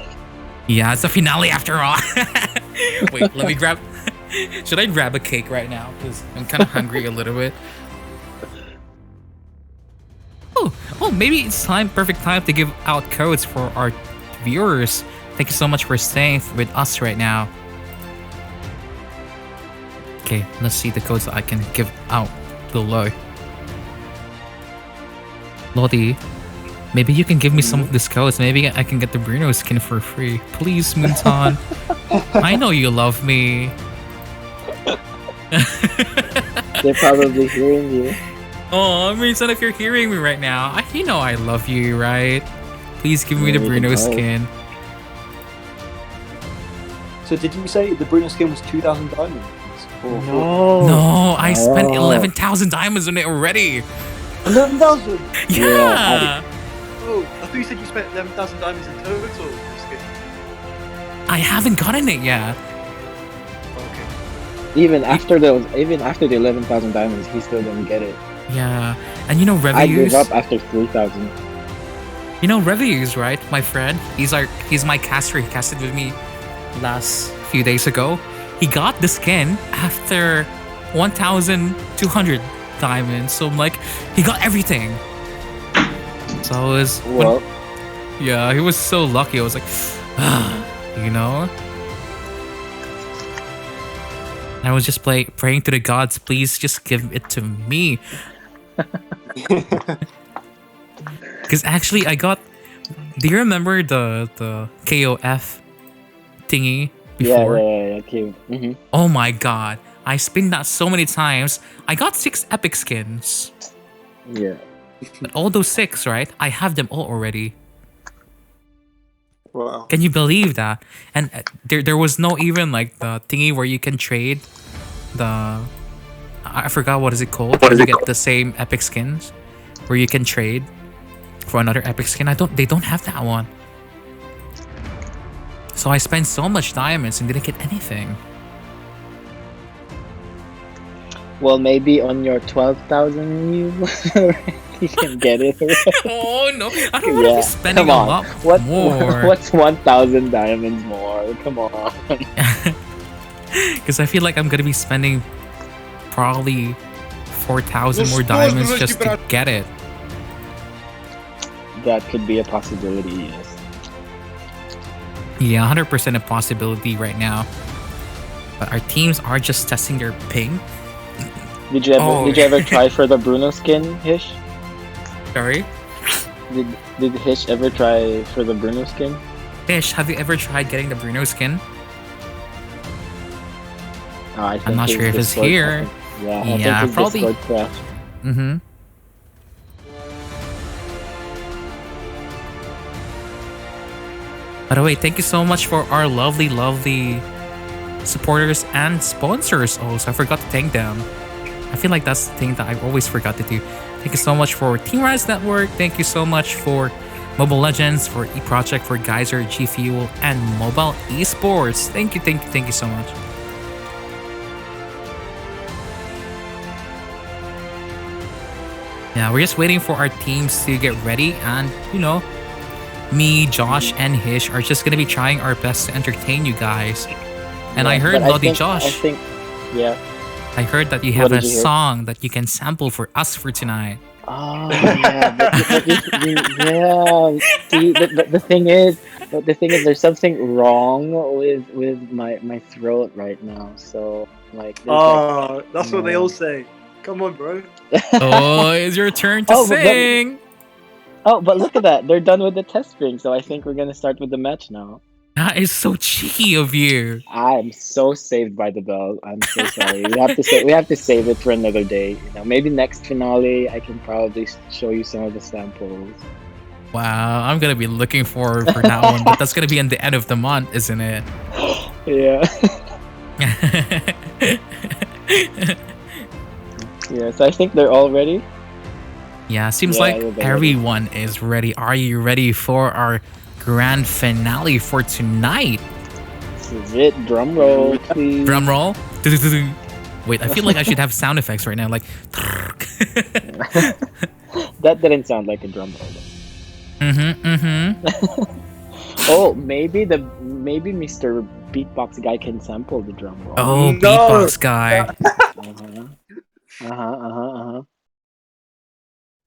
S1: yeah, it's a finale after all. Wait, let me grab. Should I grab a cake right now? Because I'm kind of hungry a little bit. Oh, maybe it's perfect time to give out codes for our viewers. Thank you so much for staying with us right now. Okay, let's see the codes that I can give out below. Lottie, maybe you can give me some of these codes. Maybe I can get the Bruno skin for free. Please, Moonton. I know you love me.
S2: They're probably hearing you.
S1: Oh, Moonton, if you're hearing me right now, you know I love you, right? Please give me the
S2: Yeah,
S1: Bruno
S2: no.
S1: skin.
S3: So did you say the Bruno skin was 2,000 diamonds? Or
S1: No, I spent
S2: Oh.
S1: 11,000 diamonds on it already.
S3: 11,000?
S1: Yeah.
S6: Oh, I thought you said you spent 11,000 diamonds in total. for this game.
S1: I haven't gotten it yet.
S6: Okay.
S2: Even after the 11,000 diamonds, he still didn't get it.
S1: Yeah. And you know
S2: I gave
S1: Review's?
S2: up after 3,000.
S1: You know Review's, right? My friend. He's my caster. He casted with me last few days ago. He got the skin after 1,200 diamonds. So I'm like, he got everything. So I was
S2: Well,
S1: yeah, he was so lucky. I was like, you know? I was just praying to the gods, please just give it to me. Because actually, I got. Do you remember the KOF thingy before?
S2: yeah, okay. Mm-hmm.
S1: Oh my god. I spin that so many times. I got 6 epic skins.
S2: Yeah.
S1: But all those 6, right? I have them all already.
S3: Wow.
S1: Can you believe that? And there was no even like the thingy where you can trade the. I forgot what is it called. Where you get the same epic skins, where you can trade for another epic skin. They don't have that one. So I spent so much diamonds and didn't get anything.
S2: Well, maybe on your 12,000 you can get it.
S1: Oh no! I don't want to
S2: Yeah,
S1: be spending
S2: come
S1: a
S2: on.
S1: lot more.
S2: What's 1,000 diamonds more? Come on.
S1: Because I feel like I'm gonna be spending probably 4,000 more diamonds just to get it.
S2: That could be a possibility, yes.
S1: Yeah, 100% a possibility right now. But our teams are just testing their ping.
S2: Did you ever try for the Bruno skin, Hish?
S1: Sorry?
S2: Did Hish ever try for the Bruno skin?
S1: Fish, have you ever tried getting the Bruno skin?
S2: I think
S1: I'm not
S2: his
S1: sure if it's
S2: Discord-
S1: here.
S2: Yeah, I
S1: Yeah,
S2: think his
S1: probably.
S2: Discord crashed.
S1: Mm-hmm. By the way, thank you so much for our lovely, lovely supporters and sponsors also. I forgot to thank them. I feel like that's the thing that I always forgot to do. Thank you so much for Team Rise Network. Thank you so much for Mobile Legends, for E-Project, for Geyser, GFuel, and Mobile Esports. Thank you so much. Yeah, we're just waiting for our teams to get ready, and you know, me, Josh, and Hish are just gonna be trying our best to entertain you guys. And
S2: Yeah,
S1: I heard,
S2: but
S1: Lodi
S2: I
S1: Josh,
S2: think, yeah.
S1: I heard that you have a
S2: did you hear?
S1: song that you can sample for us for tonight.
S2: Oh yeah, yeah. See, the thing is, there's something wrong with my throat right now. So like, there's
S6: Oh, that's what they all say. Come on, bro.
S1: Oh, it's your turn to
S2: Oh, but-
S1: sing.
S2: but look at that, they're done with the test string. So I think we're gonna start with the match now.
S1: That is so cheeky of you.
S2: I'm so saved by the bell. I'm so sorry. We have to save it for another day. You know, maybe next finale I can probably show you some of the samples.
S1: Wow, I'm gonna be looking forward for that one, but that's gonna be in the end of the month, isn't it?
S2: Yeah. Yeah. So I think they're all ready.
S1: Yeah, seems
S2: Yeah,
S1: like
S2: we're ready.
S1: everyone is ready. Are you ready for our grand finale for tonight?
S2: This is it. Drum roll, please.
S1: Drum roll. Wait, I feel like I should have sound effects right now, like.
S2: That didn't sound like a drum roll. Oh, maybe Mr. Beatbox guy can sample the drum roll.
S1: Oh, beatbox guy.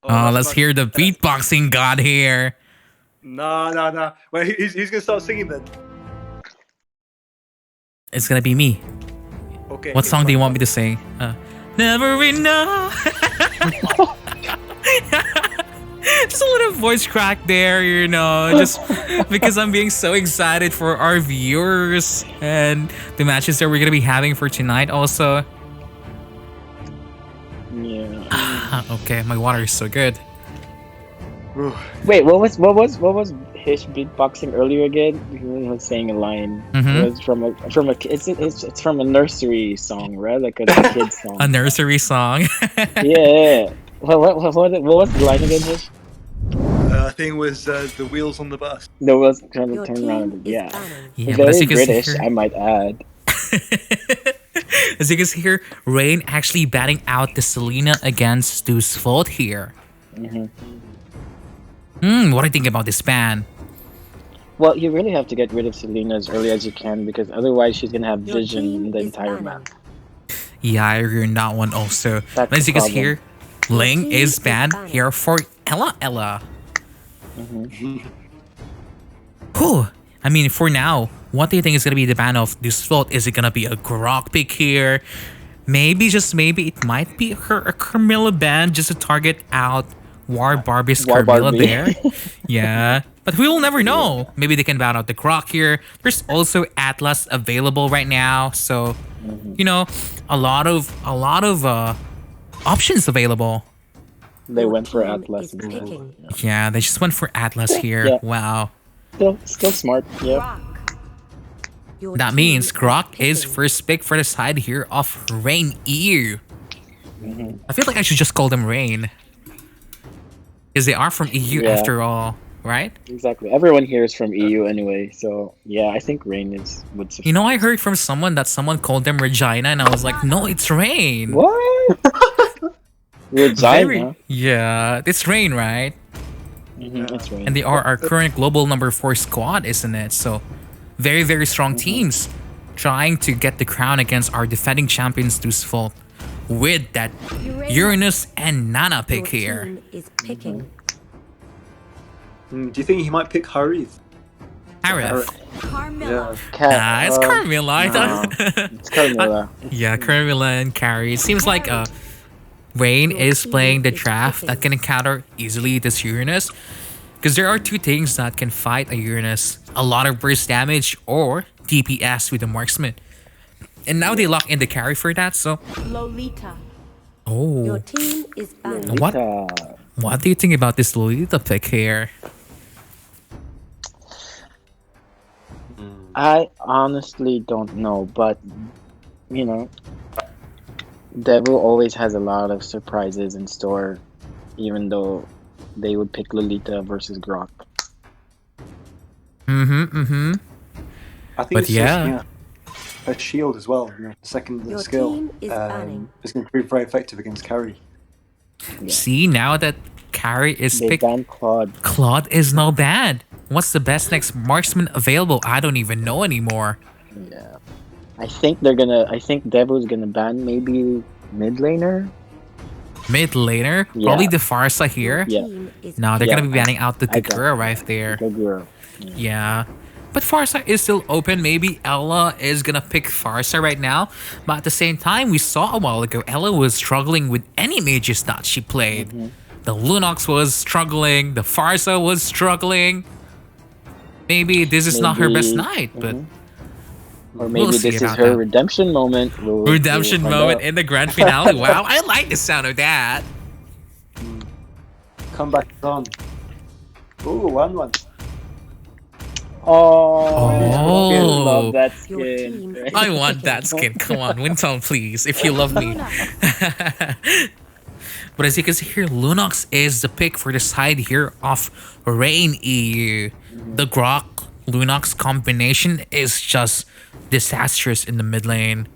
S1: Oh, let's hear the beatboxing god here.
S6: No. Wait, who's gonna start singing then?
S1: It's gonna be me.
S6: Okay.
S1: What song do you want me to sing? Never enough. Just a little voice crack there, you know, just because I'm being so excited for our viewers and the matches that we're gonna be having for tonight also.
S2: Yeah.
S1: Okay, my water is so good.
S2: Wait, what was Hish beatboxing earlier again? He was saying a line. It was from a it's from a nursery song, right? Like a kid's song.
S1: A nursery song.
S2: Yeah. What was the line again, Hish?
S6: I think it was the wheels on the bus.
S2: No, it was trying to
S4: Your
S2: turn
S4: team
S2: around.
S4: is
S2: Yeah.
S4: banning.
S1: Yeah, but as
S2: Very
S1: you can see
S2: British,
S1: here,
S2: I might add.
S1: as you can see here, Rain actually batting out the Selena against Deus Vult here. What do you think about this ban?
S2: Well, you really have to get rid of Selena as early as you can because otherwise she's gonna have
S4: Your
S2: vision
S4: team
S2: in the
S4: is
S2: entire
S4: banning.
S2: map.
S1: Yeah, I agree on that one also.
S2: That's
S1: But as you
S2: the
S1: can see here, Ling
S4: team
S1: is
S4: is
S1: banned
S4: banned.
S1: here for Ella. Whew. I mean, for now, what do you think is going to be the ban of Deus Vult? Is it going to be a Grok pick here? Maybe, just maybe, it might be a Carmilla ban just to target out War Barbie's
S2: War
S1: Carmilla
S2: Barbie.
S1: there. Yeah. But we will never know. Maybe they can ban out the Grok here. There's also Atlas available right now. So, you know, a lot of options available.
S2: They
S4: Your
S2: went for
S4: team
S2: Atlas
S4: is
S2: instead.
S4: picking.
S1: Yeah, they just went for Atlas here.
S2: Yeah.
S1: Wow.
S2: Still smart. Yep.
S5: Rock.
S4: Your
S1: That
S4: team
S1: means Grok is
S4: picking.
S1: first pick for the side here of Rain EU. I feel like I should just call them Rain. Because they are from EU
S2: Yeah.
S1: after all, right?
S2: Exactly. Everyone here is from EU anyway, so yeah, I think Rain would suffice.
S1: You know, I heard from someone that someone called them Regina, and I was like, no, it's Rain.
S2: What? Regina.
S1: Yeah, it's Rain, right?
S2: It's Rain.
S1: And they are our current global number 4 squad, isn't it? So, very, very strong teams trying to get the crown against our defending champions, Deus Vult, with that Uranus and Nana pick
S4: Your
S1: here.
S4: team is picking.
S6: Do you think he might pick Harith?
S1: Arif.
S5: Carmilla.
S1: Nah, it's Carmilla. I thought-
S2: It's Carmilla.
S1: Yeah, Carmilla and Carrie. It seems like Rain is playing the draft that can encounter easily this Uranus. Because there are two things that can fight a Uranus. A lot of burst damage or DPS with the marksman. And now they lock in the carry for that, so...
S5: Lolita.
S4: Your
S1: Oh,
S4: team is banning.
S1: what do you think about this Lolita pick here?
S2: I honestly don't know, but you know, Devil always has a lot of surprises in store, even though they would pick Lolita versus Grok.
S6: I think
S1: But
S6: it's
S1: yeah.
S6: just, a shield as well. You know, second
S4: Your
S6: skill
S4: team is banning.
S6: is going to prove very effective against carry.
S1: See, now that Carrie is
S2: They
S1: picked,
S2: banned Claude.
S1: Claude is no bad. What's the best next marksman available? I don't even know anymore.
S2: Yeah, I think Devil's gonna ban maybe mid laner.
S1: Mid laner,
S2: Yeah.
S1: probably the Farsa here.
S2: Yeah.
S4: Team is
S1: No, they're
S2: Yeah,
S1: gonna be banning out the
S2: I got
S1: Kagura
S2: it.
S1: right there.
S2: Kagura.
S1: Yeah. But Farsa is still open. Maybe Ella is gonna pick Farsa right now. But at the same time, we saw a while ago Ella was struggling with any mages that she played. The Lunox was struggling. The Farsa was struggling. Maybe this is not her best
S2: Maybe-
S1: night, but
S2: Or maybe
S1: We'll see
S2: this is
S1: about
S2: her
S1: that.
S2: redemption moment. We'll
S1: redemption
S2: find
S1: moment
S2: out.
S1: in the grand finale. Wow, I like the sound of that.
S6: Comeback is on. Ooh, 1-1.
S2: Oh,
S1: Oh.
S2: I love that
S4: Your
S2: skin.
S4: team.
S1: I want that skin. Come on, Winton, please, if you love me. But as you can see here, Lunox is the pick for the side here of Rain EU. The Grok Lunox combination is just disastrous in the mid lane.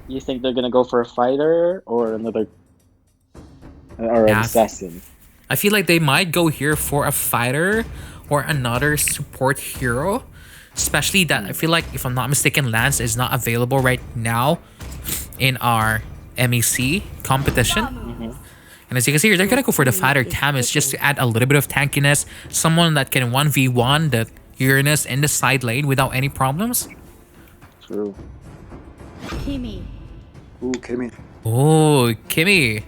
S2: You think they're gonna go for a fighter or another, or an
S1: Yeah.
S2: assassin?
S1: I feel like they might go here for a fighter or another support hero. Especially that I feel like, if I'm not mistaken, Lance is not available right now in our MEC competition. And as you can see here, they're gonna go for the fighter Tamis just to add a little bit of tankiness. Someone that can 1v1 the Uranus in the side lane without any problems.
S2: True.
S5: Kimi.
S3: Ooh, Kimmy.
S1: Oh, Kimmy.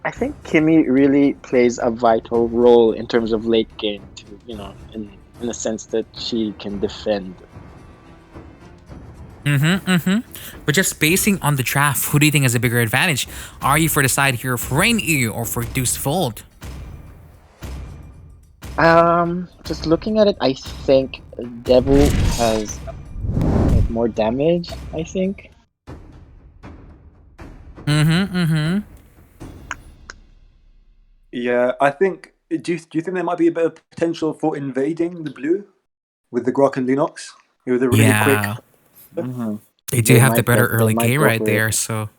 S2: I think Kimmy really plays a vital role in terms of late game, in the sense that she can defend.
S1: But just basing on the draft, who do you think has a bigger advantage? Are you for the side here of Rain E or for Deus Vult?
S2: Just looking at it, I think Devil has more damage, I think.
S3: Yeah, I think. Do you think there might be a bit of potential for invading the blue with the Grok and Lunox? With a really quick.
S1: They do
S2: They
S1: have the
S2: might
S1: better
S2: go- they
S1: early
S2: might
S1: game
S2: go
S1: right
S2: for
S1: there,
S2: it.
S1: so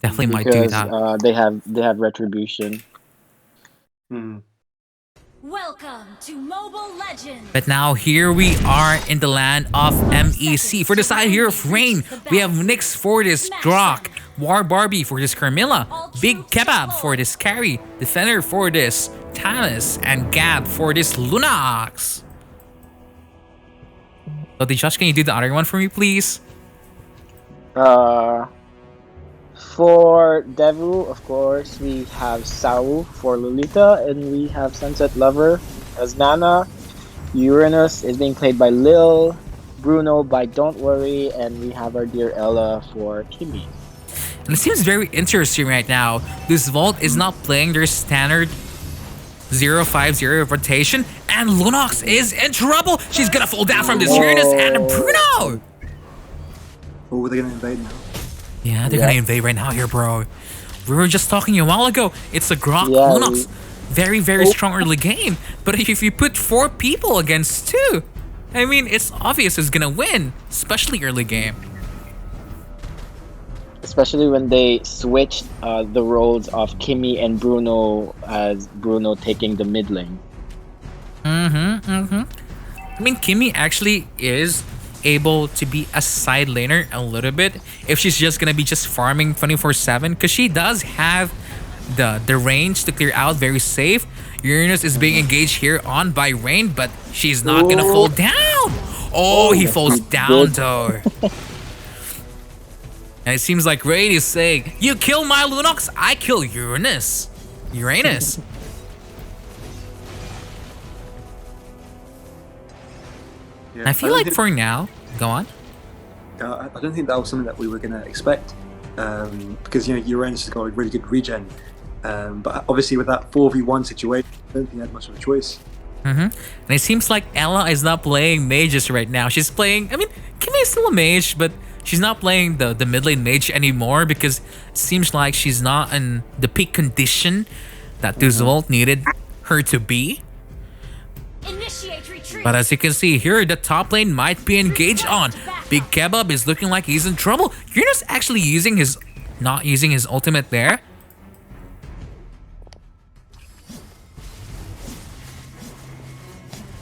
S1: definitely might do
S2: Because
S1: that.
S2: they have retribution.
S5: Welcome to Mobile Legends.
S1: But now here we are in the land of MEC. For the side here of Rain, we have Nyx for this Grok, War Barbie for this Carmilla, Big Kebab for this Carry, Defender for this Tanis, and Gab for this Lunox. So, Josh, can you do the other one for me, please?
S2: For Devil, of course, we have Sao for Lolita, and we have Sunset Lover as Nana. Uranus is being played by Lil, Bruno by Don't Worry, and we have our dear Ella for Kimmy.
S1: And it seems very interesting right now. This Vault is not playing their standard 0-5-0 rotation, and Lunox is in trouble. She's gonna fall down from this Uranus and Bruno.
S3: Oh, they're gonna invade now.
S1: Yeah, they're gonna invade right now here, bro. We were just talking a while ago. It's a Grok
S2: Yeah,
S1: Lunox. Very, very strong early game. But if you put 4 people against 2, I mean, it's obvious who's gonna win, especially early game.
S2: Especially when they switched the roles of Kimmy and Bruno, as Bruno taking the mid lane.
S1: I mean, Kimmy actually is able to be a side laner a little bit if she's just gonna be just farming 24/7, because she does have the range to clear out very safe. Uranus is being engaged here on by Rain, but she's not gonna fall down. Oh, he falls down though. And it seems like Rain is saying, "You kill my Lunox, I kill Uranus." Uranus.
S3: Yeah,
S1: I feel like for now, go on.
S3: I don't think that was something that we were gonna expect, because Uranus has got a really good regen, but obviously with that 4v1 situation, I don't think he had much of a choice.
S1: And it seems like Ella is not playing mages right now. She's playing, I mean, Kimmy is still a mage, but she's not playing the mid lane mage anymore because it seems like she's not in the peak condition that Deus Vult needed her to be.
S5: Initiate retreat.
S1: But as you can see here, the top lane might be engaged on. Big Kebab is looking like he's in trouble. Uranus actually not using his ultimate there.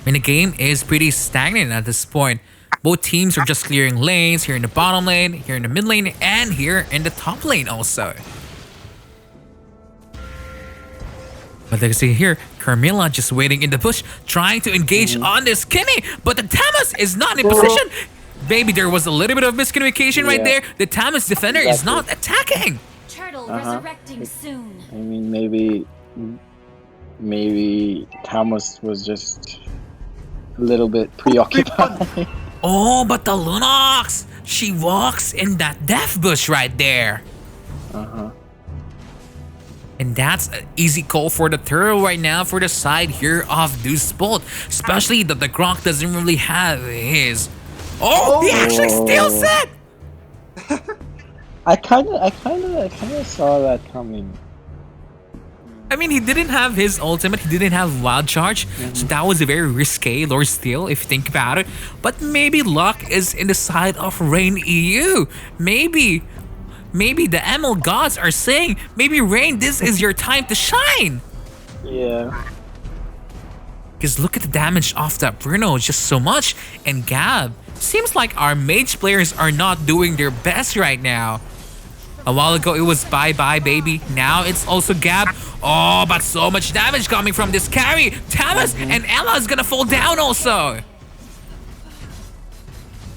S1: I mean, the game is pretty stagnant at this point. Both teams are just clearing lanes, here in the bottom lane, here in the mid lane, and here in the top lane also. But you can see here, Carmilla just waiting in the bush, trying to engage on this Kimmy, but the Tamas is not in position. Maybe there was a little bit of miscommunication right there. The Tamas defender is not attacking.
S5: Turtle resurrecting soon.
S2: I mean, maybe Thomas was just a little bit preoccupied.
S1: Oh, but the Lunox! She walks in that death bush right there. And that's an easy call for the turtle right now for the side here of Deus Vult. Especially that the Grok doesn't really have his... Oh, he actually steals it!
S2: I kind of saw that coming.
S1: I mean, he didn't have his ultimate. He didn't have wild charge. So that was a very risque Lord Steal, if you think about it. But maybe luck is in the side of Rain EU. Maybe the ML gods are saying, maybe Rain, this is your time to shine.
S2: Yeah.
S1: Because look at the damage off that Bruno, just so much. And Gab, seems like our mage players are not doing their best right now. A while ago, it was bye-bye, baby. Now it's also Gab. Oh, but so much damage coming from this carry. Thomas and Ella is gonna fall down also.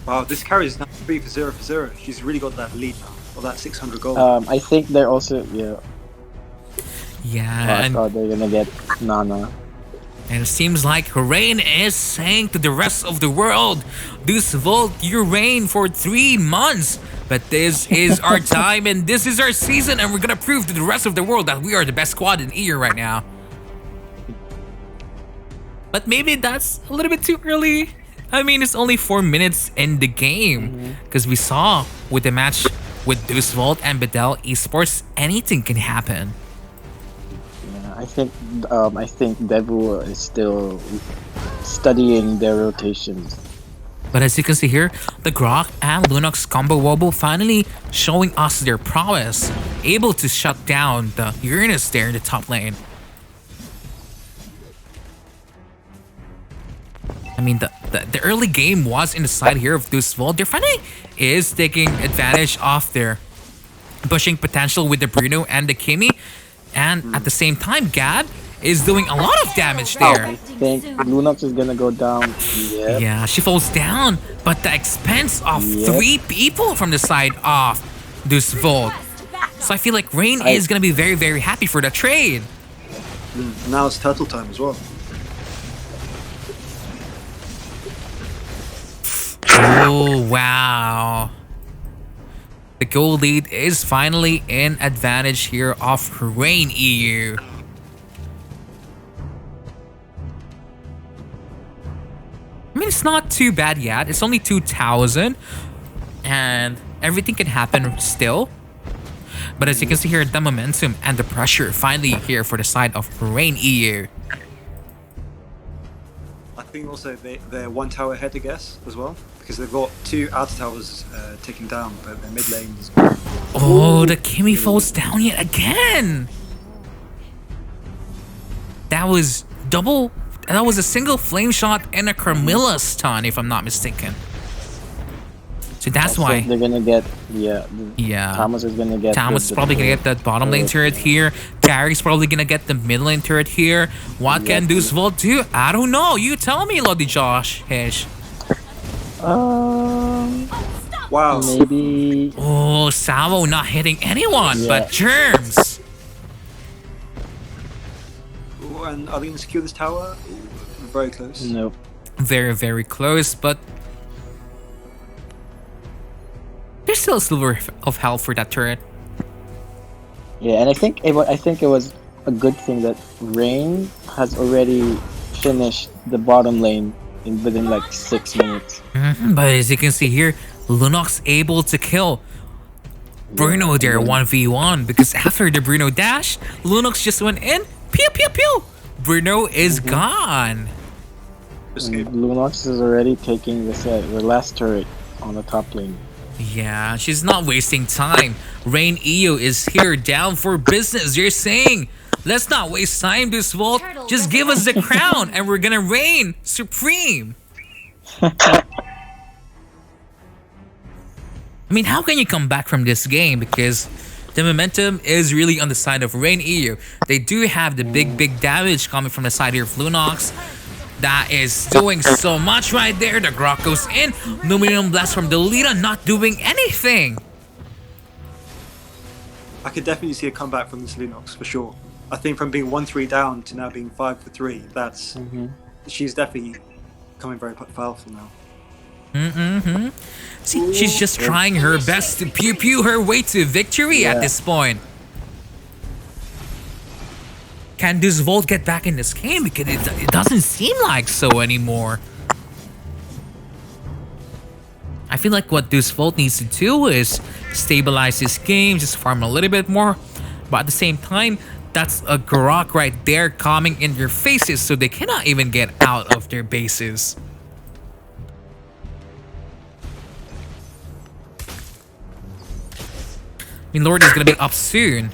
S3: Wow, this carry is now 3 for 0 for 0. She's really got that lead now, or that 600 gold.
S2: I think they're also
S1: Yeah,
S2: I thought they're gonna get Nana.
S1: and it seems like Rain is saying to the rest of the world, Deus Vult, you reign for 3 months. But this is our time and this is our season, and we're gonna prove to the rest of the world that we are the best squad in EU right now. But maybe that's a little bit too early. I mean, it's only 4 minutes in the game. Because we saw with the match with Deus Vult and Bedel Esports, anything can happen.
S2: Yeah, I think Devu is still studying their rotations.
S1: But as you can see here, the Grok and Lunox combo wobble finally showing us their prowess, able to shut down the Uranus there in the top lane. I mean, the early game was in the side here of Deus Vult. They're finally is taking advantage of their pushing potential with the Bruno and the Kimi. And at the same time, Gab is doing a lot of damage there.
S2: I think Lunox is gonna go down. Yeah.
S1: Yeah, she falls down, but the expense of 3 people from the side of Deus Vult. So I feel like Rain is gonna be very, very happy for the trade.
S3: Now it's turtle time as well.
S1: Oh, wow. The goal lead is finally in advantage here of Rain EU. I mean, it's not too bad yet. It's only 2,000. And everything can happen still. But as you can see here, the momentum and the pressure finally here for the side of Rain EU.
S3: I think also they're 1 tower ahead, I guess, as well. Because they've got 2 outer towers taking down, but their mid lane is...
S1: Oh, the Kimi falls down yet again. That was double... That was a single flame shot and a Carmilla stun, if I'm not mistaken. So that's why
S2: they're gonna get Thomas is gonna get
S1: Thomas is probably gonna get that bottom lane turret here. Carrie's probably gonna get the mid lane turret here. What can Deus Vult do? I don't know. You tell me, Lodi Josh. Hish.
S3: Wow.
S2: Maybe.
S1: Oh, Salvo not hitting anyone but Germs.
S3: Ooh, and are they going to secure this tower? Ooh, very close.
S2: Nope.
S1: Very, very close, but there's still a sliver of health for that turret.
S2: Yeah, and I think it was a good thing that Rain has already finished the bottom lane within like 6 minutes.
S1: But as you can see here, Lunox able to kill Bruno there 1v1 because after the Bruno dash, Lunox just went in. Pew pew pew. Bruno is gone.
S2: Lunox is already taking the last turret on the top lane.
S1: Yeah, she's not wasting time. Rain EU is here down for business. You're saying, let's not waste time, Deus Vult. Just give us the crown and we're gonna reign supreme. I mean, how can you come back from this game? Because the momentum is really on the side of Rain EU. They do have the big damage coming from the side here of Lunox. That is doing so much right there. The Grok goes in. Luminum Blast from Delita not doing anything.
S3: I could definitely see a comeback from this Lunox for sure. I think from being 1-3 down to now being 5 for 3, that's she's definitely coming very powerful now.
S1: See, she's just trying her best to pew her way to victory at this point. Can Deus Vult get back in this game? Because it doesn't seem like so anymore. I feel like what Deus Vult needs to do is stabilize this game, just farm a little bit more. But at the same time, That's a Grok right there coming in their faces, so they cannot even get out of their bases. I mean, Lord is gonna be up soon.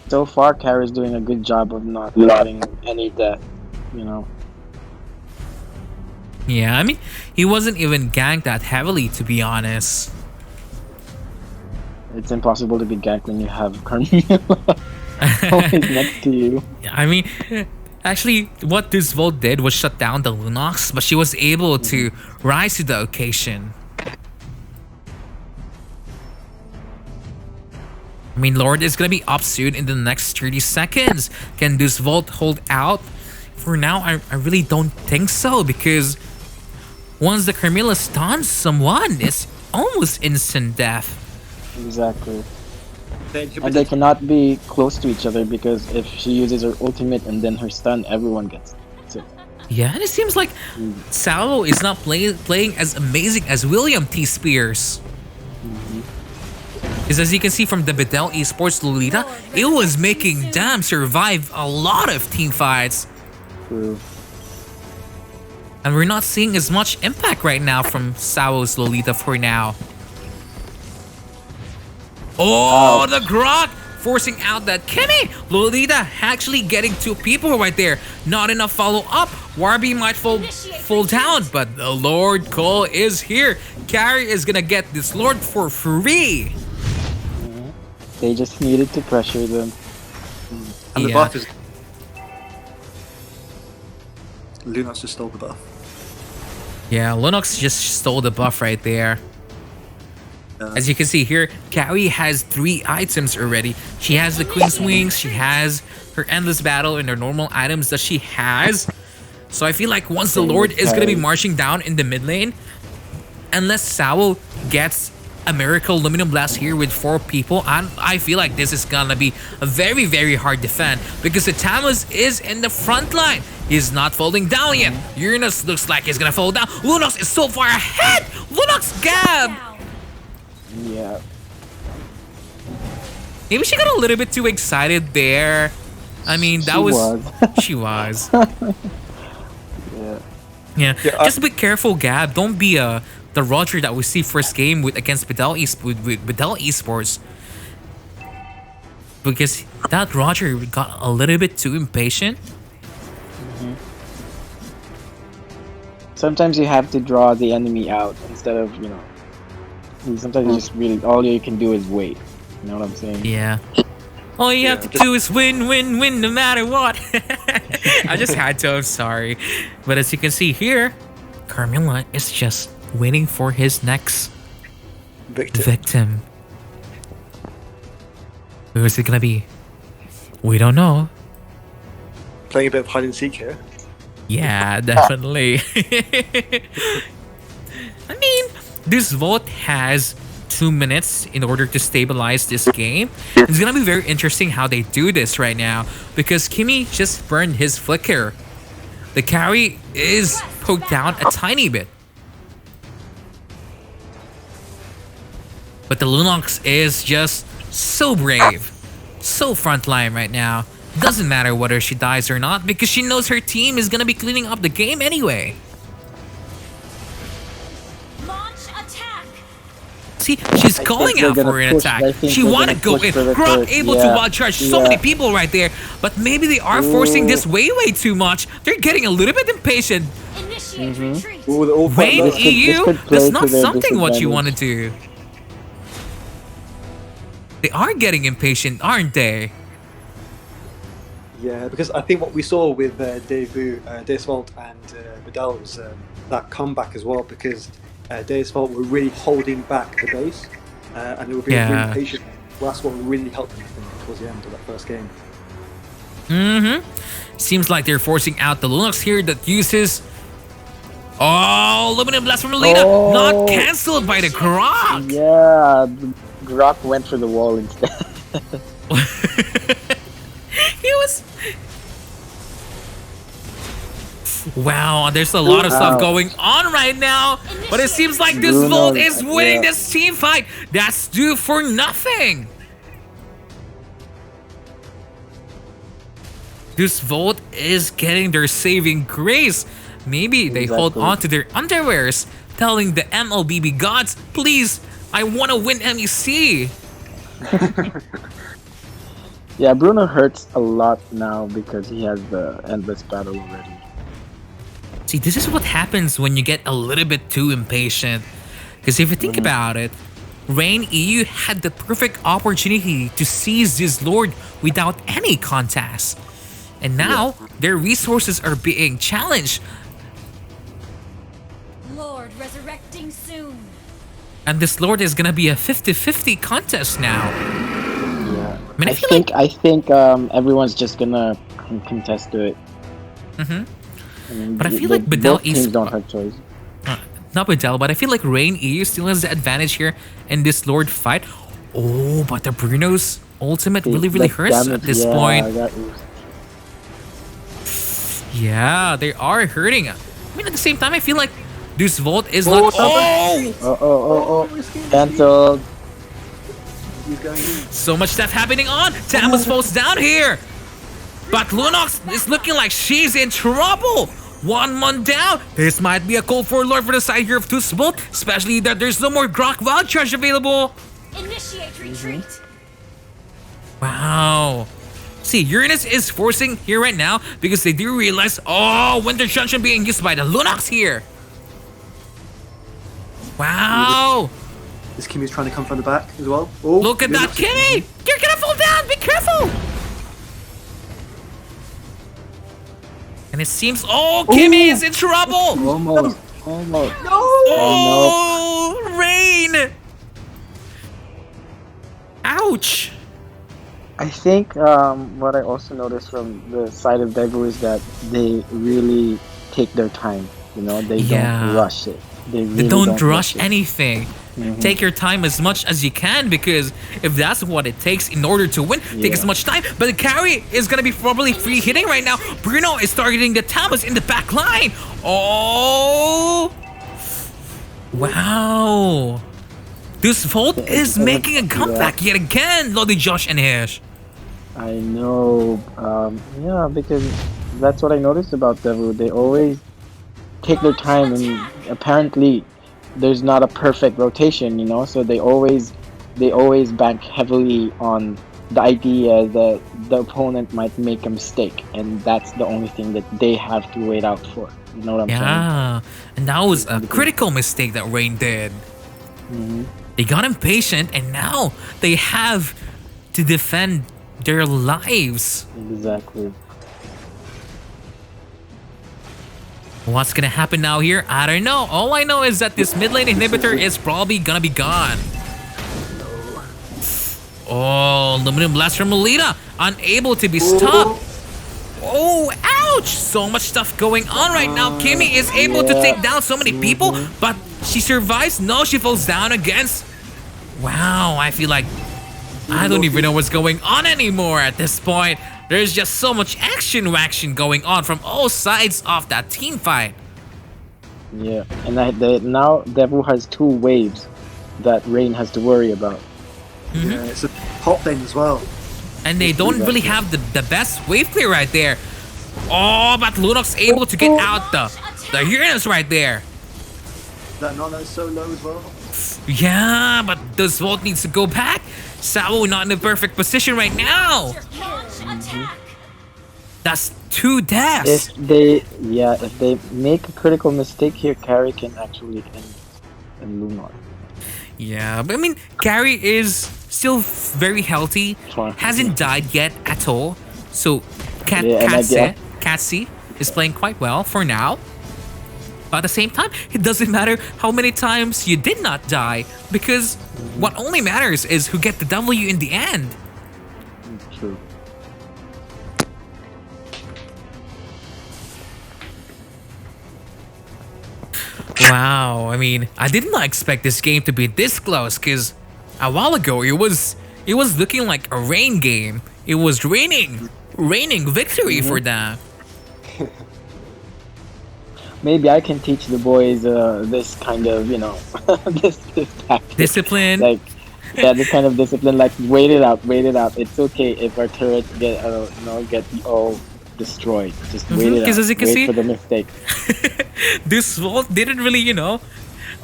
S2: So far, Kara's doing a good job of not letting any death, you know.
S1: Yeah, I mean, he wasn't even ganked that heavily, to be honest.
S2: It's impossible to be ganked when you have Carmilla always next to you.
S1: I mean, actually, what Deus Vult did was shut down the Lunox, but she was able to rise to the occasion. I mean, Lord is gonna be up soon in the next 30 seconds. Can Deus Vult hold out? For now, I really don't think so, because once the Carmilla stuns someone, it's almost instant death.
S2: Exactly. And they cannot be close to each other, because if she uses her ultimate and then her stun, everyone gets sick.
S1: Yeah, and it seems like Salvo is not playing as amazing as William T. Spears. Because as you can see from the Bedel Esports Lolita, it was making them survive a lot of team fights.
S2: True.
S1: And we're not seeing as much impact right now from Salvo's Lolita for now. Oh, the Grok forcing out that Kimmy! Lolita actually getting 2 people right there. Not enough follow-up. Warby might fall down, but the Lord Cole is here. Carry is gonna get this Lord for free.
S2: They just needed to pressure them.
S6: And the buff is... Lunox just stole the buff.
S1: Yeah, Lunox just stole the buff right there. As you can see here, Carrie has 3 items already. She has the Queen's Wings, she has her Endless Battle, and her normal items that she has. So I feel like once the Lord is going to be marching down in the mid lane, unless Sao gets a Miracle Aluminum Blast here with 4 people, I feel like this is going to be a very, very hard defend, because the Tamus is in the front line. He's not falling down yet. Uranus looks like he's going to fall down. Lunox is so far ahead. Lunox Gab.
S2: Yeah.
S1: Maybe she got a little bit too excited there. I mean, that she was. Yeah. Just be careful, Gab. Don't be the Roger that we see first game against Bedel Esports. Because that Roger got a little bit too impatient.
S2: Sometimes you have to draw the enemy out instead of, you know, sometimes you just really, all you can do is wait. You know what I'm saying?
S1: Yeah. All you have to do is win, win, win, no matter what. I just had to, I'm sorry. But as you can see here, Carmilla is just waiting for his next victim. Who is it gonna be? We don't know.
S6: Playing a bit of hide and seek here.
S1: Yeah, definitely. I mean, Deus Vult has 2 minutes in order to stabilize this game. It's gonna be very interesting how they do this right now, because Kimmy just burned his flicker. The carry is poked down a tiny bit. But the Lunox is just so brave, so frontline right now. Doesn't matter whether she dies or not, because she knows her team is gonna be cleaning up the game anyway.
S5: Launch attack.
S1: See, she's calling out for an attack. She wanna go in. Grok able to wild charge so many people right there, but maybe they are forcing this way too much. They're getting a little bit impatient.
S5: Initiate retreat.
S1: Wayne EU, that's not something what you want to do. They are getting impatient, aren't they?
S3: Yeah, because I think what we saw with Deus Vult and Bedel was that comeback as well, because Deus Vult were really holding back the base and they were being really patient. Well, that's what really helped them, I think, towards the end of that first game.
S1: Seems like they're forcing out the Lunox here that uses... Oh, Aluminum Blast from Alina! Not cancelled by the Grok!
S2: Yeah, the Grok went for the wall instead.
S1: He was... Wow, there's a lot of stuff going on right now, but it seems like Deus Vult is winning this team fight. That's due for nothing. Deus Vult is getting their saving grace. Maybe they hold
S2: Exactly.
S1: on to their underwears, telling the MLBB gods, please, I want to win MEC.
S2: Yeah, Bruno hurts a lot now because he has the endless battle already.
S1: See, this is what happens when you get a little bit too impatient. Because if you think about it, Rain EU had the perfect opportunity to seize this Lord without any contest. And now, their resources are being challenged.
S5: Lord resurrecting soon.
S1: And this Lord is gonna be a 50-50 contest now.
S2: Yeah,
S1: mean, I
S2: I
S1: feel
S2: think everyone's just gonna contest to it.
S1: Mhm.
S2: I mean,
S1: But I feel
S2: the-
S1: like Bedel
S2: both teams
S1: Esports-
S2: don't have choice.
S1: Not Bedel, but I feel like Rain EU still has the advantage here in this Lord fight. Oh, but the Bruno's ultimate really
S2: The
S1: hurts at
S2: damage,
S1: this
S2: yeah,
S1: point.
S2: that was-
S1: Yeah, they are hurting. I mean, at the same time, I feel like Deus Vult is not. Oh!
S2: Oh! Cancelled.
S6: He's going in.
S1: So much stuff happening on. Tamus falls down here. But Lunox is looking like she's in trouble. 1 month down. This might be a call for Lord for the side here of Deus Vult, especially that there's no more Grok Wild Charge available.
S5: Initiate retreat.
S1: Wow. See, Uranus is forcing here right now because they do realize, oh, Winter Junction being used by the Lunox here. Wow.
S6: This Kimmy's trying to come from the back as well. Oh,
S1: Look at that, Kimmy! You're gonna fall down! Be careful! And it seems, oh, Kimmy is in trouble!
S2: Almost.
S1: Oh, Rain! Ouch!
S2: I think what I also noticed from the side of Daegu is that they really take their time. You know, they
S1: Yeah.
S2: don't rush it. They really
S1: Don't rush
S2: it.
S1: anything. Take your time as much as you can because if that's what it takes in order to win, take as much time. But the carry is going to be probably free hitting right now. Bruno is targeting the Tamas in the back line. Oh! Wow. Deus Vult is making a comeback yet again, Lodi Josh and Hish.
S2: I know. Yeah, because that's what I noticed about Daegu. They always take their time, and apparently there's not a perfect rotation, you know. So they always bank heavily on the idea that the opponent might make a mistake, and that's the only thing that they have to wait out for. You know what I'm saying?
S1: Yeah, and that was a critical mistake that Rain did. They got impatient, and now they have to defend their lives.
S2: Exactly.
S1: What's gonna happen now here? I don't know. All I know is that this mid lane inhibitor is probably gonna be gone. Oh, Aluminum Blast from Melita, unable to be stopped. Oh, ouch! So much stuff going on right now. Kimmy is able to take down so many people, but she survives. No, she falls down against. Wow, I feel like I don't even know what's going on anymore at this point. There's just so much action going on from all sides of that team fight.
S2: Yeah, and now Daegu has 2 waves that Rain has to worry about.
S6: Yeah, it's a top lane as well.
S1: And they don't really have the best wave clear right there. Oh, but Lunox able to get out the Uranus right there.
S6: That Nana is so low as well.
S1: Yeah, but Deus Vult needs to go back. Sao not in the perfect position right now.
S5: Launch attack.
S1: That's 2 deaths.
S2: If they make a critical mistake here, Carry can actually end Lunar.
S1: Yeah, but I mean, Gary is still very healthy.
S2: Fine.
S1: Hasn't died yet at all. So,
S2: Yeah, and I get-
S1: Katsi is playing quite well for now. But at the same time, it doesn't matter how many times you did not die because what only matters is who get the W in the end.
S2: True.
S1: Wow, I mean, I did not expect this game to be this close because a while ago it was looking like a rain game. It was raining victory for them.
S2: Maybe I can teach the boys this kind of, you know, this tactic.
S1: Discipline.
S2: Like, yeah, this kind of discipline. Like, wait it out. It's okay if our turrets get destroyed. Just wait it
S1: Because
S2: out.
S1: as you can
S2: Wait
S1: see,
S2: for the mistake.
S1: this Vault didn't really,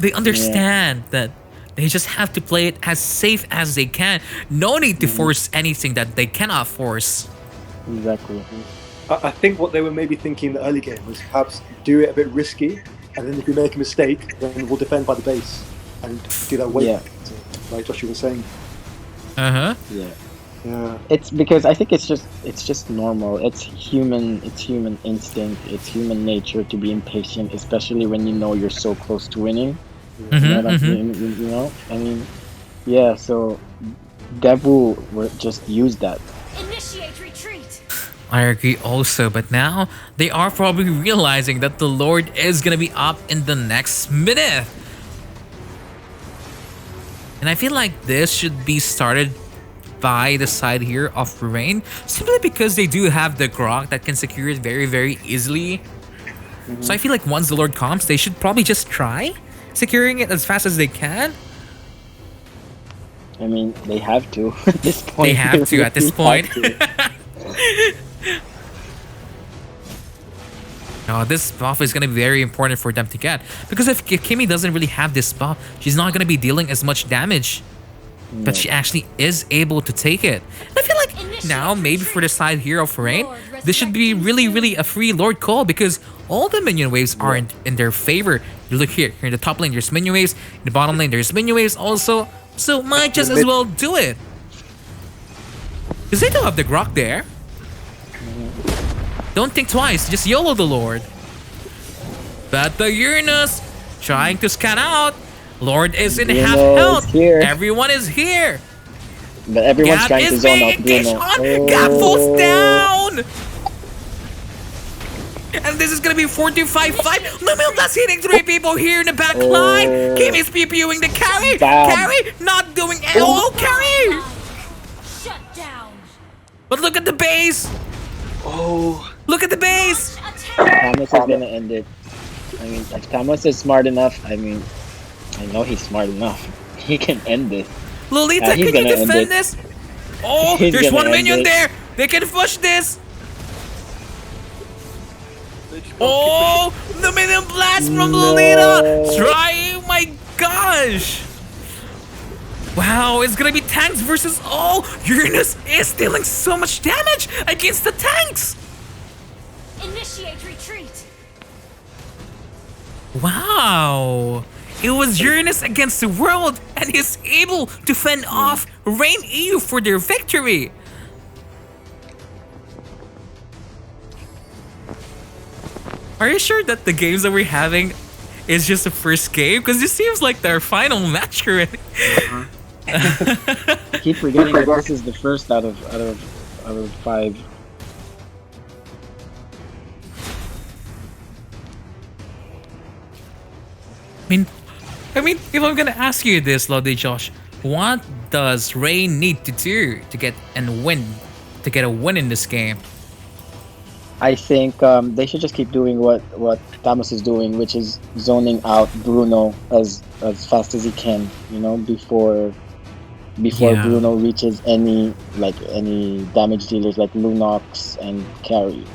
S1: they understand that they just have to play it as safe as they can. No need to force anything that they cannot force.
S2: Exactly.
S6: I think what they were maybe thinking in the early game was perhaps do it a bit risky, and then if we make a mistake, then we'll defend by the base and do that weight, like Joshua was saying.
S1: Uh-huh.
S2: Yeah.
S6: Yeah.
S2: It's because I think it's just normal. It's human instinct. It's human nature to be impatient, especially when you know you're so close to winning. You know what I mean? You know? I mean, yeah. So Devil will just use that.
S5: Initiate retreat.
S1: I agree also, but now they are probably realizing that the Lord is gonna be up in the next minute. And I feel like this should be started by the side here of Rain, simply because they do have the Grok that can secure it very, very easily. So I feel like once the Lord comes, they should probably just try securing it as fast as they can.
S2: I mean, they have to at this point.
S1: They have to at this point. No, this buff is going to be very important for them to get. Because if Kimmy doesn't really have this buff, she's not going to be dealing as much damage. But she actually is able to take it. And I feel like now, maybe for the side here of Rain, this should be really, really a free Lord call because all the minion waves are in their favor. You look here in the top lane, there's minion waves. In the bottom lane, there's minion waves also. So might just as well do it. Because they don't have the Grok there. Don't think twice, just YOLO the Lord. But the Uranus trying to scan out. Lord is in half health. Everyone is here.
S2: But everyone's trying to zone out Bruno.
S1: Gap falls down. And this is gonna be 4-5-5. Lumilda's hitting 3 people here in the back line. Kimmy's PPUing the carry. Carry not doing it. Oh, carry.
S5: Shut down.
S1: But look at the base.
S6: Oh.
S1: Look at the base.
S2: Thomas is gonna end it. I mean, if Thomas is smart enough, I mean, I know he's smart enough. He can end this.
S1: Lolita, can you defend this? Oh, there's one minion there. They can push this. Oh, the minion blast from Lolita. Try, my gosh. Wow, it's gonna be tanks versus Uranus is dealing so much damage against the tanks.
S5: Initiate retreat.
S1: Wow. It was Uranus against the world, and he's able to fend off Rain EU for their victory. Are you sure that the games that we're having is just the first game? Because this seems like their final match already.
S2: I keep forgetting that this is the first out of 5.
S1: I mean, if I'm gonna ask you this, Lodi Josh, what does Rain need to do to get a win in this game?
S2: I think they should just keep doing what Thomas is doing, which is zoning out Bruno as fast as he can, you know, before Bruno reaches any damage dealers like Lunox and Carry.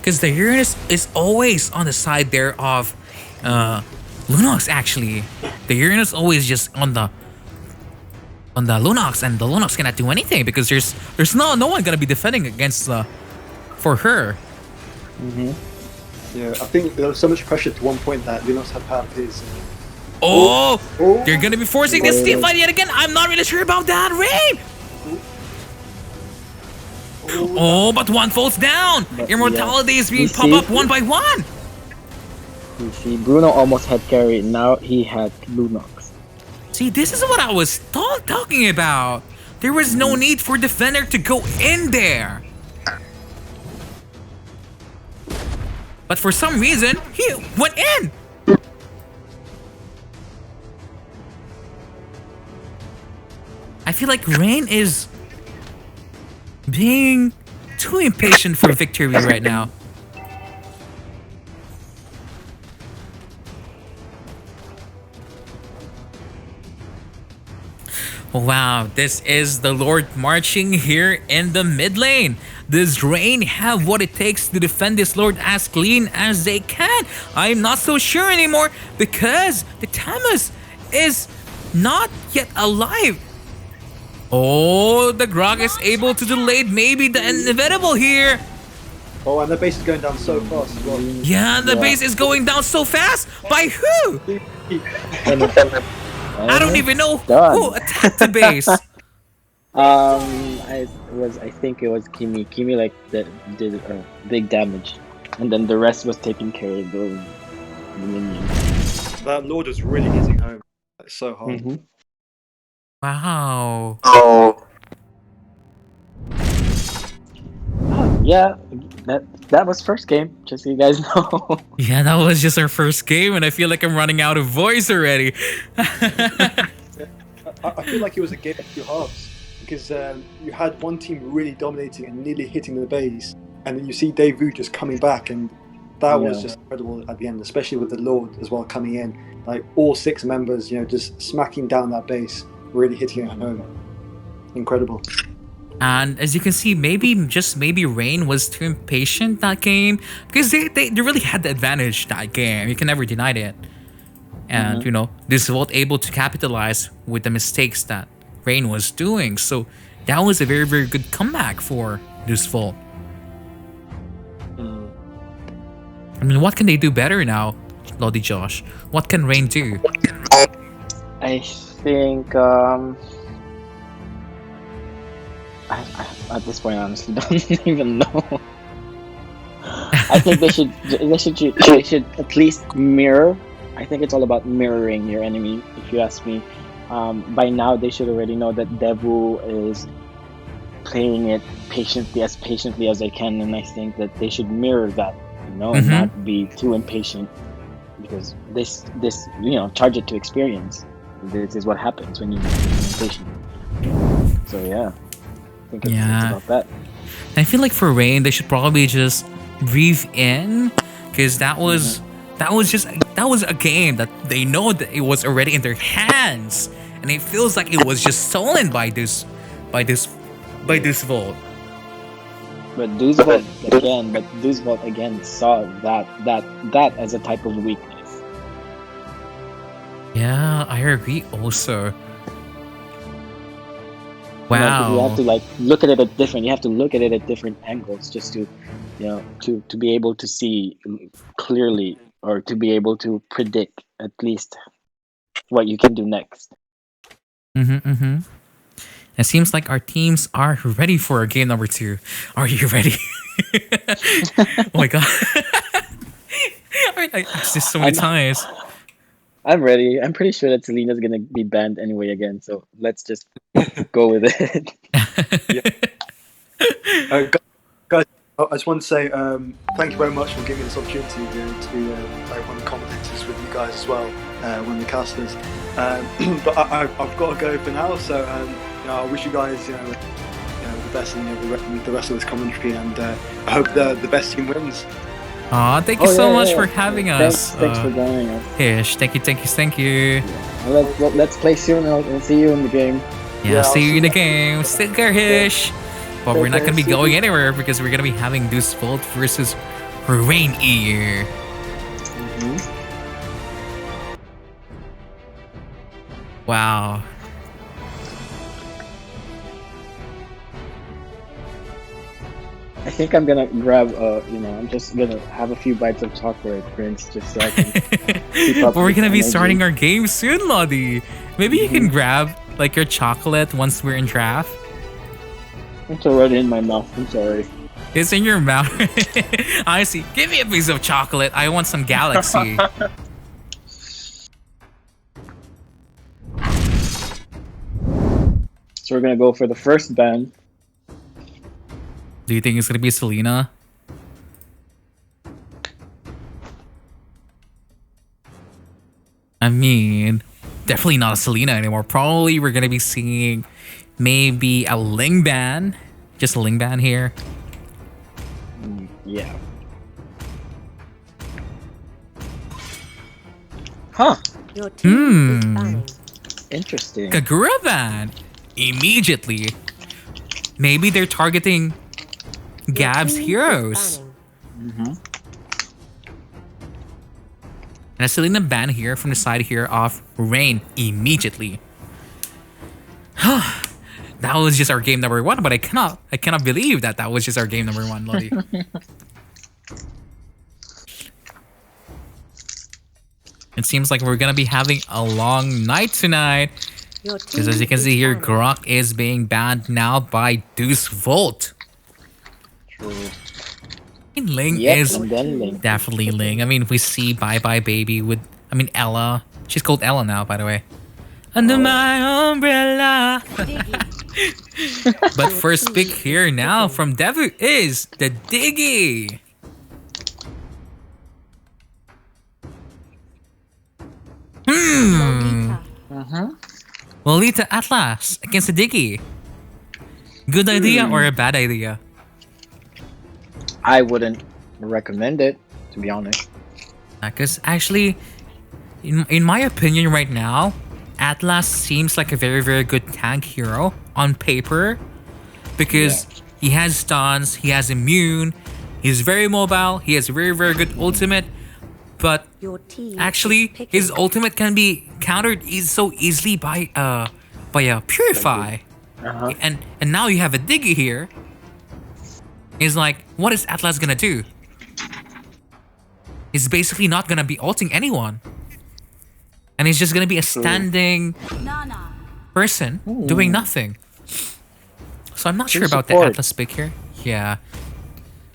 S1: Because the Uranus is always on the side there of Lunox. Actually, the Uranus always just on the Lunox, and the Lunox cannot do anything because there's no one gonna be defending against for her.
S6: Yeah, I think there was so much pressure to one point that Lunos had part of his.
S1: They're gonna be forcing this team fight yet again. I'm not really sure about that, Rain. But one falls down. Immortality is being popped up one by one.
S2: You see, Bruno almost had Carry. Now he had Lunox.
S1: See, this is what I was talking about. There was no need for defender to go in there. But for some reason, he went in. I feel like Rain is being too impatient for victory right now. Wow, this is the Lord marching here in the mid lane. Does Rain have what it takes to defend this Lord as clean as they can? I'm not so sure anymore because the Tamas is not yet alive. Oh, the Grog is able to delay maybe the inevitable here.
S3: Oh, and the base is going down so fast as well.
S1: Yeah, the base is going down so fast. By who? I don't even know who attacked the base.
S2: I think it was Kimi. Kimi like that did big damage, and then the rest was taking care of the minions.
S3: That Lord is really hitting home. It's so hard.
S2: Mm-hmm.
S1: Wow.
S2: Yeah, that was first game. Just so you guys know.
S1: Yeah, that was just our first game, and I feel like I'm running out of voice already.
S3: I feel like it was a game of two halves because you had one team really dominating and nearly hitting the base, and then you see Deus Vult just coming back, and that was just incredible at the end, especially with the Lord as well coming in. Like all 6 members, just smacking down that base, really hitting it home. Incredible.
S1: And as you can see, maybe Rain was too impatient that game because they really had the advantage that game. You can never deny it. And Deus Vult able to capitalize with the mistakes that Rain was doing. So that was a very, very good comeback for Deus Vult. I mean, what can they do better now, Lodi Josh? What can Rain do?
S2: I think I at this point, I honestly don't even know. I think they should at least mirror. I think it's all about mirroring your enemy. If you ask me, by now they should already know that Devu is playing it patiently as they can, and I think that they should mirror that. And not be too impatient, because this charge it to experience. This is what happens when you become impatient. So yeah. I think it's about that.
S1: I feel like for Rain, they should probably just breathe in, because that was a game that they know that it was already in their hands, and it feels like it was just stolen by Deus Vult.
S2: But Deus Vult again saw that as a type of weakness.
S1: Yeah, I agree also. Wow.
S2: You have to look at it at different. You have to look at it at different angles just to, to be able to see clearly, or to be able to predict at least what you can do next.
S1: It seems like our teams are ready for game number 2. Are you ready? Oh my god! It's just so many times.
S2: I'm ready. I'm pretty sure that Selena's gonna be banned anyway again, so let's just go with it.
S3: Guys, I just want to say thank you very much for giving me this opportunity to be one of the commentators with you guys as well, one of the casters. But I've got to go for now, so I wish you guys the best in the rest of this commentary, and I hope the best team wins.
S1: Aw, thank you so much for having us.
S2: Thanks for joining us.
S1: Hish, thank you.
S2: Let's play soon, and see you in the game.
S1: Yeah, see you in the game. Stick there, Hish. But we're not going to be going anywhere because we're going to be having Deus Vult versus Rain Ear. Wow.
S2: I think I'm gonna grab, I'm just gonna have a few bites of chocolate, Prince, just so I can keep up.
S1: But we're gonna be
S2: energy.
S1: starting our game soon, Lodi. Maybe you can grab your chocolate once we're in draft.
S2: It's already in my mouth. I'm sorry.
S1: It's in your mouth. Honestly, give me a piece of chocolate. I want some Galaxy.
S2: So we're gonna go for the first ban.
S1: Do you think it's gonna be Selena? I mean, definitely not a Selena anymore. Probably we're gonna be seeing maybe a Ling ban. Just a Ling ban here.
S2: Yeah. Huh.
S4: Your team is banning.
S2: Interesting.
S1: Kagura ban immediately. Maybe they're targeting
S4: Your
S1: Gab's
S4: team is
S1: heroes.
S4: banning.
S1: And a Selena ban here from the side here of Rain immediately. That was just our game number 1, but I cannot believe that was just our game number 1, Lodi. It seems like we're gonna be having a long night tonight.
S4: Your
S1: Because
S4: team
S1: as you can
S4: is
S1: see here,
S4: banning.
S1: Grok is being banned now by Deus Vult.
S2: True.
S1: Ling
S2: Yep,
S1: is
S2: and then Ling.
S1: definitely Ling. I mean, we see Bye Bye Baby with, Ella. She's called Ella now, by the way. Under my umbrella. But first pick here now from Devu is the Diggy.
S4: Lolita.
S1: Lolita Atlas against the Diggy. Good idea or a bad idea?
S2: I wouldn't recommend it, to be honest.
S1: Because actually, in my opinion right now, Atlas seems like a very, very good tank hero on paper. Because he has stuns, he has immune, he's very mobile, he has very, very good ultimate. But
S4: Your team
S1: actually,
S4: is picking.
S1: his ultimate can be countered so easily by a Purify.
S2: Uh-huh.
S1: And now you have a Diggy here. It's like, what is Atlas gonna do? He's basically not gonna be ulting anyone. And he's just gonna be a standing
S5: Nana.
S1: person doing nothing. So I'm not sure about the
S2: support.
S1: Atlas pick here. Yeah.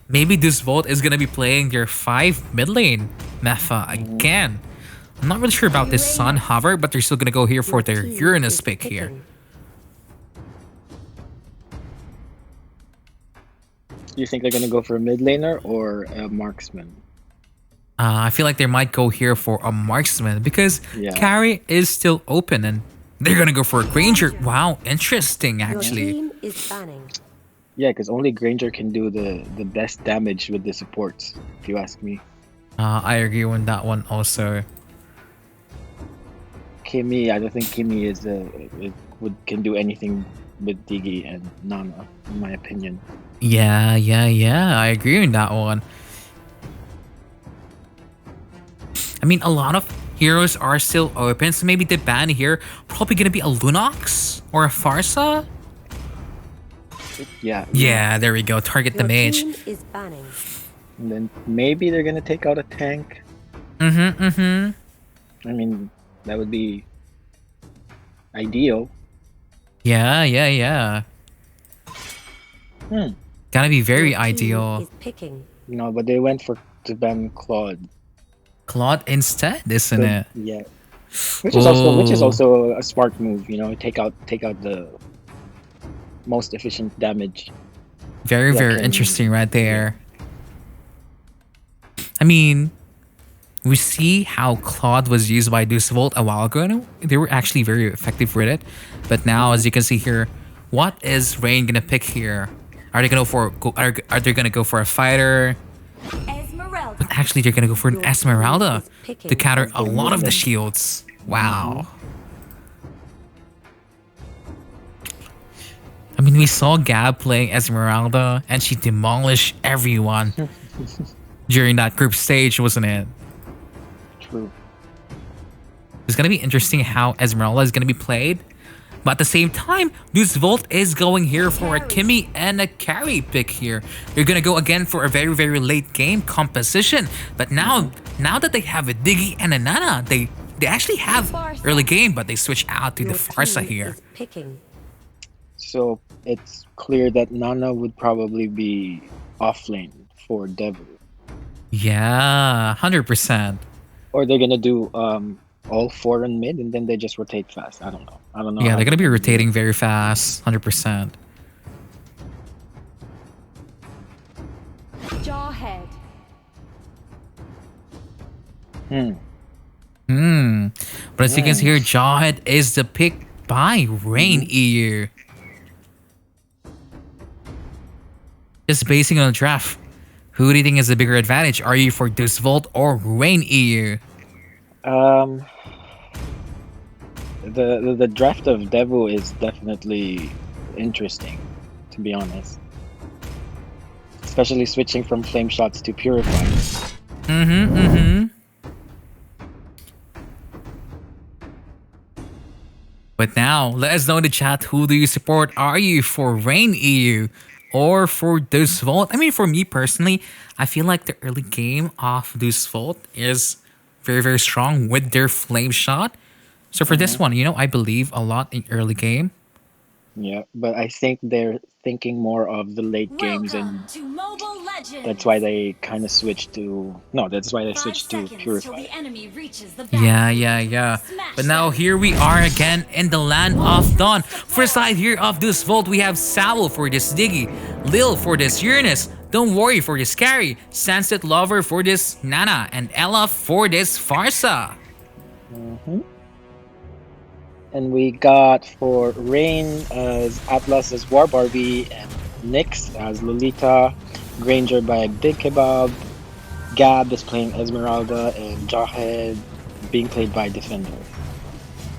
S1: Maybe this Volt is gonna be playing their 5 mid lane meta again. I'm not really sure about this Sun Hover, but they're still gonna go here for
S4: Your
S1: their
S4: team
S1: Uranus
S4: is
S1: pick here.
S4: picking.
S2: Do you think they're gonna go for a mid laner or a marksman?
S1: I feel like they might go here for a marksman because
S2: Yeah.
S1: carry is still open and they're gonna go for a Granger. Wow, interesting
S4: Your
S1: actually.
S4: team is banning.
S2: Yeah, because only Granger can do the best damage with the supports, if you ask me.
S1: I agree on that one also.
S2: Kimmy, I don't think Kimmy can do anything with Diggy and Nana, in my opinion.
S1: Yeah, I agree on that one. I mean, a lot of heroes are still open, so maybe the ban here probably gonna be a Lunox or a Farsa.
S2: Yeah.
S1: Yeah, there we go. Target the
S4: Your
S1: mage.
S4: team is banning.
S2: And then maybe they're gonna take out a tank.
S1: Mm-hmm.
S2: I mean, that would be ideal.
S1: Yeah. Gotta be very
S4: Your team
S1: ideal.
S4: is picking.
S2: No, but they went to ban Claude.
S1: Claude instead, isn't it?
S2: Yeah. Which is
S1: Oh.
S2: also a smart move, take out the most efficient damage.
S1: Very,
S2: Yeah,
S1: very
S2: can-
S1: interesting right there. I mean, we see how Claude was used by Deus Vult a while ago. And they were actually very effective with it. But now, as you can see here, what is Rain gonna pick here? Are they gonna are they gonna go for a fighter?
S5: Esmeralda.
S1: But actually, they're gonna go for an
S4: Your team
S1: Esmeralda
S4: is picking.
S1: to counter a
S2: Okay,
S1: lot of the
S2: then.
S1: shields. Wow. I mean, we saw Gab playing Esmeralda, and she demolished everyone during that group stage, wasn't it?
S2: True.
S1: It's gonna be interesting how Esmeralda is gonna be played. But at the same time, Deus Vult is going here for a Kimmy and a carry pick here. They're gonna go again for a very, very late game composition. But now that they have a Diggy and a Nana, they actually have early game, but they switch out to the
S4: Your
S1: Farsa
S4: team
S1: here.
S4: is picking.
S2: So it's clear that Nana would probably be off lane for Devil.
S1: Yeah, 100%.
S2: Or they're gonna do all 4 in mid and then they just rotate fast. I don't know.
S1: Yeah,
S2: how
S1: they're gonna be
S2: do it.
S1: rotating very fast, 100%.
S5: Jawhead.
S1: But as you can see here, Jawhead is the pick by Rain EU. Just basing on the draft, who do you think is the bigger advantage? Are you for Deus Vult or Rain EU?
S2: the draft of Devu is definitely interesting, to be honest. Especially switching from flame shots to purify.
S1: But now, let us know in the chat, who do you support? Are you for Rain EU or for Deus Vult? I mean, for me personally, I feel like the early game of Deus Vult is very, very strong with their flame shot. So for this one, I believe a lot in early game.
S2: Yeah, but I think they're thinking more of the late games, and
S5: Welcome to Mobile Legends.
S2: that's why they kind of switched to... No, that's why they
S5: 5
S2: switched to
S5: seconds till
S2: purify.
S5: the enemy reaches the
S1: Yeah.
S5: Smash
S1: But now
S5: them.
S1: here we are again in the land of Dawn. For the side here of Deus Vult, we have Saul for this Diggy, Lil for this Uranus, Don't Worry for this Carry, Sunset Lover for this Nana, and Ella for this Farsa.
S2: And we got for Rain as Atlas as War Barbie, and Nyx as Lolita, Granger by Big Kebab, Gab is playing Esmeralda, and Jawhead being played by Defender.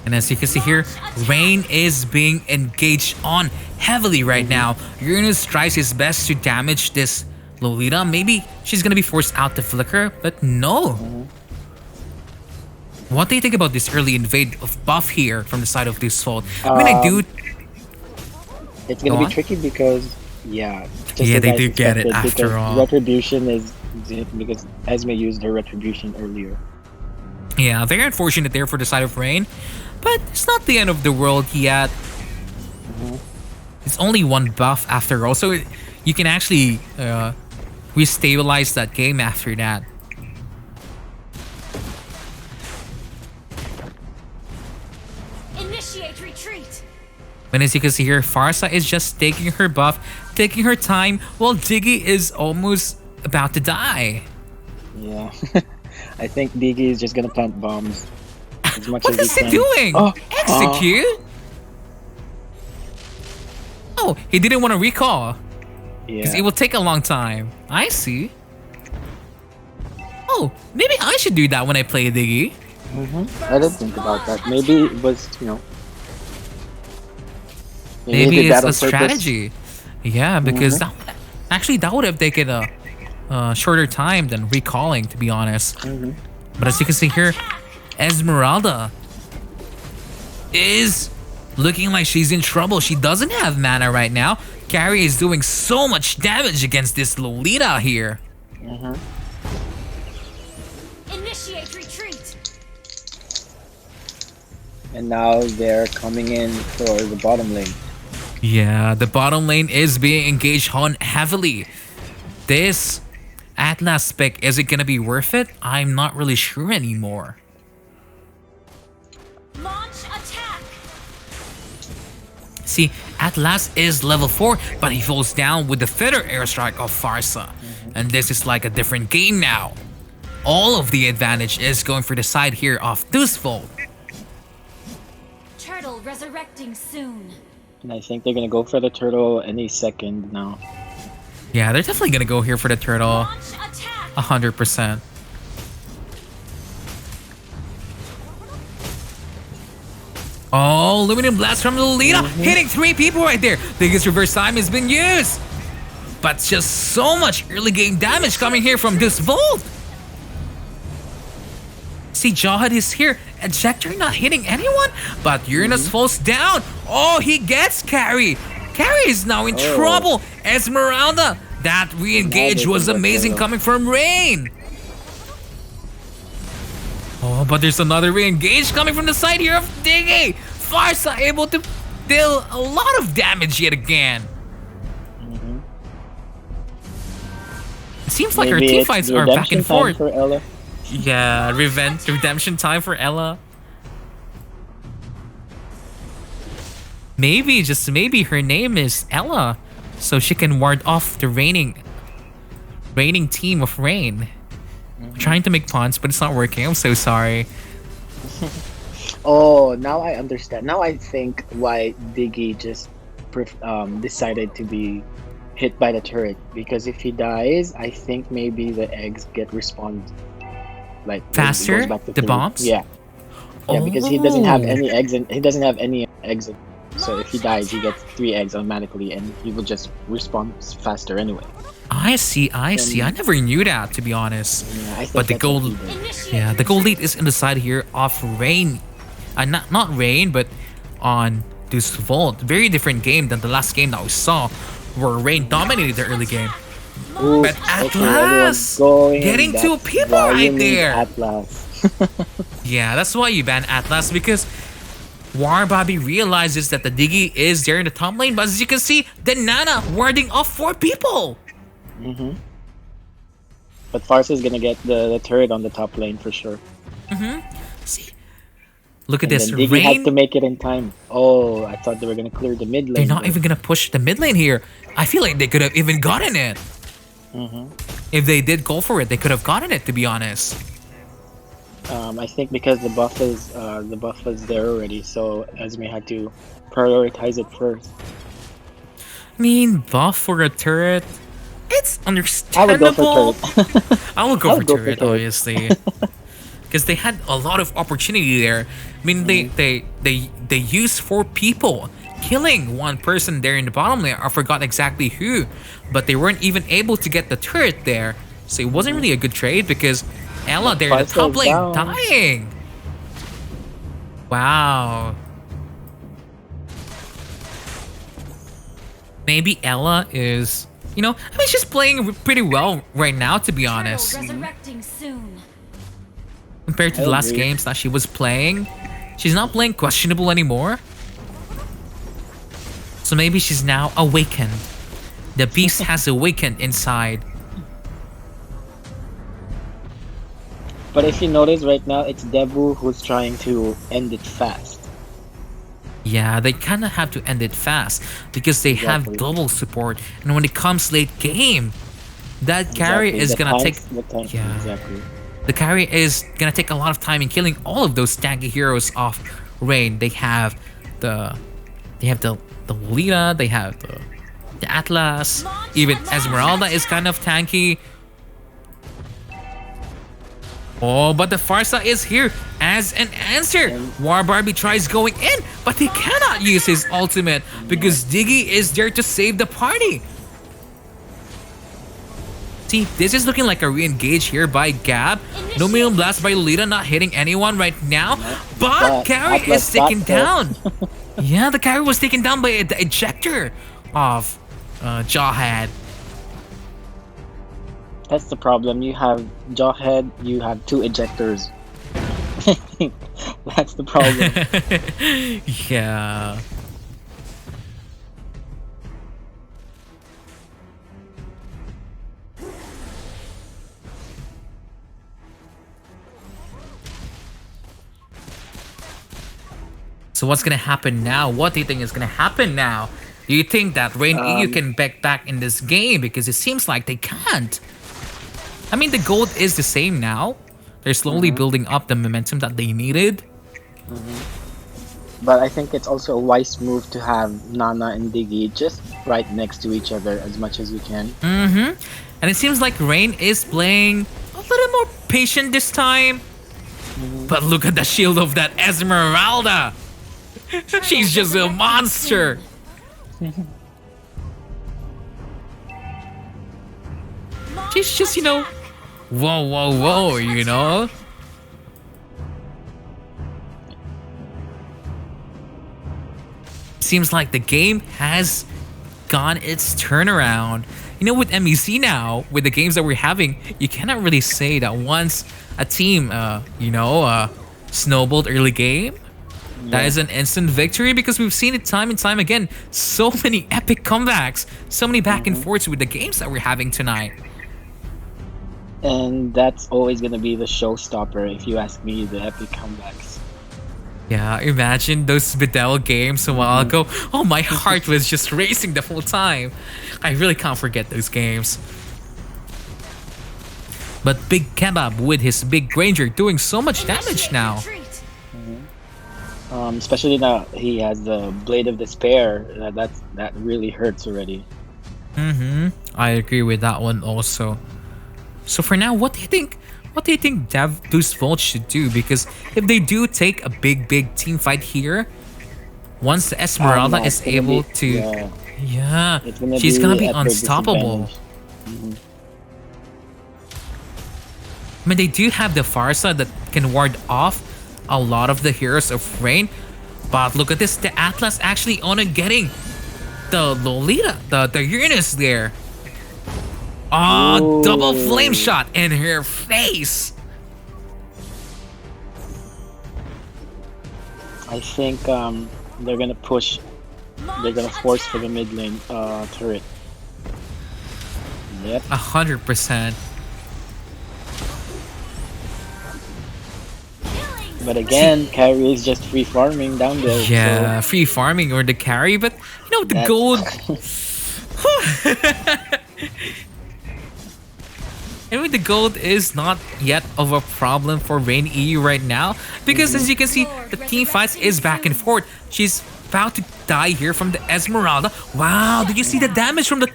S1: And as you can see here, Rain is being engaged on heavily right now. Uranus tries his best to damage this Lolita. Maybe she's gonna be forced out to flicker, but no. What do you think about this early invade of buff here from the side of this Vult? I mean, I do.
S2: It's gonna
S1: Go
S2: be
S1: on.
S2: tricky because, yeah, just
S1: Yeah,
S2: as
S1: they
S2: I
S1: do get it
S2: suspected,
S1: after
S2: because
S1: all.
S2: Retribution is because Esme used her Retribution earlier.
S1: Yeah, very unfortunate there for the side of Rain, but it's not the end of the world yet. It's only one buff after all, so you can actually restabilize that game after that.
S5: Initiate retreat.
S1: But as you can see here, Farsa is just taking her buff, taking her time, while Diggy is almost about to die.
S2: Yeah, I think Diggy is just gonna plant bombs as much
S1: What
S2: as
S1: is
S2: he
S1: he
S2: can.
S1: doing?
S2: Oh,
S1: Execute? Oh, he didn't want to recall. Because
S2: yeah.
S1: it will take a long time. I see. Oh, maybe I should do that when I play Diggy.
S2: I didn't think about that. Maybe it was, he
S1: Maybe
S2: did
S1: it's
S2: that on
S1: a
S2: purpose.
S1: strategy. Yeah, because that would have taken a shorter time than recalling, to be honest. But as you can see here, Esmeralda is looking like she's in trouble. She doesn't have mana right now. Carrie is doing so much damage against this Lolita here.
S5: Initiate retreat.
S2: And now they're coming in for the bottom lane.
S1: Yeah, the bottom lane is being engaged on heavily. This Atlas pick, is it gonna be worth it? I'm not really sure anymore.
S5: Launch attack.
S1: See, Atlas is level 4, but he falls down with the Feather Airstrike of Farsa. And this is like a different game now. All of the advantage is going for the side here of Deus Vult.
S5: Turtle resurrecting soon.
S2: And I think they're gonna go for the turtle any second now.
S1: Yeah, they're definitely gonna go here for the turtle.
S5: Launch attack.
S1: 100%. Oh, Luminous Blast from Lolita, hitting 3 people right there. Biggest reverse time has been used. But just so much early game damage coming here from Deus Vult. See, Jawhead is here. Ejector not hitting anyone, but Uranus falls down. Oh, he gets Carrie. Carrie is now in trouble. Esmeralda, that re-engage was amazing coming from Rain. Oh, but there's another re-engage coming from the side here of Diggy. Farsa able to deal a lot of damage yet again. It seems like our
S2: Maybe
S1: team
S2: it's
S1: fights are back
S2: redemption
S1: and
S2: time
S1: forth.
S2: for Ella.
S1: Yeah, redemption time for Ella. Maybe, just maybe, her name is Ella, so she can ward off the reigning team of Rain. I'm trying to make puns, but it's not working. I'm so sorry.
S2: Oh, now I understand. Now I think why Diggy just decided to be hit by the turret, because if he dies, I think maybe the eggs get respawned like
S1: Faster?
S2: it goes back to
S1: The
S2: 3.
S1: bombs?
S2: Yeah. Yeah, because he doesn't have
S1: Oh.
S2: any eggs, and he doesn't have any eggs. So if he dies, he gets 3 eggs automatically, and he will just respawn faster anyway.
S1: I see. I never knew that, to be honest.
S2: Yeah, I think
S1: But the
S2: that's what
S1: gold,
S2: he did.
S5: Initiate
S1: yeah, the gold lead
S5: retreat.
S1: is in the side here of Rain. Not Rain, but on Deus Vult. Very different game than the last game that we saw, where Rain dominated the early game.
S2: Ooh,
S1: But
S2: okay,
S1: Atlas
S2: everyone's going,
S1: getting
S2: and
S1: 2
S2: that's
S1: people
S2: why you
S1: right
S2: need
S1: there.
S2: Atlas.
S1: Yeah, that's why you ban Atlas, because War Bobby realizes that the Diggy is there in the top lane, but as you can see, the Nana warding off 4 people.
S2: But Farsa is gonna get the turret on the top lane for sure.
S1: See, look at
S2: And
S1: this.
S2: then Diggy had to
S1: Rain,
S2: make it in time. Oh, I thought they were gonna clear the mid lane.
S1: they're not
S2: though.
S1: even gonna push the mid lane here. I feel like they could have even gotten it. If they did go for it, they could have gotten it, to be honest.
S2: I think because the buff is there already, so Esme had to prioritize it first.
S1: I mean, buff for a turret, it's
S2: I would
S1: understandable.
S2: go for turret.
S1: I would go
S2: I
S1: for
S2: would go for
S1: turret,
S2: turret.
S1: obviously, because they had a lot of opportunity there. I mean, they used 4 people, killing 1 person there in the bottom lane. I forgot exactly who, but they weren't even able to get the turret there. So it wasn't really a good trade because Ella there in the
S2: Farsa
S1: top
S2: is
S1: lane
S2: down.
S1: dying. Wow. Maybe Ella is, I mean, she's playing pretty well right now, to be honest.
S5: Turtle resurrecting soon.
S1: Compared to
S2: I
S1: the last
S2: agree.
S1: games that she was playing. She's not playing questionable anymore. So maybe she's now awakened. The beast has awakened inside.
S2: But if you notice right now, it's Debu who's trying to end it fast.
S1: Yeah, they kind of have to end it fast because they have
S2: Exactly.
S1: global support. And when it comes late game, that carry
S2: Exactly.
S1: is
S2: The
S1: gonna take...
S2: tanks- the tank-
S1: Yeah.
S2: Exactly.
S1: The carry is gonna take a lot of time in killing all of those tanky heroes off Rain. They have the Lolita, they have the Atlas, even Esmeralda is kind of tanky. Oh, but the Farsa is here as an answer. War Barbie tries going in, but he cannot use his ultimate because Diggy is there to save the party. See, this is looking like a re-engage here by Gab. No Million Blast by Lolita, not hitting anyone right now. But
S2: But
S1: Carry
S2: Atlas
S1: is taken
S2: got
S1: down. Yeah, the Carry was taken down by the ejector of Jawhead.
S2: That's the problem. You have Jawhead, you have 2 ejectors. That's the problem.
S1: Yeah. So what's gonna happen now? What do you think is gonna happen now? Do you think that Rain EU can back in this game? Because it seems like they can't. I mean, the gold is the same now. They're slowly building up the momentum that they needed.
S2: But I think it's also a wise move to have Nana and Diggy just right next to each other as much as you can.
S1: And it seems like Rain is playing a little more patient this time. But look at the shield of that Esmeralda. She's just a monster. She's just, whoa. Seems like the game has gone its turnaround. With MEC now, with the games that we're having, you cannot really say that once a team, snowballed early game, that is an instant victory because we've seen it time and time again. So many epic comebacks, so many back and forths with the games that we're having tonight.
S2: And that's always going to be the showstopper, if you ask me, the epic comebacks.
S1: Yeah, imagine those Bedel games a while ago. Oh, my heart was just racing the whole time. I really can't forget those games. But Big Kebab with his Big Granger doing so much damage now.
S5: Retreat.
S2: Especially now he has the Blade of Despair. That really hurts already.
S1: I agree with that one also. So for now, what do you think what do you think Deus Vult should do? Because if they do take a big team fight here, once the Esmeralda
S2: No,
S1: is
S2: it's gonna
S1: able
S2: be-
S1: to,
S2: yeah, it's
S1: she's gonna be
S2: at their
S1: unstoppable.
S2: disadvantage.
S1: I mean, they do have the Farsa that can ward off a lot of the heroes of Rain. But look at this, the Atlas actually only getting the Lolita, the Uranus there. Oh, double flame shot in her face.
S2: I think they're gonna push. They're gonna force for the mid lane turret. Yep.
S1: 100%.
S2: But again, carry is just free farming down there.
S1: Yeah, free farming or the carry, but you know, the
S2: That's-
S1: gold. I mean, the gold is not yet of a problem for Rain EU right now because as you can see, the team fights is back and forth. She's about to die here from the Esmeralda. Wow, did you see the damage from the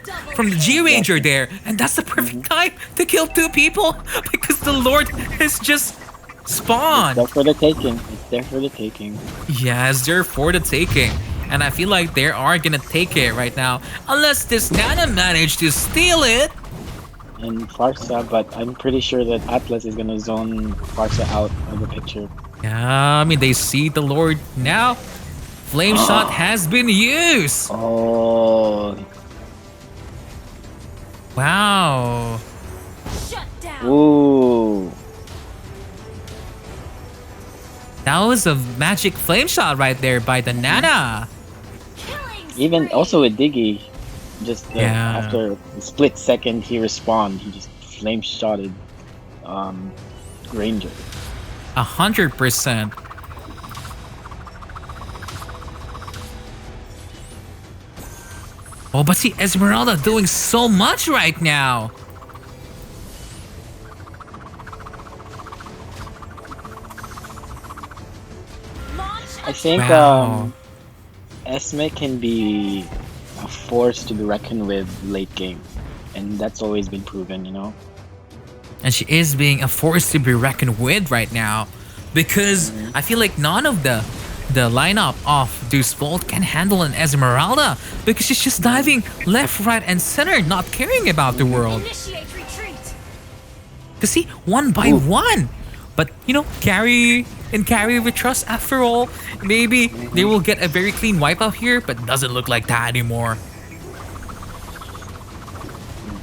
S1: G Ranger there? And that's the perfect time to kill 2 people because the Lord has just spawned.
S2: There for the taking. It's there for the taking.
S1: Yes, they're for the taking. And I feel like they are gonna take it right now. Unless this Nana managed to steal it.
S2: And Farsa, but I'm pretty sure that Atlas is gonna zone Farsa out of the picture.
S1: Yeah, I mean, they see the Lord now. Flame shot has been used.
S2: Oh,
S1: Wow.
S5: Shut down.
S2: ooh.
S1: That was a magic flame shot right there by the Nana.
S5: Killing
S2: Even
S5: spree.
S2: also with Diggy, just
S1: Yeah.
S2: after a split second he respawned, he just flame shotted Ranger.
S1: 100%. Oh, but see, Esmeralda doing so much right now.
S5: Launch
S2: I think
S1: Wow.
S2: Esme can be a force to be reckoned with late game, and that's always been proven, you know.
S1: And she is being a force to be reckoned with right now. Because I feel like none of the lineup of Deus Vult can handle an Esmeralda. Because she's just diving left, right, and center, not caring about the world.
S5: Initiate retreat.
S1: To see one by one. But you know, carry with trust after all. Maybe they will get a very clean wipeout here, but doesn't look like that anymore.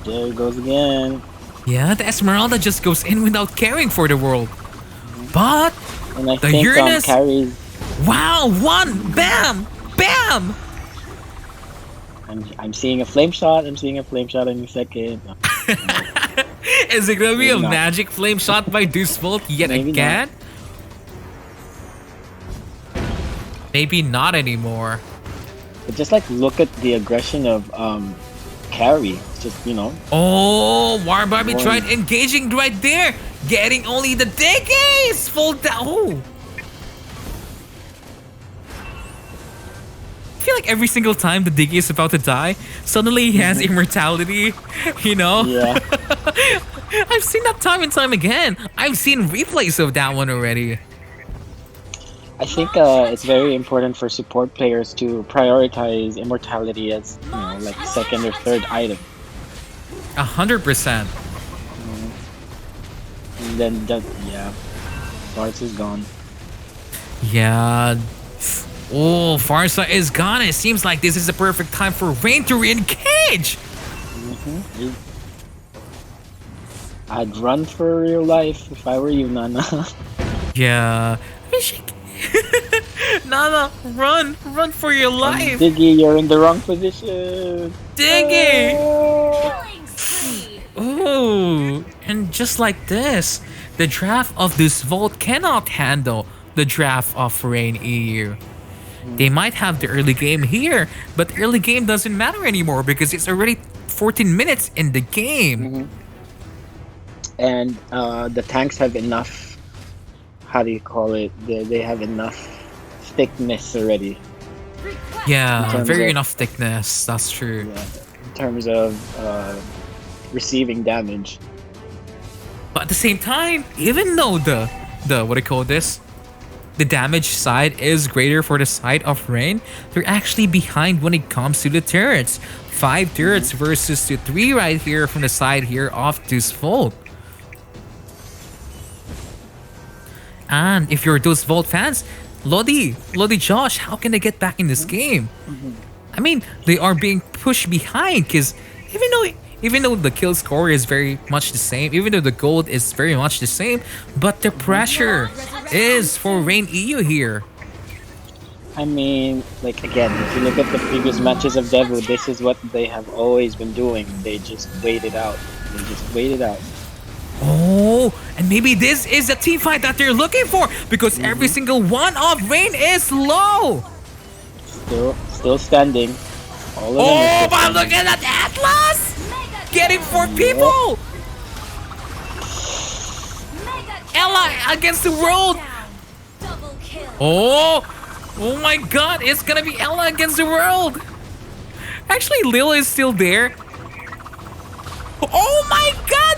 S2: There it goes again.
S1: Yeah, the Esmeralda just goes in without caring for the world. But
S2: And I
S1: The
S2: think
S1: Uranus-
S2: carries.
S1: wow, one, bam, bam.
S2: I'm seeing a flame shot. I'm seeing a flame shot in a second.
S1: Is it gonna be a
S2: Maybe not.
S1: magic flame shot by Deus Vult yet
S2: Maybe
S1: again? Maybe not anymore.
S2: But just like look at the aggression of carry. It's just, you know.
S1: Oh, War Barbie
S2: Boy.
S1: tried engaging right there, getting only the decades full down. Oh. I feel like every single time the Diggy is about to die, suddenly he has immortality, you know?
S2: Yeah.
S1: I've seen that time and time again. I've seen replays of that one already.
S2: I think it's very important for support players to prioritize immortality as, you know, like second or third item.
S1: 100%.
S2: And then that, yeah, Bart's is gone.
S1: Yeah. Oh, Farsa is gone. It seems like this is the perfect time for Rain to re-engage.
S2: I'd run for your life if I were you, Nana.
S1: Yeah. I mean, Nana, run for your life.
S2: Diggy, you're in the wrong position.
S1: Diggy.
S5: Killing spree.
S1: Oh, and just like this, the draft of Deus Vult cannot handle the draft of Rain EU. They might have the early game here, but the early game doesn't matter anymore because it's already 14 minutes in the game.
S2: And the tanks have enough, how do you call it? They have enough thickness already.
S5: Request.
S1: Yeah,
S2: terms
S1: very
S2: of-
S1: enough thickness. That's true.
S2: Yeah, in terms of receiving damage.
S1: But at the same time, even though the what do you call this? The damage side is greater for the side of Rain, they're actually behind when it comes to the turrets. 5 turrets versus the 3 right here from the side here of Deus Vult. And if you're Deus Vult fans, Lodi Josh, how can they get back in this game? I mean, they are being pushed behind because even though the kill score is very much the same, even though the gold is very much the same, but the pressure is for Rain EU here.
S2: I mean, like again, if you look at the previous matches of Devu, this is what they have always been doing. They just wait it out. They just wait it out.
S1: Oh, and maybe this is the team fight that they're looking for because every single one of Rain is low.
S2: Still standing. All of them
S1: Oh,
S2: are
S1: but
S2: still
S1: look at that Atlas! Getting 4 people! Ella against the world!
S5: Double kill.
S1: Oh my god, it's gonna be Ella against the world! Actually, Lil is still there. Oh my god!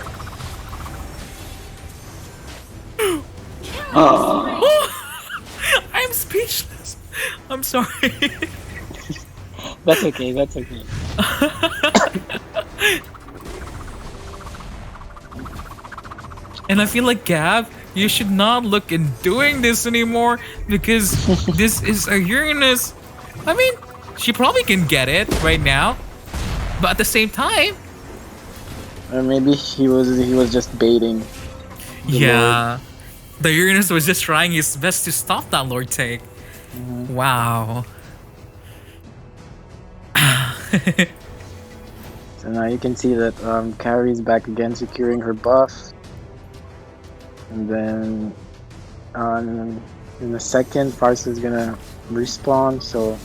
S1: I'm speechless. I'm sorry.
S2: That's okay. That's okay.
S1: And I feel like Gab, you should not look in doing this anymore because this is a Uranus. I mean, she probably can get it right now, but at the same time,
S2: Or maybe he was just baiting.
S1: yeah, the Uranus was just trying his best to stop that Lord take. Wow.
S2: So now you can see that Carrie's back again, securing her buff. And then in a second, Farsa is gonna respawn. So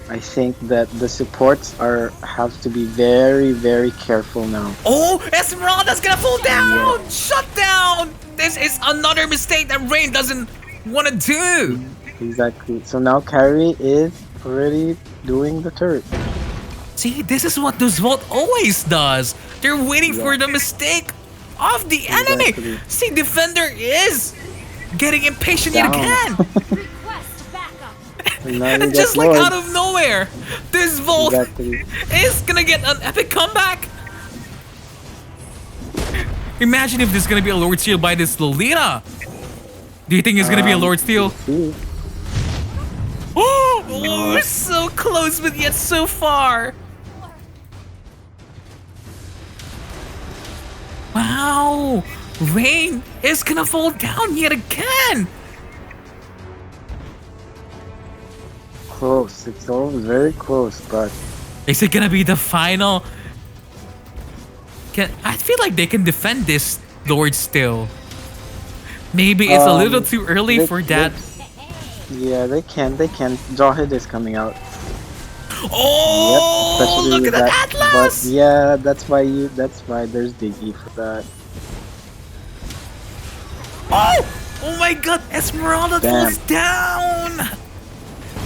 S2: I think that the supports have to be very, very careful now.
S1: Oh, Esmeralda's gonna fall down! Shut down! This is another mistake that Rain doesn't want to do.
S2: Exactly. So now Carrie is already doing the turret.
S1: See, this is what Deus Vult always does. They're waiting for the mistake of the enemy.
S2: Exactly.
S1: See, Defender is getting impatient yet
S2: Down.
S1: again.
S5: Request backup.
S2: And now you
S1: And
S2: get
S1: just like
S2: Lord.
S1: out of nowhere, Deus Vult
S2: Exactly.
S1: is gonna get an epic comeback. Imagine if this is gonna be a Lord Steal by this Lolita. Do you think it's gonna be a Lord Steal?
S2: See?
S1: Oh, we're so close, but yet so far. Wow, Rain is gonna fall down yet again.
S2: Close. It's all very close, but
S1: Is it gonna be the final? I feel like they can defend this Lord still. Maybe it's a little too early for that.
S2: yeah, they can. Jawhead is coming out.
S1: Oh,
S2: especially
S1: look at
S2: with
S1: that Atlas!
S2: But yeah, that's why there's Diggy for that.
S1: Oh my god, Esmeralda
S2: Damn.
S1: falls down!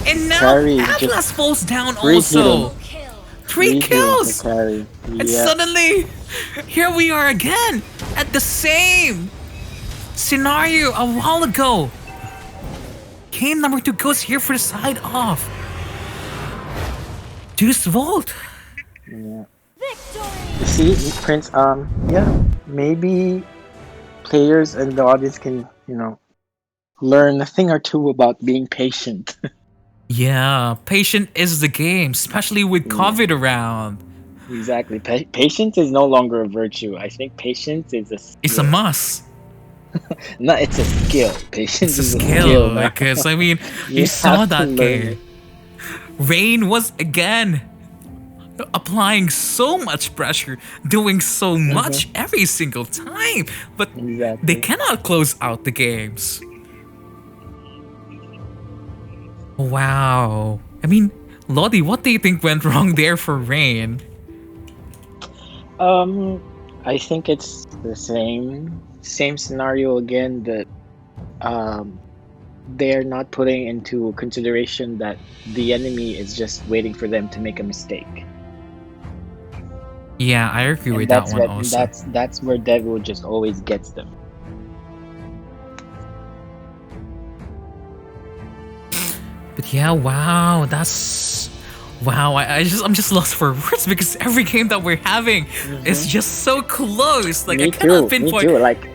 S1: And now
S2: Carrie
S1: Atlas
S2: just
S1: falls down
S2: reheat
S1: also.
S2: him.
S5: Kill.
S1: 3 kills!
S2: To carry.
S1: And
S2: Yeah.
S1: suddenly, here we are again at the same scenario a while ago. Game number 2 goes here for the side off Deus Vult.
S2: Yeah.
S5: Victory.
S2: You see, Prince. Yeah, maybe players and the audience can, learn a thing or two about being patient.
S1: Yeah, patient is the game, especially with COVID around.
S2: Exactly. Patience is no longer a virtue. I think patience is a skill.
S1: It's a must.
S2: No, it's a skill. Patience
S1: It's a
S2: is
S1: skill
S2: now.
S1: because I mean,
S2: You
S1: you saw
S2: have to
S1: that
S2: learn
S1: game. Rain was again applying so much pressure, doing so much every single time, but
S2: Exactly.
S1: they cannot close out the games. Wow. I mean, Lodi, what do you think went wrong there for Rain?
S2: I think it's the same scenario again, that they're not putting into consideration that the enemy is just waiting for them to make a mistake.
S1: Yeah, I agree
S2: And
S1: with that one also.
S2: that's where Devil just always gets them.
S1: But yeah, wow, that's wow. I'm just lost for words because every game that we're having is just so close. Like I
S2: Me
S1: cannot
S2: too. Me
S1: pinpoint.
S2: too. Like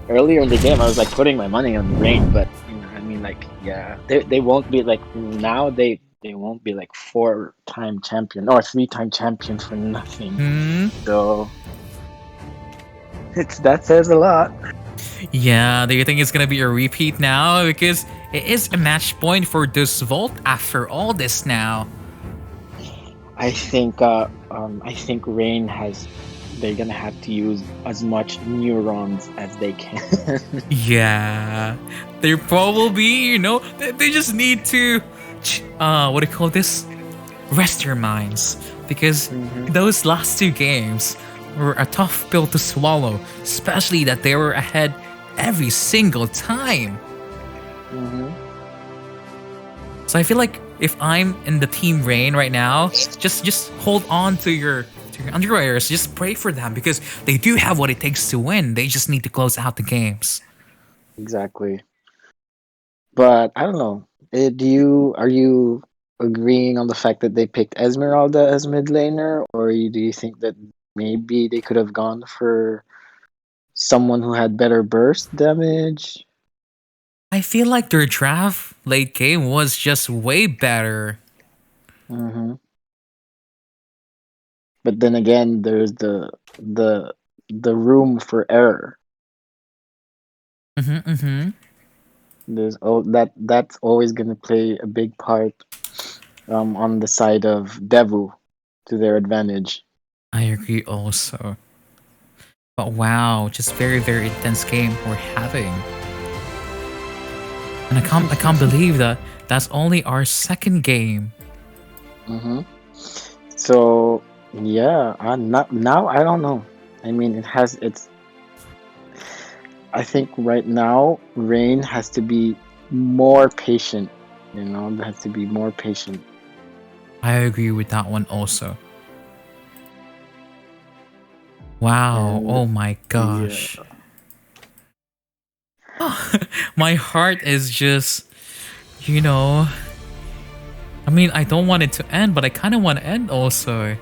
S2: earlier in the game, I was like putting my money on Rain, but I mean, like, yeah, they won't be like now. They won't be like 4-time champion or 3-time champion for nothing.
S1: Hmm?
S2: So that says a lot.
S1: Yeah, do you think it's gonna be a repeat now? Because it is a match point for Deus Vult after all this now.
S2: I think Rain has. They're gonna have to use as much neurons as they can.
S1: Yeah, they're probably, they just need to, what do you call this? Rest their minds. Because those last two games were a tough pill to swallow, especially that they were ahead every single time. So I feel like if I'm in the team Rain right now, just hold on to your underwears. Just pray for them because they do have what it takes to win. They just need to close out the games.
S2: Exactly. But I don't know. Are you agreeing on the fact that they picked Esmeralda as mid laner, or do you think that maybe they could have gone for someone who had better burst damage?
S1: I feel like their draft late game was just way better.
S2: Mm-hmm. But then again, there's the room for error. There's that's always gonna play a big part on the side of Devu to their advantage.
S1: I agree also. But wow, just very, very intense game we're having. And I can't believe that that's only our second game.
S2: So yeah, now I don't know. I mean, I think right now Rain has to be more patient. They have to be more patient.
S1: I agree with that one also. Wow,
S2: And,
S1: oh my gosh. My heart is just, I mean, I don't want it to end, but I kind of want to end also.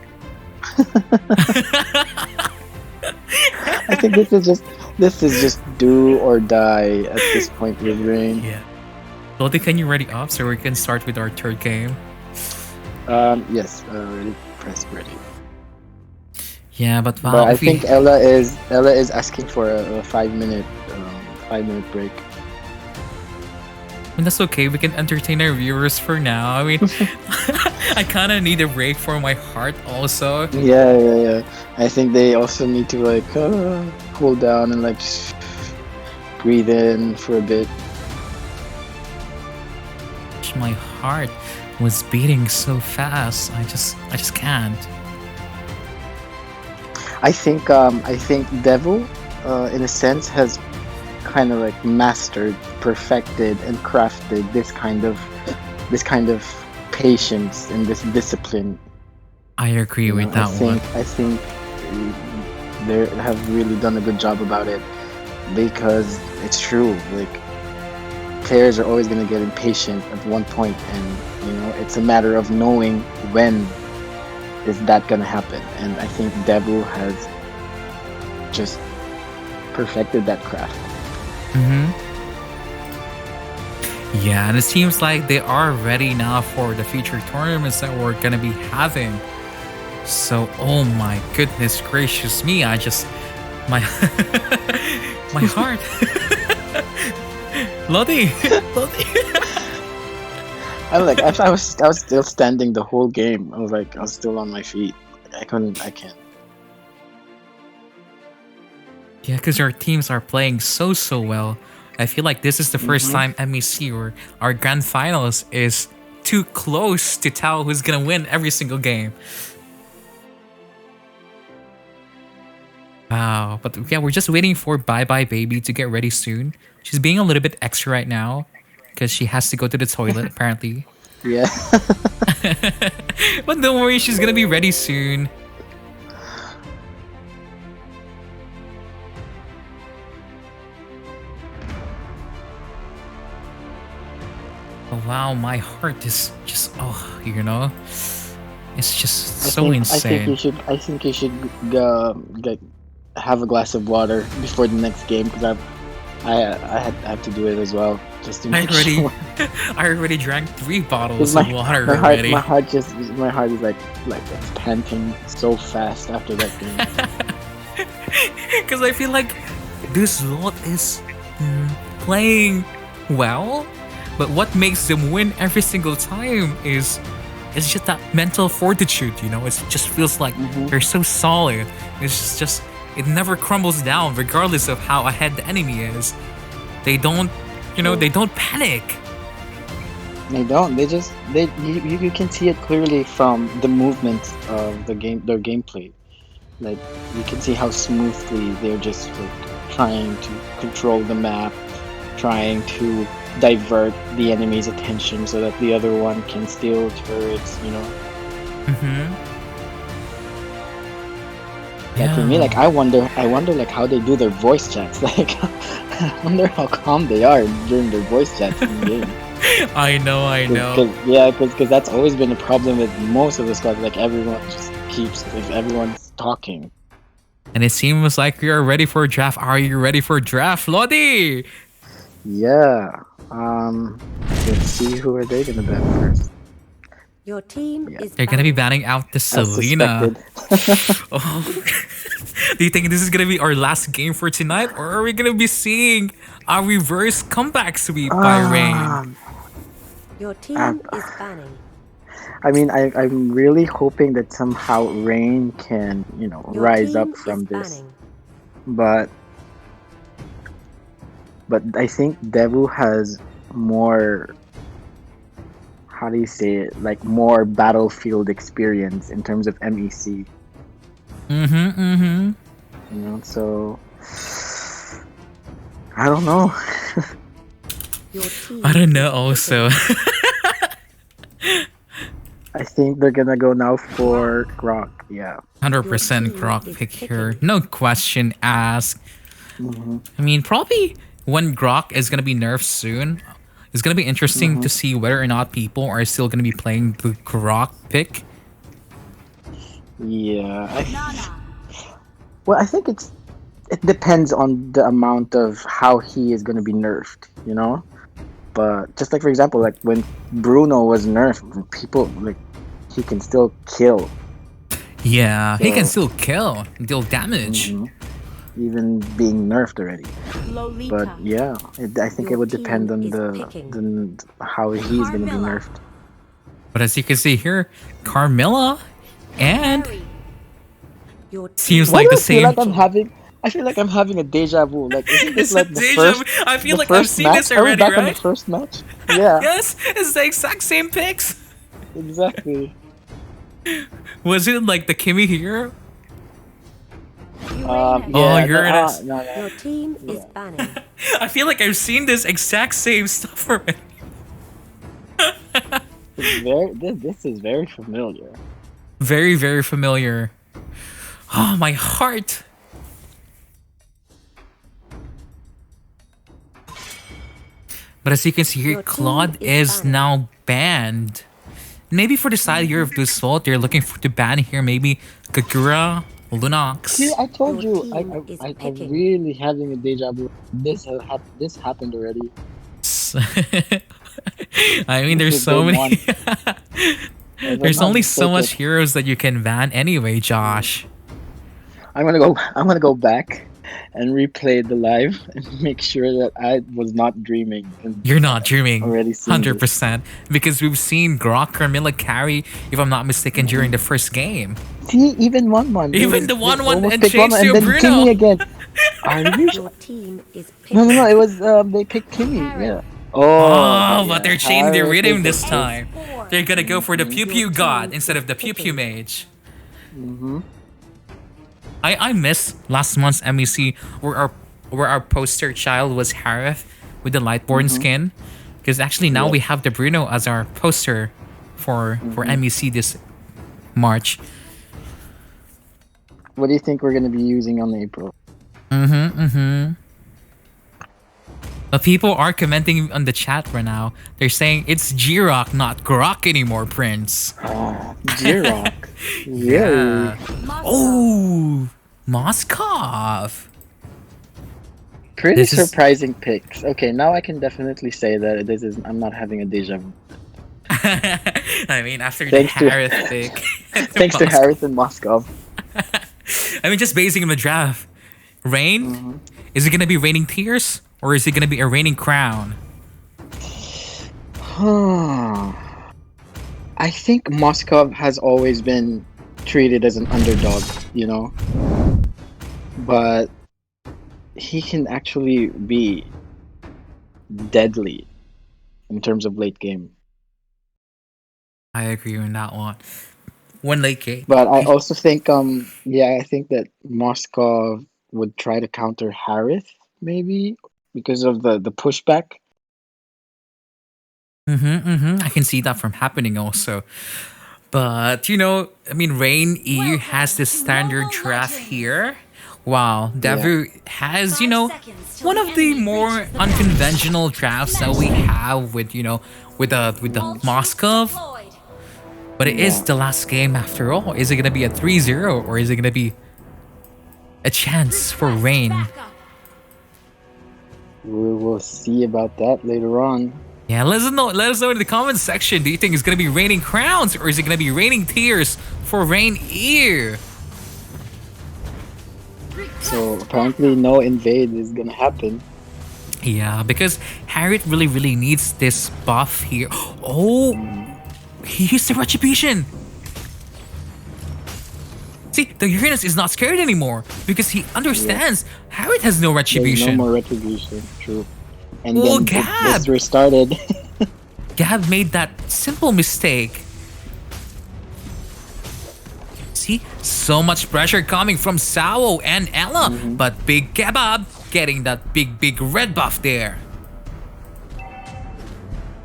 S2: I think this is just do or die at this point with Rain.
S1: Yeah. Lodi, can you ready up so we can start with our third game?
S2: Yes, already pressed ready.
S1: Yeah, but wow.
S2: But I think Ella is asking for a 5-minute break.
S1: And that's okay. We can entertain our viewers for now. I mean, I kind of need a break for my heart also.
S2: Yeah. I think they also need to like cool down and like breathe in for a bit.
S1: My heart was beating so fast. I just can't.
S2: I think Devil, in a sense, has kind of like mastered, perfected, and crafted this kind of patience and this discipline.
S1: I agree with that one.
S2: I think they have really done a good job about it because it's true. Like players are always going to get impatient at one point, and it's a matter of knowing when is that going to happen. And I think Debu has just perfected that craft.
S1: Yeah, and it seems like they are ready now for the future tournaments that we're gonna be having. So, oh my goodness gracious me! My my heart. Lodi.
S2: I was still standing the whole game. I was still on my feet. I can't.
S1: Yeah, because our teams are playing so well. I feel like this is the first time MEC or our grand finals is too close to tell who's gonna win every single game. Wow, but yeah, we're just waiting for Bye Bye Baby to get ready soon. She's being a little bit extra right now because she has to go to the toilet apparently.
S2: Yeah.
S1: But don't worry, she's gonna be ready soon. Wow, my heart is just it's just
S2: I
S1: so
S2: think
S1: insane.
S2: I think you should have a glass of water before the next game because I have to do it as well just to
S1: I
S2: make
S1: already
S2: sure.
S1: I already drank 3
S2: Because
S1: bottles of water already.
S2: my heart is like it's panting so fast after that game.
S1: Because I feel like this lot is playing well, but what makes them win every single time is it's just that mental fortitude. It just feels like they're so solid. It's just it never crumbles down, regardless of how ahead the enemy is. They don't, they don't panic.
S2: They don't. You can see it clearly from the movement of their gameplay. Like you can see how smoothly they're just like trying to control the map, trying to divert the enemy's attention so that the other one can steal turrets. Like for me, like I wonder like how they do their voice chats. Like I wonder how calm they are during their voice chats in the game.
S1: I know.
S2: Because that's always been a problem with most of the squads. Like everyone just keeps, if everyone's talking.
S1: And it seems like we are ready for a draft. Are you ready for a draft, Lodi?
S2: Yeah. Let's see who are they gonna ban first.
S4: Your team is
S1: They're gonna be
S4: banning.
S1: banning out the
S2: As
S1: Selena.
S2: suspected.
S1: Oh. Do you think this is gonna be our last game for tonight, or are we gonna be seeing a reverse comeback sweep by Rain?
S4: Your team is banning.
S2: I mean, I'm really hoping that somehow Rain can,
S4: Your
S2: rise
S4: team
S2: up from
S4: is
S2: this.
S4: banning.
S2: But I think Devu has more, how do you say it, like more battlefield experience in terms of MEC. So I don't know.
S4: Your team
S1: I don't know.
S4: is
S1: Also,
S2: I think they're gonna go now for Grok. Yeah.
S1: 100% Grok pick here, no question asked. I mean, probably when Grok is gonna be nerfed soon, it's gonna be interesting to see whether or not people are still gonna be playing the Grok pick.
S2: Yeah.
S5: Nana.
S2: Well, I think it depends on the amount of how he is gonna be nerfed. But just like for example, like when Bruno was nerfed, people like he can still kill.
S1: Yeah, he can
S2: So-
S1: still kill, deal damage.
S2: Even being nerfed already.
S5: Lolita.
S2: But yeah, I think
S4: Your
S2: it would depend
S4: team
S2: on
S4: is
S2: the how he's gonna be
S5: Carmilla.
S2: nerfed.
S1: But as you can see here, Carmilla and
S5: Harry.
S4: Your team
S1: seems
S2: Why
S1: like
S2: do
S1: the
S2: I feel
S1: same.
S2: like I feel like I'm having a deja vu. Like isn't this
S1: It's
S2: like
S1: a
S2: the
S1: deja
S2: first?
S1: vu. I feel
S2: the
S1: like I've
S2: first
S1: seen
S2: match?
S1: this
S2: Are we
S1: already,
S2: back on the
S1: right?
S2: first match? Yeah,
S1: Yes, it's the exact same picks.
S2: exactly.
S1: Was it like the Kimmy here?
S2: Yeah,
S1: Oh, Uranus.
S2: no.
S4: Your team is banning.
S1: I feel like I've seen this exact same stuff already.
S2: This is very familiar.
S1: Very, very familiar. Oh, my heart. But as you can see here,
S4: Your team
S1: Claude
S4: is
S1: is
S4: banned.
S1: now banned. Maybe for the side here of Deus Vult, they're looking to ban here maybe Kagura, Lunox.
S2: See, I told
S4: Your
S2: you,
S4: team is
S2: I'm
S4: picking.
S2: really having a deja vu. This happened already.
S1: I mean,
S2: This
S1: there's
S2: is
S1: so
S2: game
S1: many.
S2: If
S1: There's
S2: I'm not
S1: only so much
S2: mistaken,
S1: heroes that you can ban anyway, Josh.
S2: I'm gonna go back and replay the live and make sure that I was not dreaming. And
S1: You're not dreaming.
S2: Already seen this.
S1: 100%. Because we've seen Grok Carmilla carry, if I'm not mistaken, during the first game.
S2: See, even 1-1.
S1: Even the
S2: They
S1: 1-1
S2: almost
S1: and
S2: picked
S1: changed
S2: 1-1,
S1: to
S2: and then
S1: Bruno.
S2: Kimmy again. Are you
S4: Your team is
S2: No,
S4: picking.
S2: it was they picked Kimmy. Yeah.
S1: Oh,
S2: okay,
S1: but they're
S2: yeah.
S1: changing their
S2: Harry
S1: rhythm
S2: picked
S1: this
S2: it.
S1: time. They're gonna go for the Pew Pew
S4: Your
S1: God
S4: team
S1: instead
S4: is
S1: of the Pew Pew
S4: picking.
S1: Mage. I miss last month's MEC where our poster child was Harith with the Lightborn skin. Because actually now we have the Bruno as our poster for MEC this March.
S2: What do you think we're gonna be using on April?
S1: But people are commenting on the chat right now. They're saying it's G-Rock, not Grok anymore, Prince.
S2: Oh, J-Rock.
S1: Yeah.
S5: Moscow.
S1: Oh, Moskov.
S2: Pretty
S1: This is-
S2: surprising picks. Okay, now I can definitely say that this is. I'm not having a deja vu.
S1: I mean, after
S2: Thanks
S1: the
S2: to-
S1: Harith pick.
S2: Thanks to Harris and Moscow.
S1: I mean, just basing him a draft. Rain? Is it going to be raining tears? Or is it going to be a raining crown?
S2: I think Moscow has always been treated as an underdog, you know? But he can actually be deadly in terms of late game.
S1: I agree on that one. One late game.
S2: But I also think, I think that Moscow would try to counter Harris, maybe, because of the pushback.
S1: I can see that from happening also. But, you know, I mean, Rain EU has this standard draft here. Wow, Devu has, you know, one of the more unconventional drafts that we have with, you know, with the Moskov. But it is the last game after all. Is it going to be a 3-0 or is it going to be a chance for Rain?
S2: We will see about that later on.
S1: Yeah, let us know in the comments section. Do you think it's going to be raining crowns or is it going to be raining tears for Rain EU?
S2: So apparently no invade is gonna happen.
S1: Yeah, because Harriet really needs this buff here. Oh, he used the retribution. See, the Uranus is not scared anymore because he understands Harriet has no
S2: There's
S1: retribution.
S2: no more retribution. True. And
S1: Oh,
S2: then
S1: Gab!
S2: this restarted.
S1: Gab made that simple mistake. See, so much pressure coming from Sao and Ella, but Big Kebab getting that big red buff there.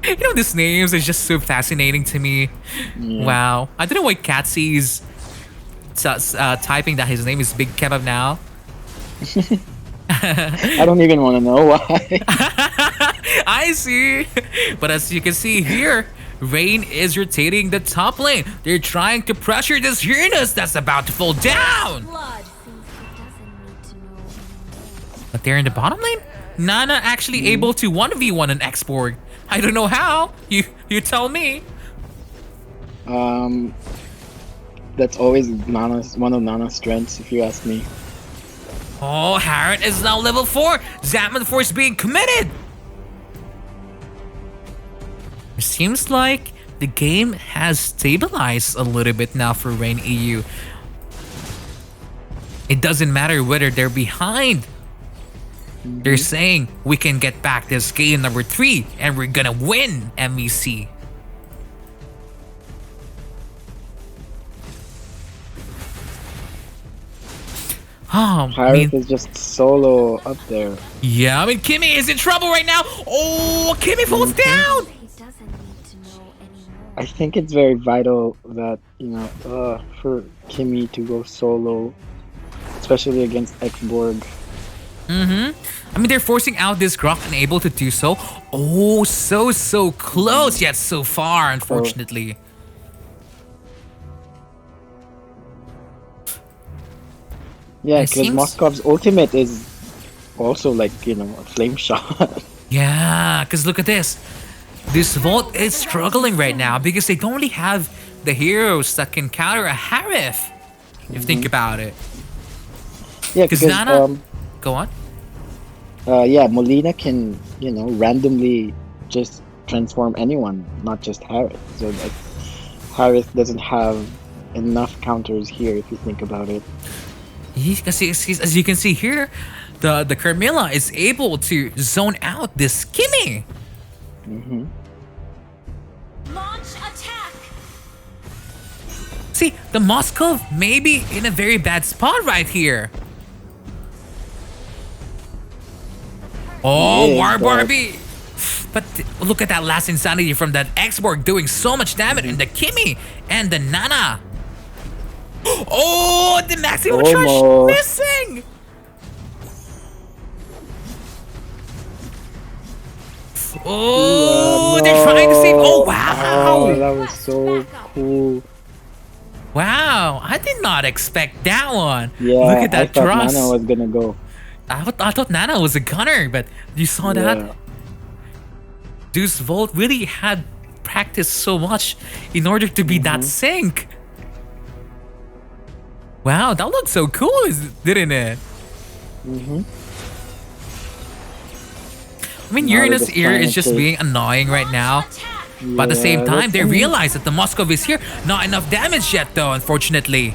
S1: You know, these names is just so fascinating to me.
S2: Yeah.
S1: Wow, I don't know why Katsy's typing that his name is Big Kebab now.
S2: I don't even want to know why.
S1: I see. But as you can see here, Rain is rotating the top lane. They're trying to pressure this Uranus that's about to fall down.
S5: Blood.
S1: But they're in the bottom lane? Nana actually able to 1v1 an X-Borg. I don't know how. You tell me.
S2: That's always one of Nana's strengths, if you ask me.
S1: Oh, Harriet is now level 4. Zapman Force being committed. It seems like the game has stabilized a little bit now for Rain EU. It doesn't matter whether they're behind. They're saying we can get back this game number 3 and we're gonna win MEC. Oh, I mean,
S2: Harris is just solo up there.
S1: yeah, I mean, Kimmy is in trouble right now. Oh, Kimmy falls down.
S4: He doesn't need to know anymore.
S2: I think it's very vital that, for Kimmy to go solo, especially against X-Borg.
S1: I mean, they're forcing out this Grok unable to do so. Oh, so close yet so far, unfortunately.
S2: Yeah,
S1: It
S2: because
S1: seems-
S2: Moskov's ultimate is also like, a flame shot.
S1: Yeah, because look at this. This Vault is struggling right now because they don't really have the heroes that can counter a Harith. If you think about it.
S2: Yeah,
S1: Because
S2: because
S1: Nana... Go on.
S2: Molina can, randomly just transform anyone, not just Harris. So like, Harris doesn't have enough counters here if you think about it.
S1: As you can see here, the Carmilla is able to zone out this Kimmy.
S5: Launch attack.
S1: See, the Moskov may be in a very bad spot right here. Oh,
S2: Yeah,
S1: War
S2: but-
S1: Barbie! But look at that last insanity from that X-Borg doing so much damage in the Kimmy and the Nana. Oh, the maximum charge
S2: Almost.
S1: missing! Oh,
S2: Yeah,
S1: they're trying to save. Oh,
S2: no. Oh,
S1: wow.
S2: that was so cool.
S1: Wow, I did not expect that one.
S2: Yeah,
S1: Look at
S2: I
S1: that
S2: thought
S1: trust.
S2: Nana was gonna go.
S1: I thought Nana was a gunner, but you saw that?
S2: Yeah.
S1: Deus Vult really had practiced so much in order to be that sync. Wow, that looked so cool, didn't it? I mean,
S2: Now they're
S1: Uranus
S2: just
S1: ear
S2: trying
S1: is
S2: to
S1: just
S2: take-
S1: being annoying right now. But at the same
S2: Yeah,
S1: time, they
S2: that's-
S1: realize that the Moskov is here. Not enough damage yet, though, unfortunately.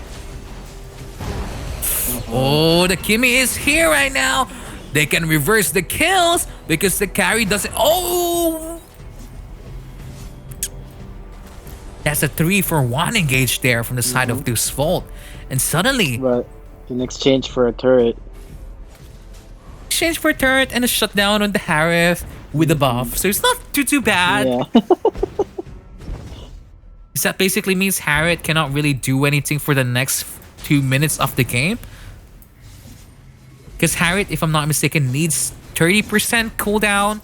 S1: Oh, the Kimmy is here right now. They can reverse the kills because the carry doesn't. Oh! That's a 3-for-1 engage there from the side of Deus Vult. And suddenly,
S2: But in exchange for a turret,
S1: exchange for a turret and a shutdown on the Harith with the buff. So it's not too bad.
S2: yeah.
S1: That basically means Harriet cannot really do anything for the next 2 minutes of the game. Because Harriet, if I'm not mistaken, needs 30% cooldown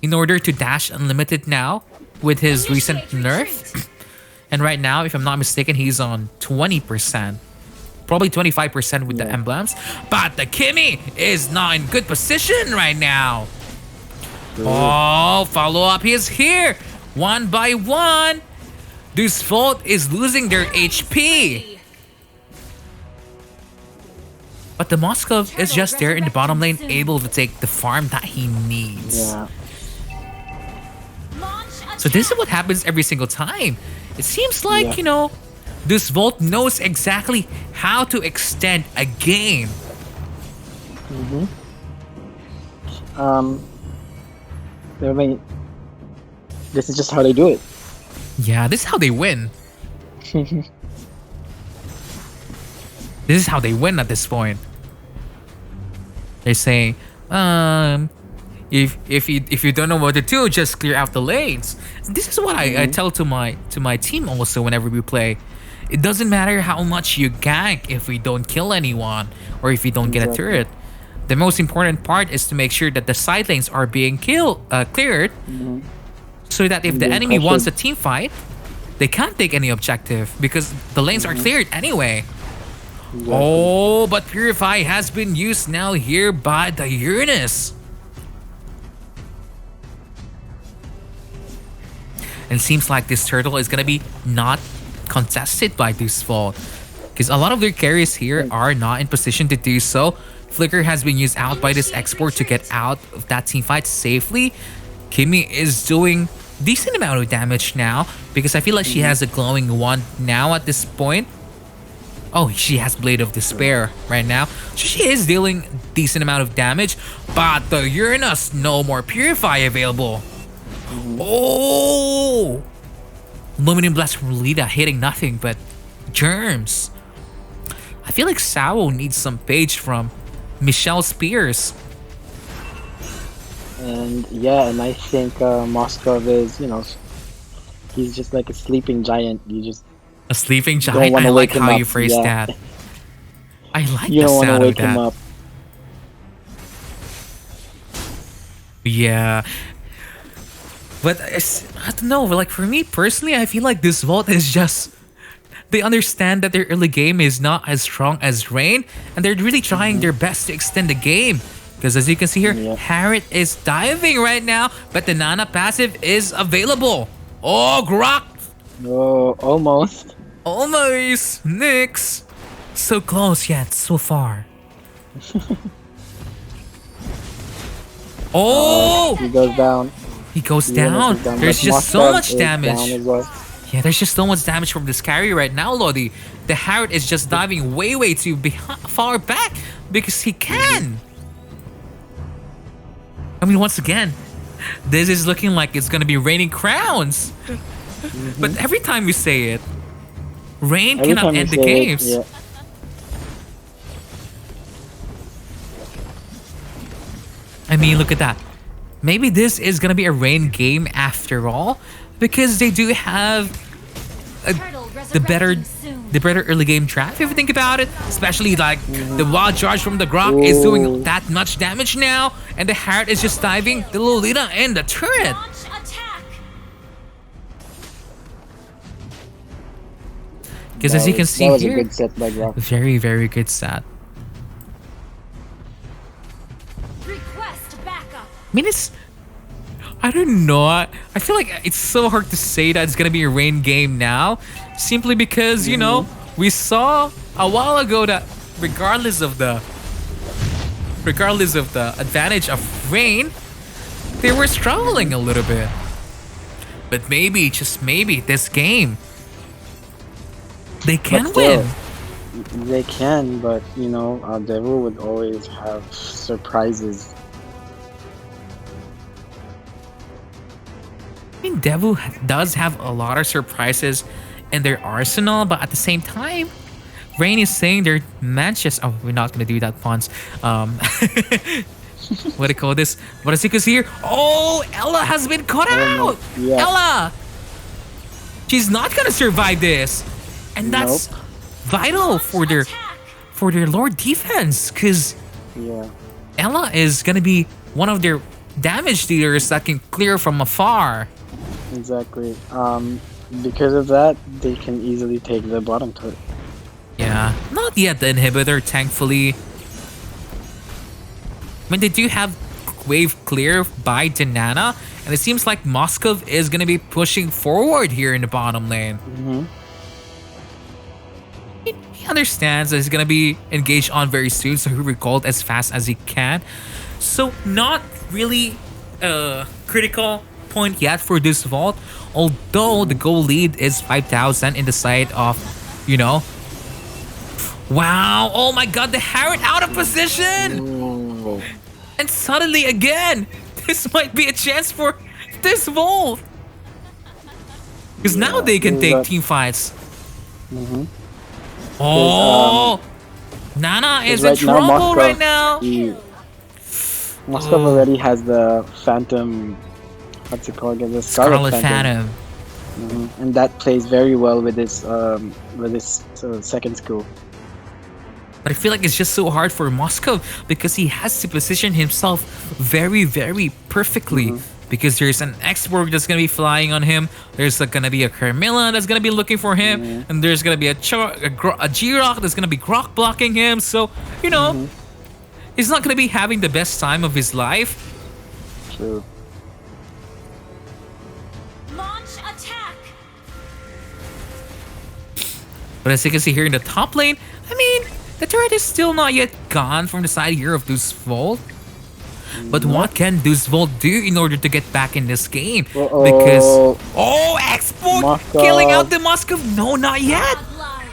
S1: in order to dash unlimited now with his recent nerf. And right now, if I'm not mistaken, he's on 20%. Probably 25% with the emblems. But the Kimmy is not in good position right now. Oh, follow up is here. One by one. Deus Vult is losing their HP. But the Moskov is just there in the bottom lane, able to take the farm that he needs.
S2: Yeah.
S1: So this is what happens every single time. It seems like,
S2: Yeah.
S1: you know, Deus Vult knows exactly how to extend a game.
S2: I mean, this is just how they do it.
S1: Yeah, this is how they win. This is how they win at this point. They're saying, if you don't know what to do, just clear out the lanes. This is what I tell to my team also whenever we play. It doesn't matter how much you gank if we don't kill anyone or if we don't get a turret. The most important part is to make sure that the side lanes are being cleared, so that if the
S2: being
S1: enemy wants a
S2: pressured.
S1: team fight, they can't take any objective because the lanes are cleared anyway. Oh, but Purify has been used now here by the Uranus. And seems like this turtle is gonna be not contested by Deus Vult, because a lot of their carries here are not in position to do so. Flicker has been used out by this export to get out of that team fight safely. Kimmy is doing decent amount of damage now because I feel like she has a glowing wand now at this point. Oh, she has Blade of Despair right now. So she is dealing decent amount of damage, but the Uranus, no more Purify available. Oh! Luminum Blast from Lita hitting nothing but germs. I feel like Sao needs some page from Michelle Spears.
S2: And yeah, and I think Moskov is, you know, he's just like a sleeping giant. You just
S1: A sleeping
S2: don't
S1: giant.
S2: want
S1: I
S2: to
S1: like
S2: wake him
S1: how
S2: up.
S1: you phrased
S2: Yeah.
S1: that. I like
S2: You
S1: the
S2: don't want to
S1: sound of
S2: wake him
S1: that.
S2: up.
S1: Yeah. But I don't know, like for me personally, I feel like Deus Vult is just, they understand that their early game is not as strong as Rain, and they're really trying their best to extend the game. Because as you can see here,
S2: Yeah.
S1: Harriet is diving right now, but the Nana passive is available. Oh, Grok!
S2: Oh, almost.
S1: Almost! Nix! So close yet, so far. Oh!
S2: He goes down.
S1: He goes
S2: The Uranus
S1: down.
S2: is down,
S1: There's
S2: but
S1: just so
S2: Moskov
S1: much
S2: is down
S1: damage.
S2: as well.
S1: Yeah, there's just so much damage from this carry right now, Lodi. The Harriet is just diving way too far back because he can. I mean, once again, this is looking like it's gonna be raining crowns. But every time we say it, rain
S2: Every
S1: cannot
S2: time you
S1: end the
S2: say it,
S1: games.
S2: yeah.
S1: I mean, look at that. Maybe this is gonna be a rain game after all, because they do have
S5: Resurrecting soon.
S1: the better early game trap if you think about it. Especially like the wild charge from the Grok is doing that much damage now, and the Harriet is just diving the Lolita and the turret.
S5: Launch attack.
S1: Because as you can see
S2: that was
S1: here,
S2: a good set by Grok.
S1: very, very good set.
S5: Request backup.
S1: I mean, I don't know. I feel like it's so hard to say that it's gonna be a rain game now, simply because you know we saw a while ago that regardless of the advantage of rain, they were struggling a little bit. But maybe, just maybe, this game they can
S2: But still,
S1: win.
S2: They can, but you know, Devil would always have surprises.
S1: I mean, Devu does have a lot of surprises in their arsenal, but at the same time, Rain is saying their matches. Oh, we're not gonna do that, Pons. What do you call this? But as you can see here, oh, Ella has been caught out.
S2: Yeah.
S1: Ella, she's not gonna survive this, and that's vital for their Lord defense, because
S2: Yeah,
S1: Ella is gonna be one of their damage dealers that can clear from afar.
S2: exactly. Because of that, they can easily take the bottom turret.
S1: Yeah, not yet the inhibitor, thankfully. I mean, they do have wave clear by Denana, and it seems like Moskov is going to be pushing forward here in the bottom lane. He understands that he's going to be engaged on very soon, so he recalled as fast as he can. So not really a critical point yet for this vault, although the goal lead is 5,000 in the side of, you know. Wow, oh my god, the Harriet out of position!
S2: Ooh.
S1: And suddenly again, this might be a chance for this vault. Because now they can take team fights. Oh, Nana is in
S2: right now,
S1: trouble
S2: Moskov-
S1: right now.
S2: Moskov already has the Phantom. What's it called again? The
S1: Scarlet Phantom.
S2: And that plays very well with this second skill.
S1: But I feel like it's just so hard for Moskov because he has to position himself very, very perfectly. Because there's an X-Borg that's going to be flying on him. There's going to be a Carmilla that's going to be looking for him. And there's going to be a G-Rock that's going to be Grok blocking him. So, you know, he's not going to be having the best time of his life.
S2: True.
S5: Launch attack.
S1: But as you can see here in the top lane, I mean, the turret is still not yet gone from the side here of Deus Vult. But what can Deus Vult do in order to get back in this game? Because... Oh, X-Borg killing out the Moskov. No, not yet.
S5: Godlike.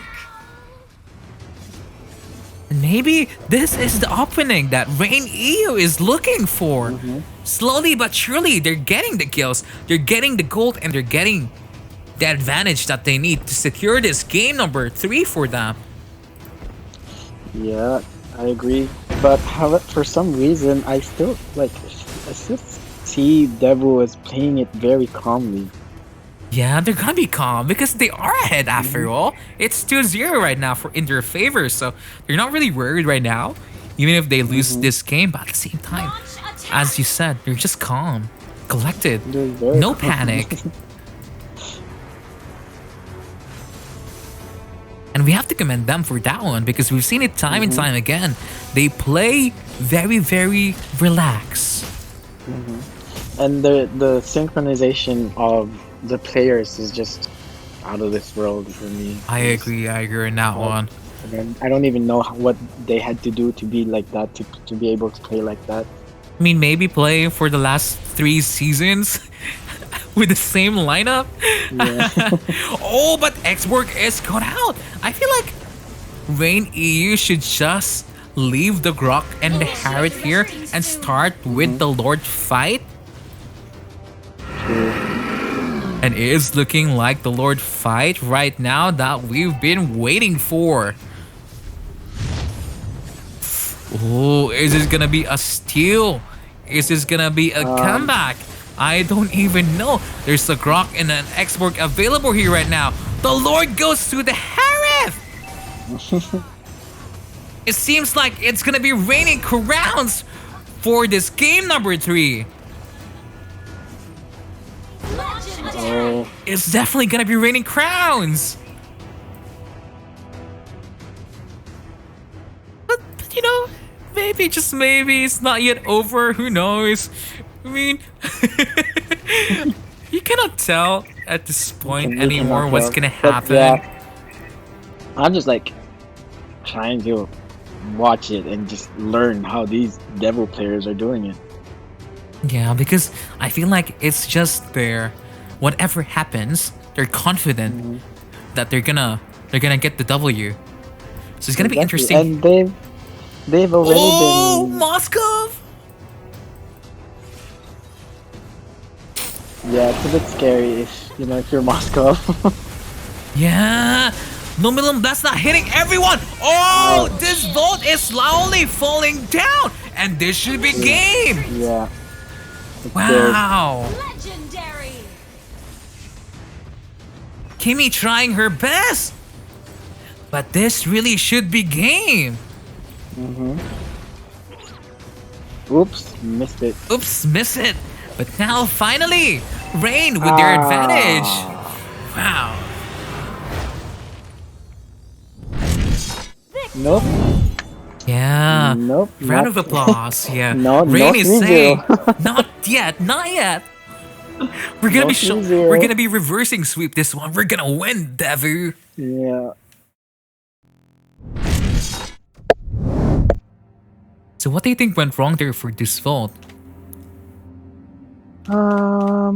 S1: Maybe this is the opening that Rain EU is looking for. Slowly but surely, they're getting the kills. They're getting the gold and they're getting the advantage that they need to secure this game number 3 for them.
S2: Yeah, I agree. But for some reason, I still see Devil as playing it very calmly.
S1: Yeah, they're gonna be calm because they are ahead after all. It's 2-0 right now in their favor, so they're not really worried right now, even if they lose this game. But at the same time,
S5: Launch attack.
S1: as you said, they're just calm, collected,
S2: They're very
S1: no
S2: calm.
S1: panic. And we have to commend them for that one because we've seen it time and time again. They play very, very relaxed.
S2: And the synchronization of the players is just out of this world for me.
S1: I agree on that one.
S2: And I don't even know what they had to do to be like that, to be able to play like that.
S1: I mean, maybe play for the last 3 seasons with the same lineup.
S2: Yeah.
S1: Oh, but X-Borg is caught out. I feel like Rain EU should just leave the Grok and the Harriet here and start with the Lord fight. And it is looking like the Lord fight right now that we've been waiting for. Oh, is this gonna be a steal? Is this gonna be a comeback? I don't even know. There's a Grok and an X-Borg available here right now. The Lord goes to the Harith! It seems like it's gonna be raining crowns for this game number 3.
S5: Launch attack.
S2: Oh,
S1: It's definitely gonna be raining crowns! But you know, maybe, just maybe, it's not yet over. Who knows? I mean, you cannot tell at this point
S2: you
S1: anymore
S2: cannot
S1: what's
S2: tell.
S1: gonna
S2: But,
S1: happen.
S2: yeah, I'm just like trying to watch it and just learn how these devil players are doing it.
S1: Yeah, because I feel like it's just there. Whatever happens, they're confident that they're gonna get the W. So it's gonna be
S2: Exactly.
S1: interesting.
S2: And they've already
S1: Oh,
S2: been.
S1: Moscow!
S2: Yeah, it's a bit scary if you're Moscow.
S1: Yeah, no minimum. That's not hitting everyone. Oh,
S2: Ouch.
S1: this Volt is slowly falling down, and this should be game.
S2: Yeah. It's
S1: Wow,
S5: Legendary.
S1: Kimmy trying her best, but this really should be game.
S2: good. Oops, missed it.
S1: Oops, miss it. But now finally, Rain with their advantage. Wow.
S2: Nope.
S1: Yeah.
S2: Nope.
S1: Round
S2: not-
S1: of applause. Yeah.
S2: No,
S1: Rain
S2: no
S1: is
S2: 3-0.
S1: saying, not yet, not yet. We're gonna
S2: No
S1: be
S2: 3-0.
S1: we're gonna be reversing sweep this one. We're gonna win, Devu.
S2: Yeah.
S1: So what do you think went wrong there for this Volt?
S2: I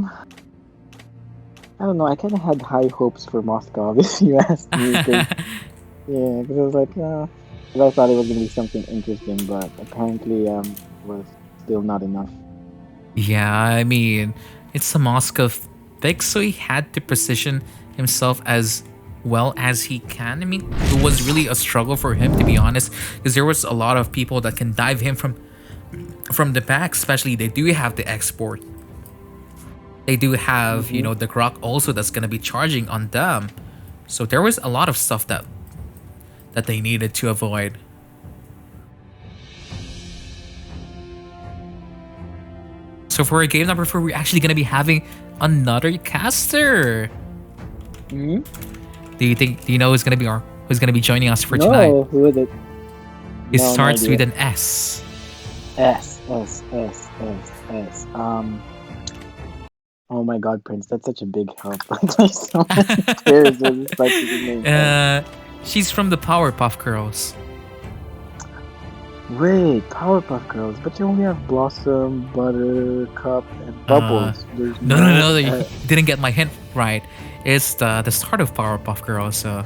S2: don't know. I kind of had high hopes for Moscow, if you ask me. Yeah, because I was like, 'cause I thought it was gonna be something interesting, but apparently, was still not enough.
S1: Yeah, I mean, it's a Moscow pick, so he had to position himself as well as he can. I mean, it was really a struggle for him, to be honest, because there was a lot of people that can dive him from the back. Especially, they do have the export. They do have, the Grok also that's gonna be charging on them. So there was a lot of stuff that they needed to avoid. So for game number 4, we're actually gonna be having another caster.
S2: Hmm.
S1: Do you know who's gonna be joining us for tonight?
S2: No, who is it?
S1: It
S2: No, no
S1: starts with
S2: idea.
S1: an S.
S2: S. Oh my God, Prince, that's such a big help. There's so many players with this like name.
S1: She's from the Powerpuff Girls.
S2: Wait, Powerpuff Girls, but you only have Blossom, Buttercup, and Bubbles. There's
S1: No, you
S2: uh,
S1: didn't get my hint right. It's the start of Powerpuff Girls. So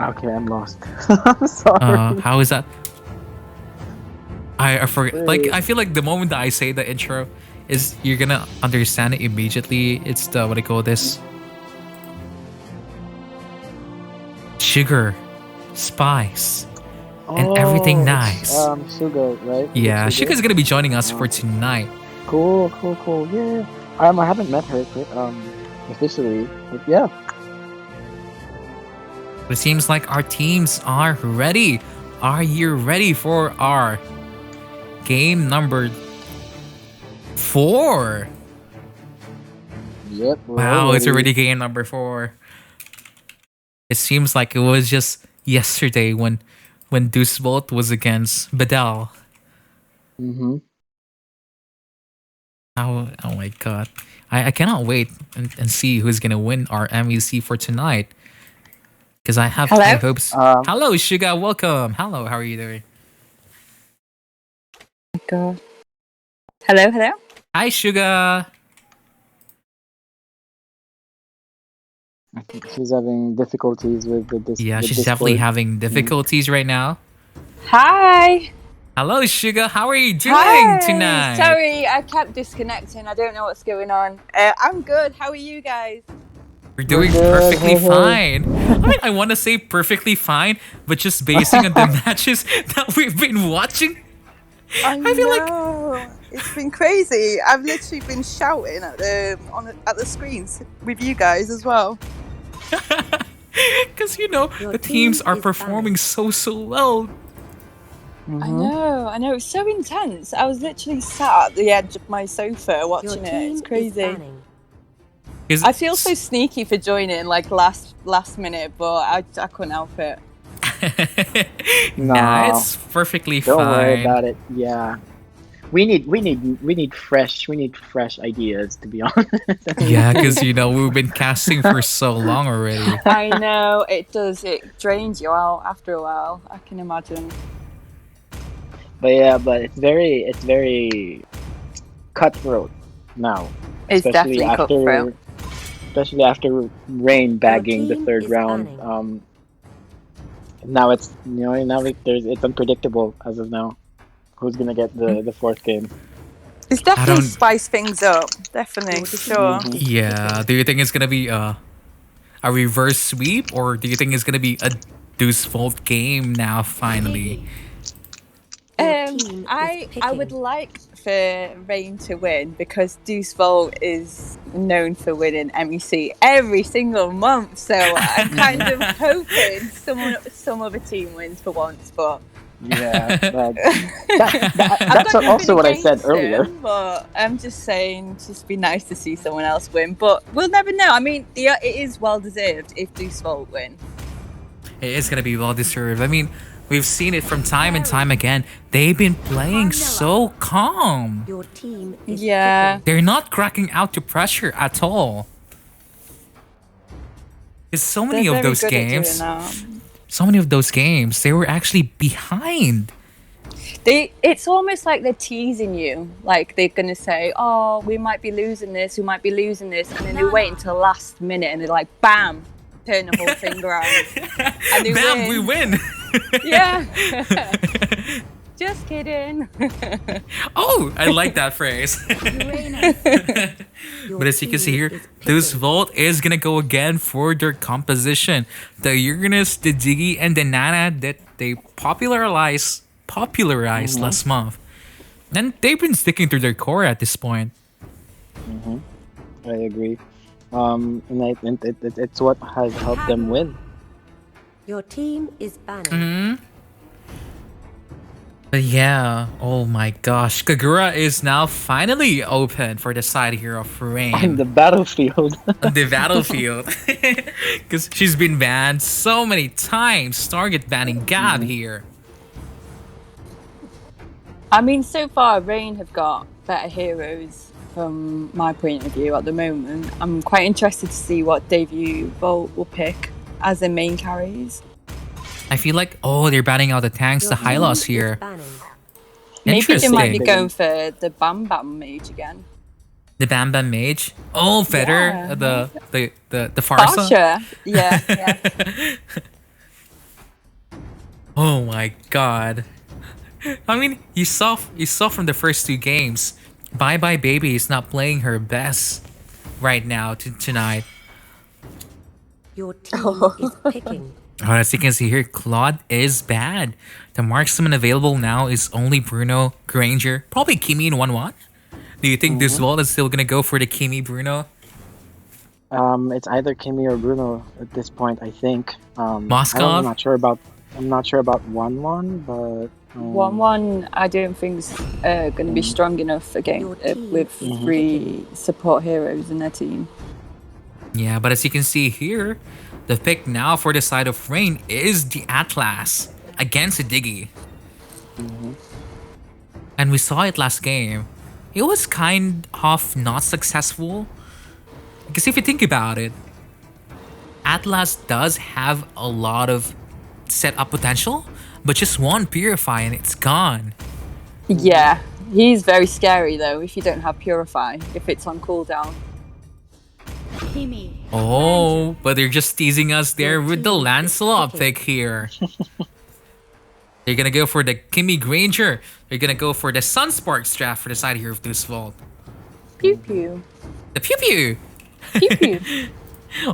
S2: okay, I'm lost. I'm sorry.
S1: how is that? I forget. Like,
S2: Wait.
S1: I feel like the moment that I say the intro is you're gonna understand it immediately. It's the what I call this. Sugar, spice, and everything nice.
S2: It's, Sugar, right?
S1: Yeah,
S2: It's
S1: Sugar's gonna be joining us for tonight.
S2: Cool. Yeah. I haven't met her, officially, but yeah.
S1: It seems like our teams are ready. Are you ready for our game number 4?
S2: Yep. we're
S1: Wow, it's
S2: ready.
S1: already game number 4. It seems like it was just yesterday when Deus Vult was against Bedel.
S2: Mhm.
S1: Oh my god. I cannot wait and see who's gonna win our MEC for tonight. Because I have high hopes. Hello, Suga, welcome. Hello, how are you doing?
S7: God. Hello.
S1: Hi, Suga.
S2: I think she's having difficulties with this.
S1: Yeah,
S2: with
S1: she's
S2: Discord.
S1: definitely having difficulties right now.
S7: Hi.
S1: Hello, Suga. How are you doing
S7: Hi.
S1: tonight?
S7: Sorry, I kept disconnecting. I don't know what's going on. I'm good. How are you guys?
S1: We're doing
S2: good.
S1: perfectly
S2: Hey, hey.
S1: fine. I mean, I want to say perfectly fine, but just basing on the matches that we've been watching,
S7: I
S1: feel like-
S7: know. It's been crazy. I've literally been shouting at the screens with you guys as well.
S1: Because the teams are performing so well.
S7: I know. It's so intense. I was literally sat at the edge of my sofa watching it. It's crazy. I feel so sneaky for joining like last minute, but I couldn't help it.
S1: Nah, it's perfectly fine.
S2: Don't worry about it. Yeah. We need fresh ideas, to be honest.
S1: Yeah, because we've been casting for so long already.
S7: I know it does. It drains you out after a while. I can imagine.
S2: But it's very cutthroat now.
S7: It's definitely cutthroat.
S2: Especially after Rain bagging the third round. Now it's it's unpredictable as of now. Who's gonna get the fourth game?
S7: It's definitely spice things up. Definitely, for sure.
S1: Yeah. Do you think it's gonna be a reverse sweep, or do you think it's gonna be a Deus Vult game now finally?
S7: I would like for Rain to win because Deus Vult is known for winning MEC every single month. So I'm kind of hoping some other team wins for once, but.
S2: Yeah, that's also what I said earlier.
S7: But I'm just saying, just be nice to see someone else win. But we'll never know. I mean, it is well deserved if Deus Vult win.
S1: It is gonna be well deserved. I mean, we've seen it from time and time again. They've been playing so calm.
S4: Your team is
S1: They're not cracking out to pressure at all. There's so many of those games. So many of those games, they were actually behind.
S7: It's almost like they're teasing you. Like they're gonna say, "Oh, we might be losing this. We might be losing this," and then they wait until last minute, and they're like, "Bam!" Turn the whole thing around, and they
S1: Bam! We win.
S7: Yeah. Just kidding.
S1: Oh, I like that phrase. But as you can see here, Deus Vult is gonna go again for their composition. The Uranus, the Diggy, and the Nana that they popularized last month. And they've been sticking to their core at this point.
S2: I agree. And it's what has helped them win.
S4: Your team is banning.
S1: But yeah, oh my gosh, Kagura is now finally open for the side here of Rain.
S2: On the battlefield.
S1: On the battlefield. Because she's been banned so many times. Target banning Gab here.
S7: I mean, so far, Rain have got better heroes from my point of view at the moment. I'm quite interested to see what Deus Vult will pick as their main carries.
S1: I feel like, they're banning out the tanks, the Hylos here.
S7: Maybe they might be going for the Bam Bam Mage again.
S1: The Bam Bam Mage? Oh, Feather, the Farsa?
S7: Farsha. Yeah.
S1: Oh my god. I mean, you saw from the first two games, Bye Bye Baby is not playing her best right now tonight.
S4: Your team is picking.
S1: As you can see here, Claude is bad. The marksman available now is only Bruno, Granger, probably Kimi in 1-1. Do you think Deus Vult is still gonna go for the Kimi Bruno?
S2: It's either Kimi or Bruno at this point, I think.
S1: Moskov?
S2: I'm not sure about 1-1, but
S7: 1-1, I don't think is going to be strong enough again with 3 support heroes in their team.
S1: Yeah, but as you can see here, the pick now for the side of Rain is the Atlas against the Diggy. And we saw it last game. It was kind of not successful. Because if you think about it, Atlas does have a lot of setup potential, but just one Purify and it's gone.
S7: Yeah, he's very scary though if you don't have Purify, if it's on cooldown.
S1: Oh, but they're just teasing us there with the Lancelot pick here. They're gonna go for the Kimi Granger. They're gonna go for the Sunsparks draft for the side here of Deus Vult.
S7: Pew pew.
S1: The Pew Pew!
S7: Pew pew.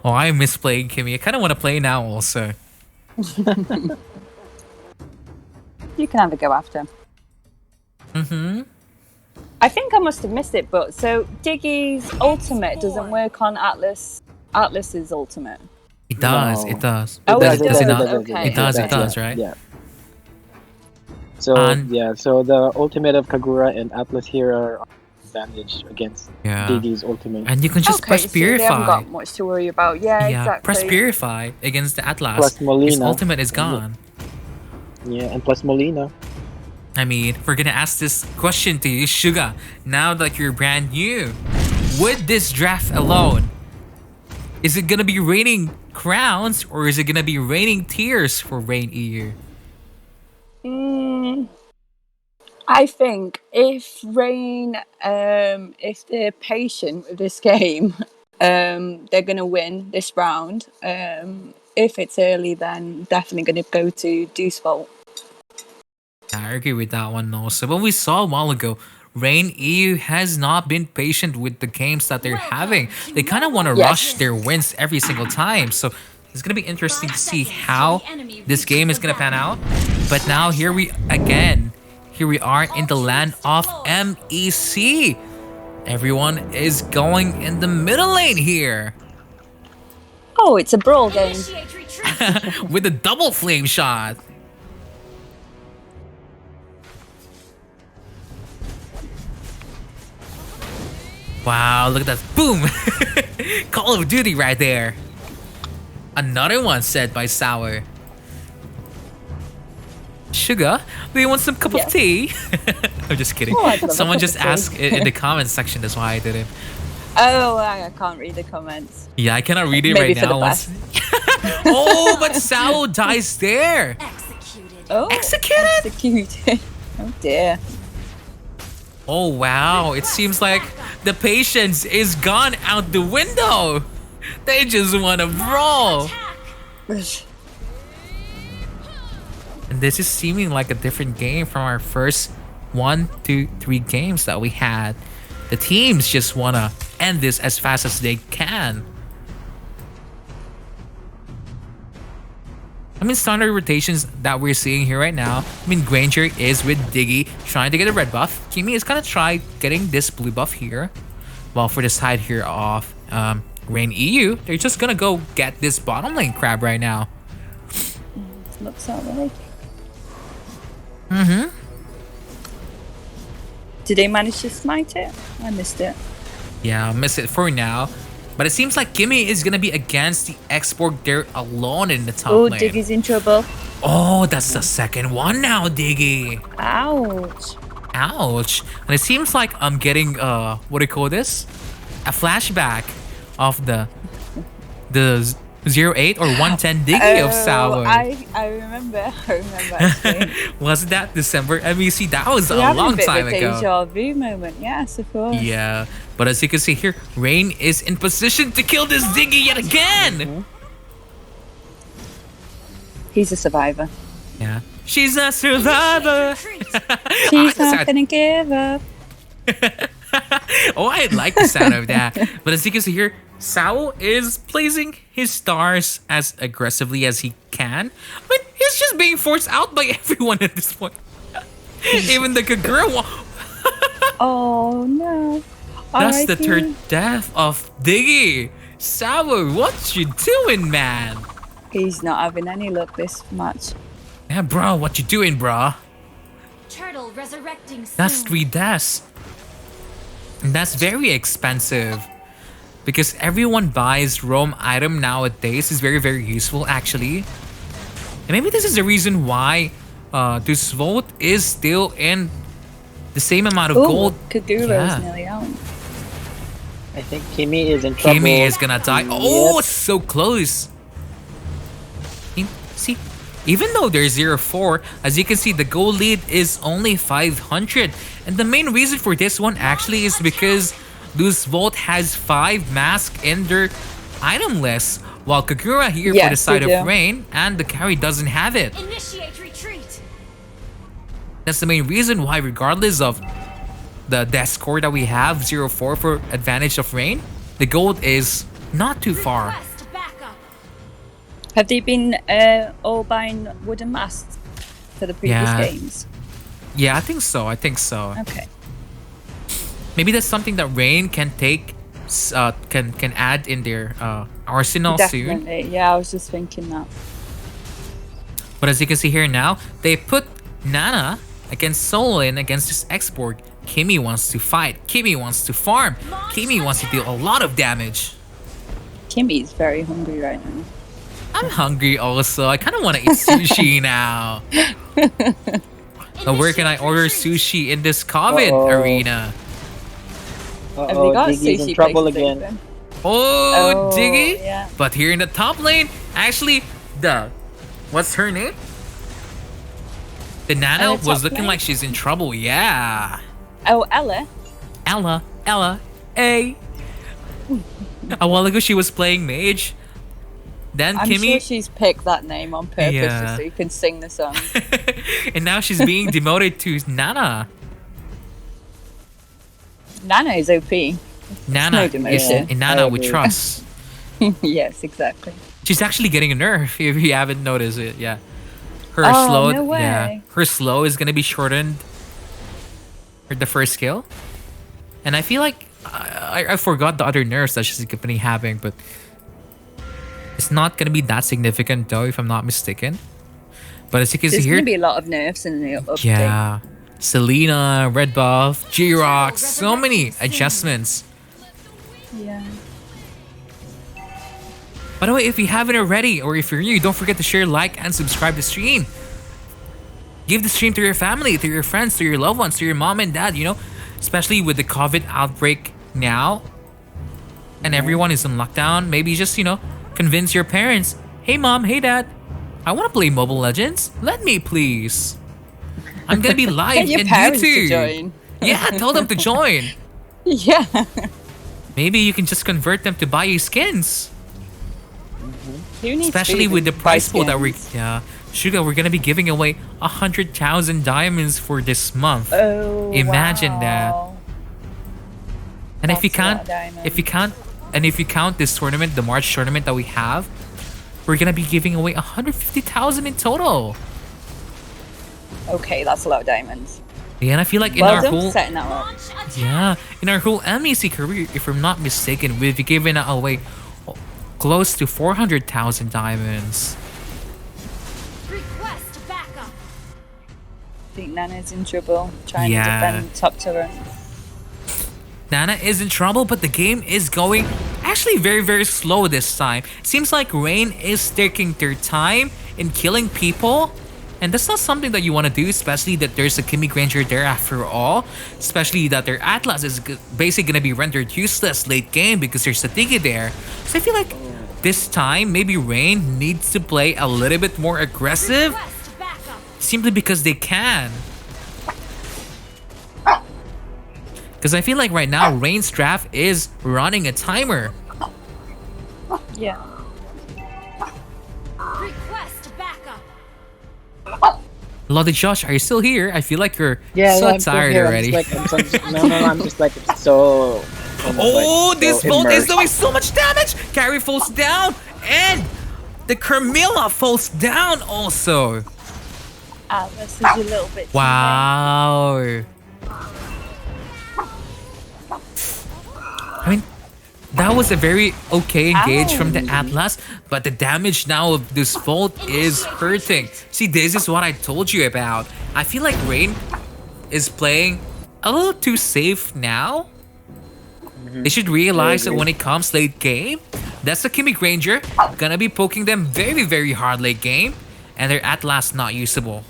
S1: Oh, I miss playing Kimi. I kind of want to play now also.
S7: You can have a go after. I I think I must have missed it, but so Diggy's ultimate doesn't work on Atlas's ultimate.
S1: It does.
S2: No.
S1: It does.
S7: Oh,
S1: does,
S7: it
S1: does it
S7: does.
S1: not?
S7: Okay.
S1: It does. It
S2: Yeah,
S1: does. Right.
S2: Yeah. So
S1: And-
S2: so the ultimate of Kagura and Atlas here are advantage against
S1: Yeah.
S2: Diggy's ultimate.
S1: And you can just
S7: Okay,
S1: press
S7: so they haven't
S1: Purify.
S7: got much to worry about. Yeah, exactly.
S1: Press Purify against the Atlas.
S2: Plus Molina.
S1: His ultimate is gone.
S2: Yeah, and plus Molina.
S1: I mean, we're gonna ask this question to you, Suga. Now that you're brand new, with this draft alone, is it gonna be raining crowns or is it gonna be raining tears for Rain EU?
S7: I think if Rain, if they're patient with this game, they're gonna win this round. If it's early, then definitely gonna go to Deus Vult.
S1: I agree with that one also. But we saw a while ago, Rain EU has not been patient with the games that they're having. They kind of want to rush their wins every single time. So it's going to be interesting to see how this game is going to pan out. But now here we are in the land of MEC. Everyone is going in the middle lane here.
S7: Oh, it's a brawl game.
S5: Initiate retreat.
S1: With a double flame shot. Wow, look at that. Boom! Call of Duty right there. Another one said by Sour. Sugar, do you want some cup of tea? I'm just kidding.
S7: Oh, I'd love a
S1: Someone
S7: cup
S1: just
S7: of tea.
S1: asked in the comments section, that's why I did it.
S7: Oh, I can't read the comments.
S1: Yeah, I cannot read it
S7: Maybe
S1: right
S7: for the
S1: now.
S7: best.
S1: Oh, but Sao dies there.
S5: Executed.
S7: Oh,
S1: Executed?
S7: executed. Oh dear.
S1: Oh wow, it seems like the patience is gone out the window. They just want to brawl. And this is seeming like a different game from our first 1, 2, 3 games that we had. The teams just want to end this as fast as they can. I mean, standard rotations that we're seeing here right now. I mean, Granger is with Diggy trying to get a red buff. Kimi is gonna try getting this blue buff here. While for the side here of Rain EU, they're just gonna go get this bottom lane crab right now.
S7: Looks alright.
S1: Mm-hmm.
S7: Did they manage to smite it? I missed it.
S1: Yeah, I'll miss it for now. But it seems like Kimi is gonna be against the export there alone in the top
S7: Oh,
S1: lane.
S7: Diggy's in trouble.
S1: Oh, that's the second one now, Diggy.
S7: Ouch.
S1: Ouch. And it seems like I'm getting what do you call this? A flashback of the 08 or 110 Diggy of Sour.
S7: I remember actually.
S1: Was that December MEC? That was a
S7: We're having
S1: long
S7: bit
S1: time
S7: of a
S1: ago.
S7: deja vu moment. Yes, of course.
S1: Yeah, but as you can see here, Rain is in position to kill this Diggy yet again.
S7: He's a survivor.
S1: Yeah, she's a survivor.
S7: She's not gonna give up.
S1: Oh, I like the sound of that. But as you can see here, Sao is placing his stars as aggressively as he can. But he's just being forced out by everyone at this point. Even the Kagura one.
S7: Oh no.
S1: That's the
S7: R.I.P.
S1: third death of Diggy. Sao, what you doing, man?
S7: He's not having any luck this match.
S1: Yeah, bro, what you doing, bro?
S5: Turtle resurrecting soon.
S1: That's 3 deaths. And that's very expensive. Because everyone buys roam item nowadays. Is very, very useful, actually. And maybe this is the reason why Deus Vult is still in the same amount of
S7: Oh,
S1: gold.
S7: Kagura
S1: Yeah.
S7: is nearly out.
S2: I think Kimi is in trouble.
S1: Kimi is gonna die. Oh, it's so close. See, even though they're 0-4, as you can see, the goal lead is only 500. And the main reason for this one actually is because Deus Vult has 5 masks in their item list, while Kagura here for the
S7: Yes,
S1: side
S7: they
S1: of
S7: do.
S1: Rain and the carry doesn't have it.
S5: Initiate retreat.
S1: That's the main reason why, regardless of the death score that we have, 0-4 for advantage of Rain, the gold is not too far.
S5: Request backup.
S7: Have they been all buying wooden masks for the previous
S1: Yeah.
S7: games?
S1: Yeah, I think so.
S7: Okay.
S1: Maybe that's something that Rain can take, can add in their arsenal soon.
S7: Definitely. Yeah, I was just thinking that.
S1: But as you can see here now, they put Nana against Solin against this export. Kimmy wants to fight. Kimmy wants to farm. Kimmy wants to deal a lot of damage.
S7: Kimmy's very hungry right now.
S1: I'm hungry also. I kind of want to eat sushi now. So where can I order sushi in this COVID arena?
S7: Have they got
S2: Diggy's
S7: sushi
S2: in trouble
S7: places
S2: again.
S7: open?
S1: Oh, Diggy.
S7: Yeah.
S1: But here in the top lane, actually, what's her name? The Nana
S7: In the
S1: was
S7: top
S1: looking
S7: lane?
S1: like she's in trouble. Yeah.
S7: Oh, Ella.
S1: Ella, hey. A while ago she was playing mage. Then
S7: I'm
S1: Kimmy,
S7: sure she's picked that name on purpose
S1: Yeah.
S7: just so you can sing the song.
S1: and now she's being demoted to Nana.
S7: Nana is OP.
S1: Nana,
S7: no demotion.
S1: in Nana
S2: I
S1: we
S2: agree.
S1: trust.
S7: Yes, exactly.
S1: She's actually getting a nerf if you haven't noticed it. Yeah, her
S7: Oh,
S1: slow.
S7: no way.
S1: Yeah, her slow is gonna be shortened for the first skill, and I feel like I forgot the other nerfs that she's gonna be having, but it's not gonna be that significant though, if I'm not mistaken. But as you can see
S7: There's
S1: here,
S7: going to be a lot of nerfs in the update.
S1: yeah, Selena, Red Buff, G-Rock, so many adjustments.
S7: Yeah.
S1: By the way, if you haven't already, or if you're new, don't forget to share, like, and subscribe to the stream. Give the stream to your family, to your friends, to your loved ones, to your mom and dad, you know, especially with the COVID outbreak now. And everyone is in lockdown. Maybe just, you know, convince your parents, hey mom, hey dad, I want to play Mobile Legends. Let me, please. I'm going to be live
S7: Get your
S1: in
S7: parents to
S1: YouTube.
S7: join.
S1: Yeah, tell them to join.
S7: Yeah.
S1: Maybe you can just convert them to buy you skins.
S7: Who needs
S1: Especially
S7: food
S1: with the
S7: and
S1: price pool that
S7: skins?
S1: Suga, we're gonna be giving away 100,000 diamonds for this month.
S7: Oh,
S1: Imagine that.
S7: wow.
S1: And if you
S7: That's a lot
S1: can't,
S7: of diamonds.
S1: if you count this tournament, the March tournament that we have, we're gonna be giving away 150,000 in total.
S7: Okay, that's a lot of diamonds.
S1: Yeah, and I feel like in
S7: Well
S1: our
S7: done
S1: whole,
S7: for setting that up.
S1: in our whole MEC career, if I'm not mistaken, we've given away close to 400,000 diamonds.
S5: Request backup.
S7: I think Nana's in trouble trying
S1: Yeah.
S7: to defend top turret.
S1: Nana is in trouble, but the game is going actually very, very slow this time. Seems like Rain is taking their time in killing people. And that's not something that you want to do, especially that there's a Kimmy Granger there after all. Especially that their Atlas is basically going to be rendered useless late game because there's a Tiki there. So I feel like this time, maybe Rain needs to play a little bit more aggressive.
S5: Request backup.
S1: Simply because they can. Because I feel like right now, Rain's draft is running a timer.
S7: Yeah.
S5: Request backup.
S1: Lottie Josh, are you still here? I feel like you're
S2: Yeah,
S1: so
S2: I'm still
S1: tired
S2: here.
S1: already.
S2: I'm just like so.
S1: Oh,
S2: like,
S1: this
S2: so
S1: Volt is
S2: immersed.
S1: doing so much damage! Carry falls down, and the Carmilla falls down also.
S7: Atlas is a little bit too
S1: Wow. I mean, that was a very okay engage from the Atlas, but the damage now of this Volt is hurting. See, this is what I told you about. I feel like Rain is playing a little too safe now. They should realize that when it comes late game, that's the Kimmy Granger gonna be poking them very, very hard late game, and their Atlas not usable.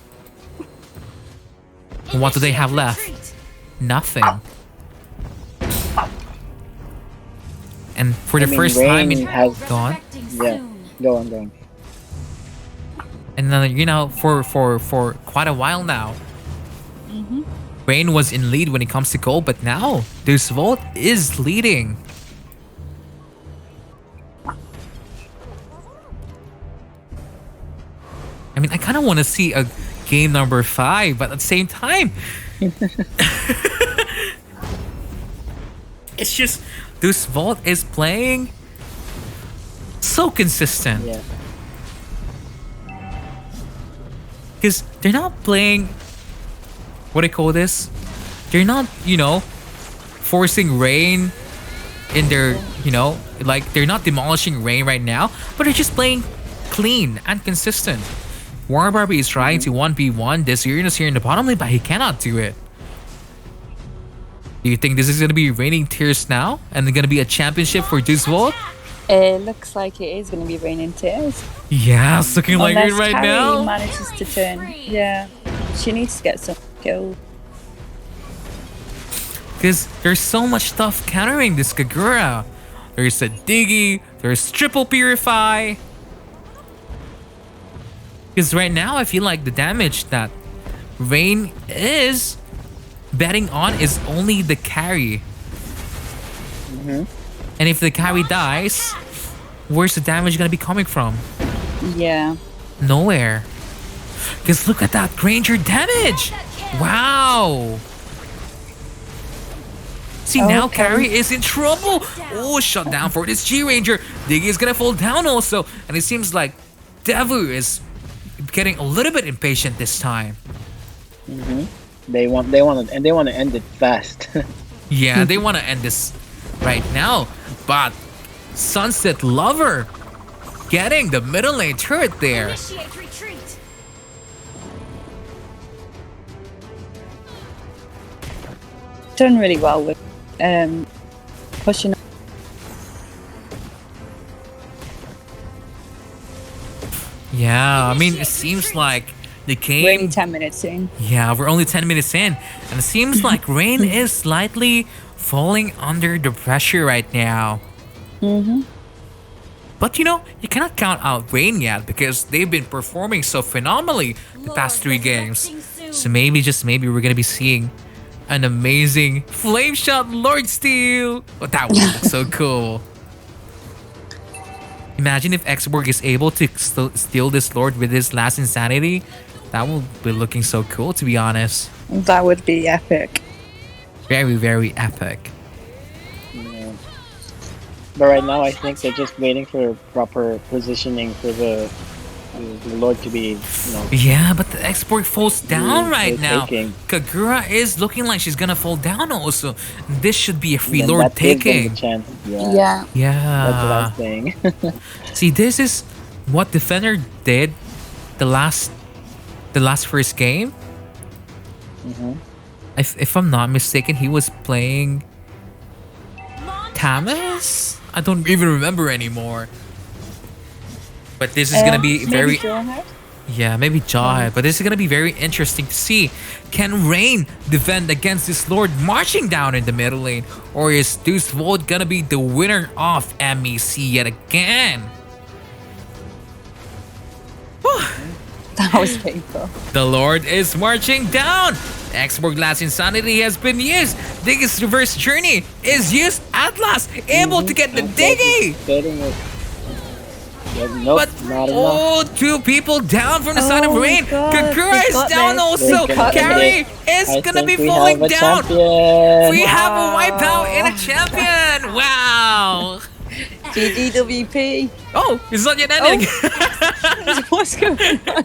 S1: What do they have left?
S5: Retreat.
S1: Nothing. And for the
S2: I mean,
S1: first
S2: Rain
S1: time in
S2: has-
S1: gone,
S5: Resurrecting
S2: Yeah,
S5: soon.
S2: go on.
S1: and then you know, for quite a while now, Rain was in lead when it comes to gold, but now Deus Vult is leading. I mean, I kind of want to see a game number 5, but at the same time, it's just Deus Vult is playing so consistent.
S2: Yeah.
S1: Because they're not playing, what do you call this? They're not, you know, forcing Rain in their, like they're not demolishing Rain right now, but they're just playing clean and consistent. War Barbie is trying to 1v1 this Uranus here in the bottom lane, but he cannot do it. Do you think this is going to be Raining Tears now? And going to be a championship for Deus Vult?
S7: It looks like it is going to be Raining Tears.
S1: Yeah, it's looking like it right
S7: Carrie
S1: now.
S7: Manages to turn. Yeah, she needs to get some kills.
S1: Because there's so much stuff countering this Kagura. There's a Diggy, there's Triple Purify. Because right now I feel like the damage that Rain is betting on is only the carry. And if the carry dies, where's the damage gonna be coming from?
S7: Yeah.
S1: Nowhere. Because look at that Granger damage! Wow! See, now Carrie is in trouble! Oh, shut down for this G-Ranger. Diggy is gonna fall down also. And it seems like Devu is getting a little bit impatient this time.
S2: They want to end it fast.
S1: Yeah, they want to end this right now. But Sunset Lover getting the middle lane turret there.
S5: Initiate retreat.
S7: Done really well with pushing.
S1: Yeah, I mean, it seems like the game...
S7: We're only 10 minutes in.
S1: Yeah, we're only 10 minutes in. And it seems like Rain is slightly falling under the pressure right now. But you cannot count out Rain yet because they've been performing so phenomenally the past 3 games. So maybe, just maybe, we're going to be seeing an amazing Flame Shot Lord Steel. Oh, that would look so cool. Imagine if Xborg is able to steal this Lord with his last Insanity. That would be looking so cool, to be honest.
S7: That would be epic.
S1: Very, very epic.
S2: Yeah. But right now, I think they're just waiting for proper positioning for the Lord to be,
S1: Yeah, but the Xborg falls down right now.
S2: taking.
S1: Kagura is looking like she's gonna fall down also. This should be a free
S2: then
S1: Lord
S2: that gives them
S1: taking.
S2: the chance.
S7: Yeah.
S2: That's what I'm
S1: Yeah.
S2: saying.
S1: See, this is what Defender did the last first game. If I'm not mistaken, he was playing Tamas? I don't even remember anymore. But this is gonna be very... Yeah, maybe Jawhead. But this is gonna be very interesting to see. Can Rain defend against this Lord marching down in the middle lane? Or is Deus Vult gonna be the winner of MEC yet again?
S7: That was painful.
S1: The Lord is marching down. Xborg last Insanity has been used. Diggy's reverse journey is used at last. Able to get the Diggy.
S2: Getting it. Nope,
S1: But
S2: not enough.
S1: 2 people down from the side of
S7: Oh my
S1: Rain.
S7: God,
S1: Kagura
S7: they
S1: is
S7: got
S1: down
S7: this.
S1: also.
S2: They got
S1: Carrie
S2: this.
S1: is
S2: I
S1: gonna be
S2: think we
S1: falling
S2: have a
S1: down.
S2: champion.
S1: We have a wipeout and a champion. Wow.
S7: GGWP.
S1: Oh, it's not yet ending.
S7: What's going on?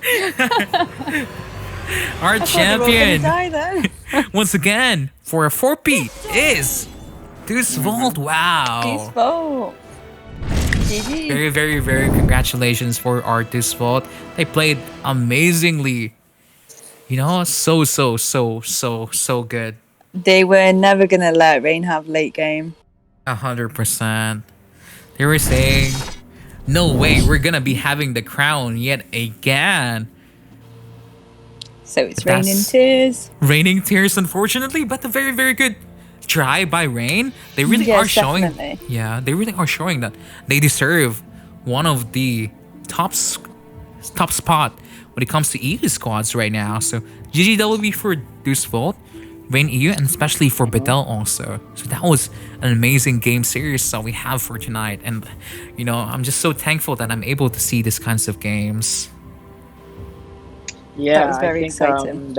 S1: Our champion,
S7: Die then.
S1: once again, for a 4P is Deus Vult. Wow.
S7: Deus Vult. GG.
S1: Very, very, very congratulations for our Deus Vult. They played amazingly. So good.
S7: They were never gonna let Rain have late game.
S1: 100%. They were saying, no way, we're gonna be having the crown yet again.
S7: So it's
S1: That's-
S7: Raining Tears.
S1: Raining Tears, unfortunately, but a very, very good try by Rain. They really
S7: Yes,
S1: are showing.
S7: definitely.
S1: Yeah, they really are showing that they deserve one of the top spot when it comes to EU squads right now. So GGWB for Deus Vult, Rain EU, and especially for Bedel also. So that was an amazing game series that we have for tonight, and I'm just so thankful that I'm able to see these kinds of games.
S2: Yeah,
S7: That was very
S2: I think,
S7: exciting.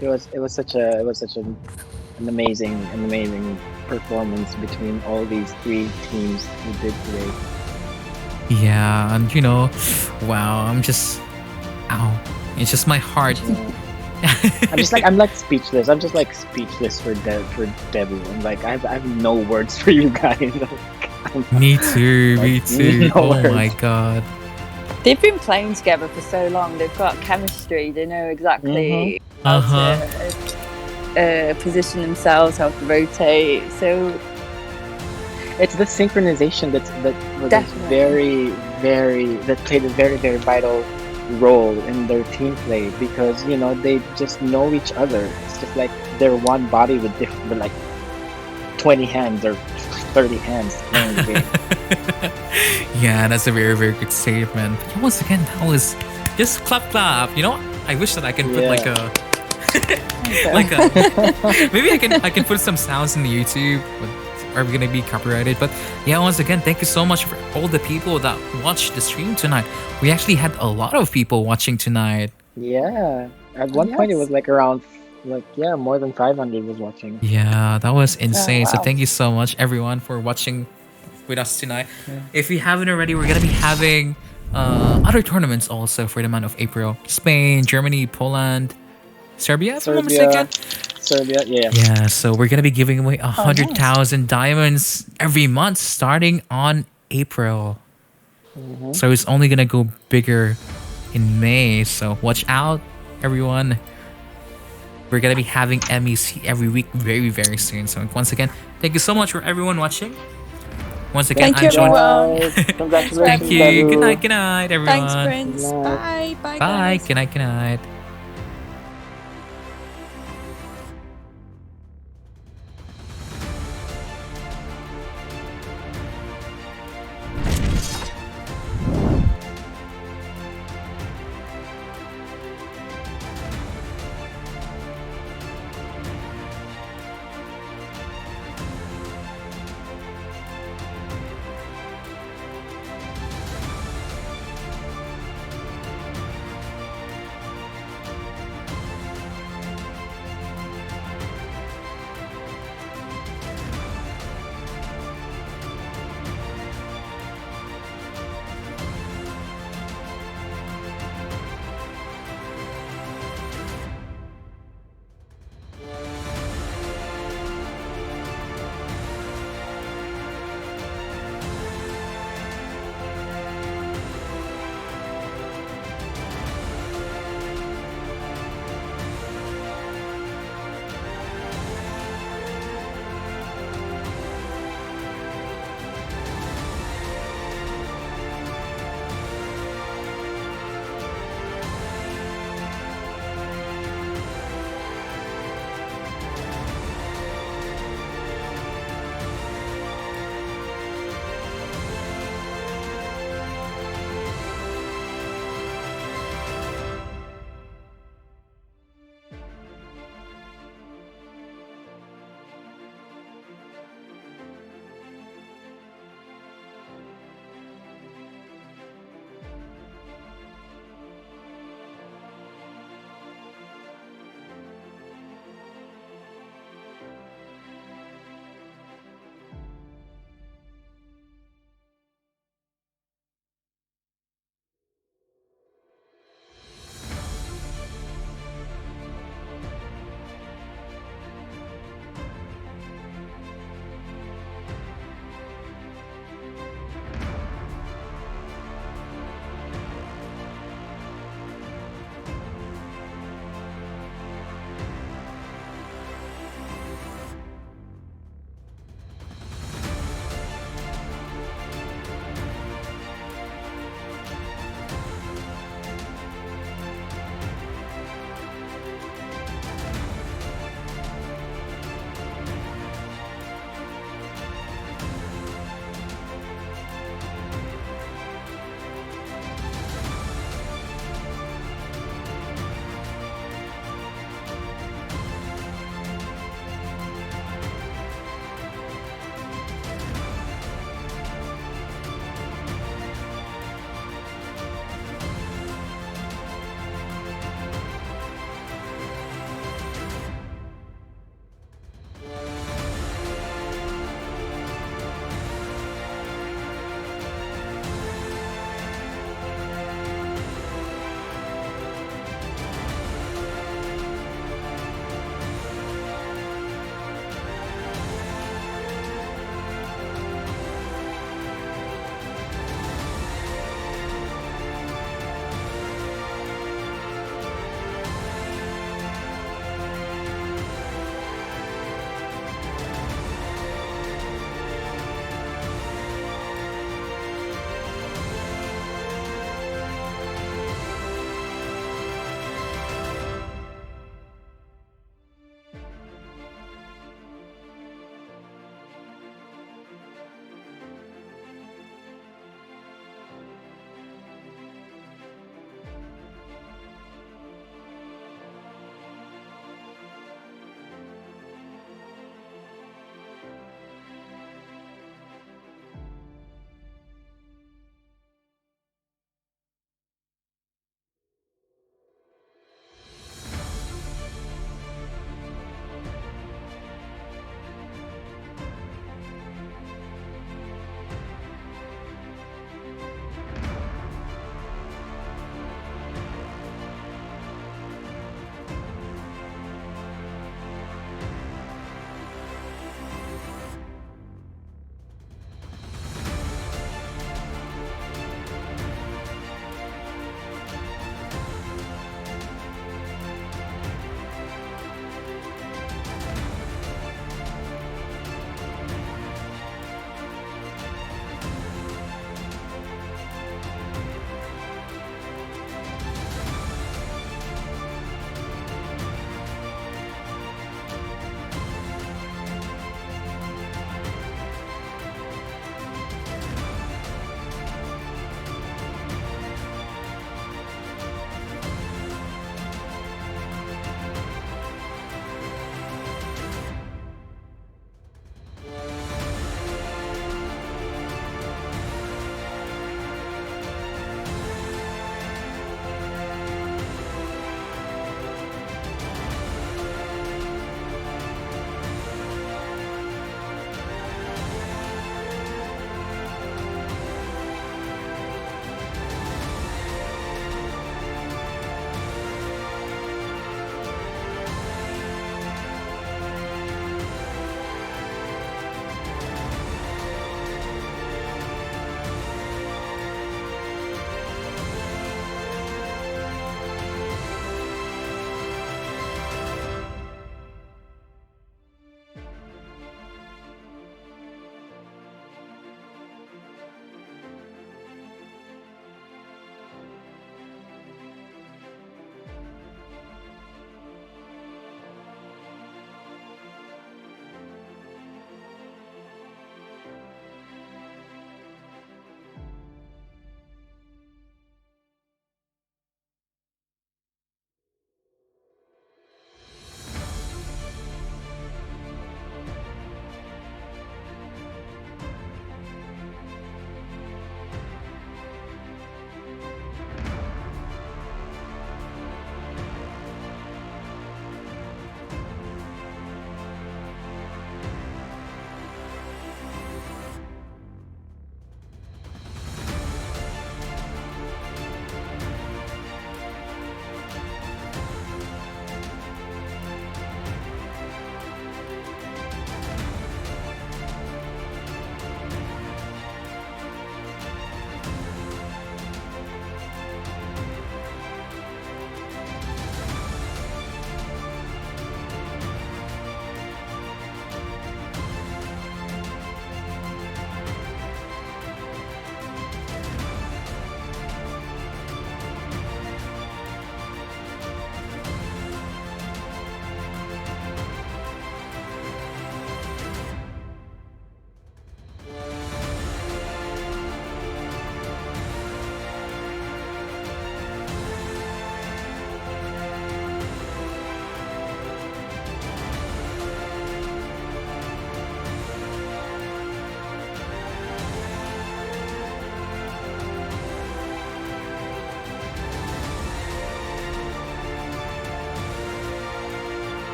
S2: It was such an amazing performance between all these 3 teams who did today.
S1: Yeah, and wow, it's just my heart
S2: I'm like speechless. I'm just like speechless for Debu. I'm like I have no words for you guys.
S1: Me too. Me too.
S2: No
S1: Oh
S2: words.
S1: my god.
S7: They've been playing together for so long. They've got chemistry. They know exactly how to position themselves, how to rotate. So
S2: it's the synchronization that was
S7: Definitely.
S2: that played a very very vital role in their team play, because you know they just know each other. It's just like they're one body with different, with like 20 hands or 30 hands playing the game.
S1: Yeah, that's a very, very good statement. Yeah, once again, that was just clap. You know, I wish that I can put like a maybe I can put some sounds in the YouTube, but are we gonna be copyrighted? But yeah, once again, thank you so much for all the people that watched the stream tonight. We actually had a lot of people watching tonight.
S2: Yeah, at one point it was like around more than 500 was watching.
S1: Yeah, that was insane.
S7: wow.
S1: So thank you so much everyone for watching with us tonight. If you haven't already, we're gonna be having other tournaments also for the month of April. Spain, Germany, Poland, Serbia, if I'm not mistaken.
S2: Serbia, yeah.
S1: Yeah, so we're gonna be giving away 100,000 diamonds every month starting on April. So it's only gonna go bigger in May. So watch out, everyone. We're gonna be having MEC every week very, very soon. So once again, thank you so much for everyone watching. Once again,
S7: Thank you,
S1: I'm John.
S7: everyone.
S2: Congratulations.
S1: Thank you.
S2: Debu.
S1: Good night, everyone.
S7: Thanks, Prince.
S2: Good night.
S7: Bye. Bye,
S1: Bye.
S7: guys.
S1: Good night.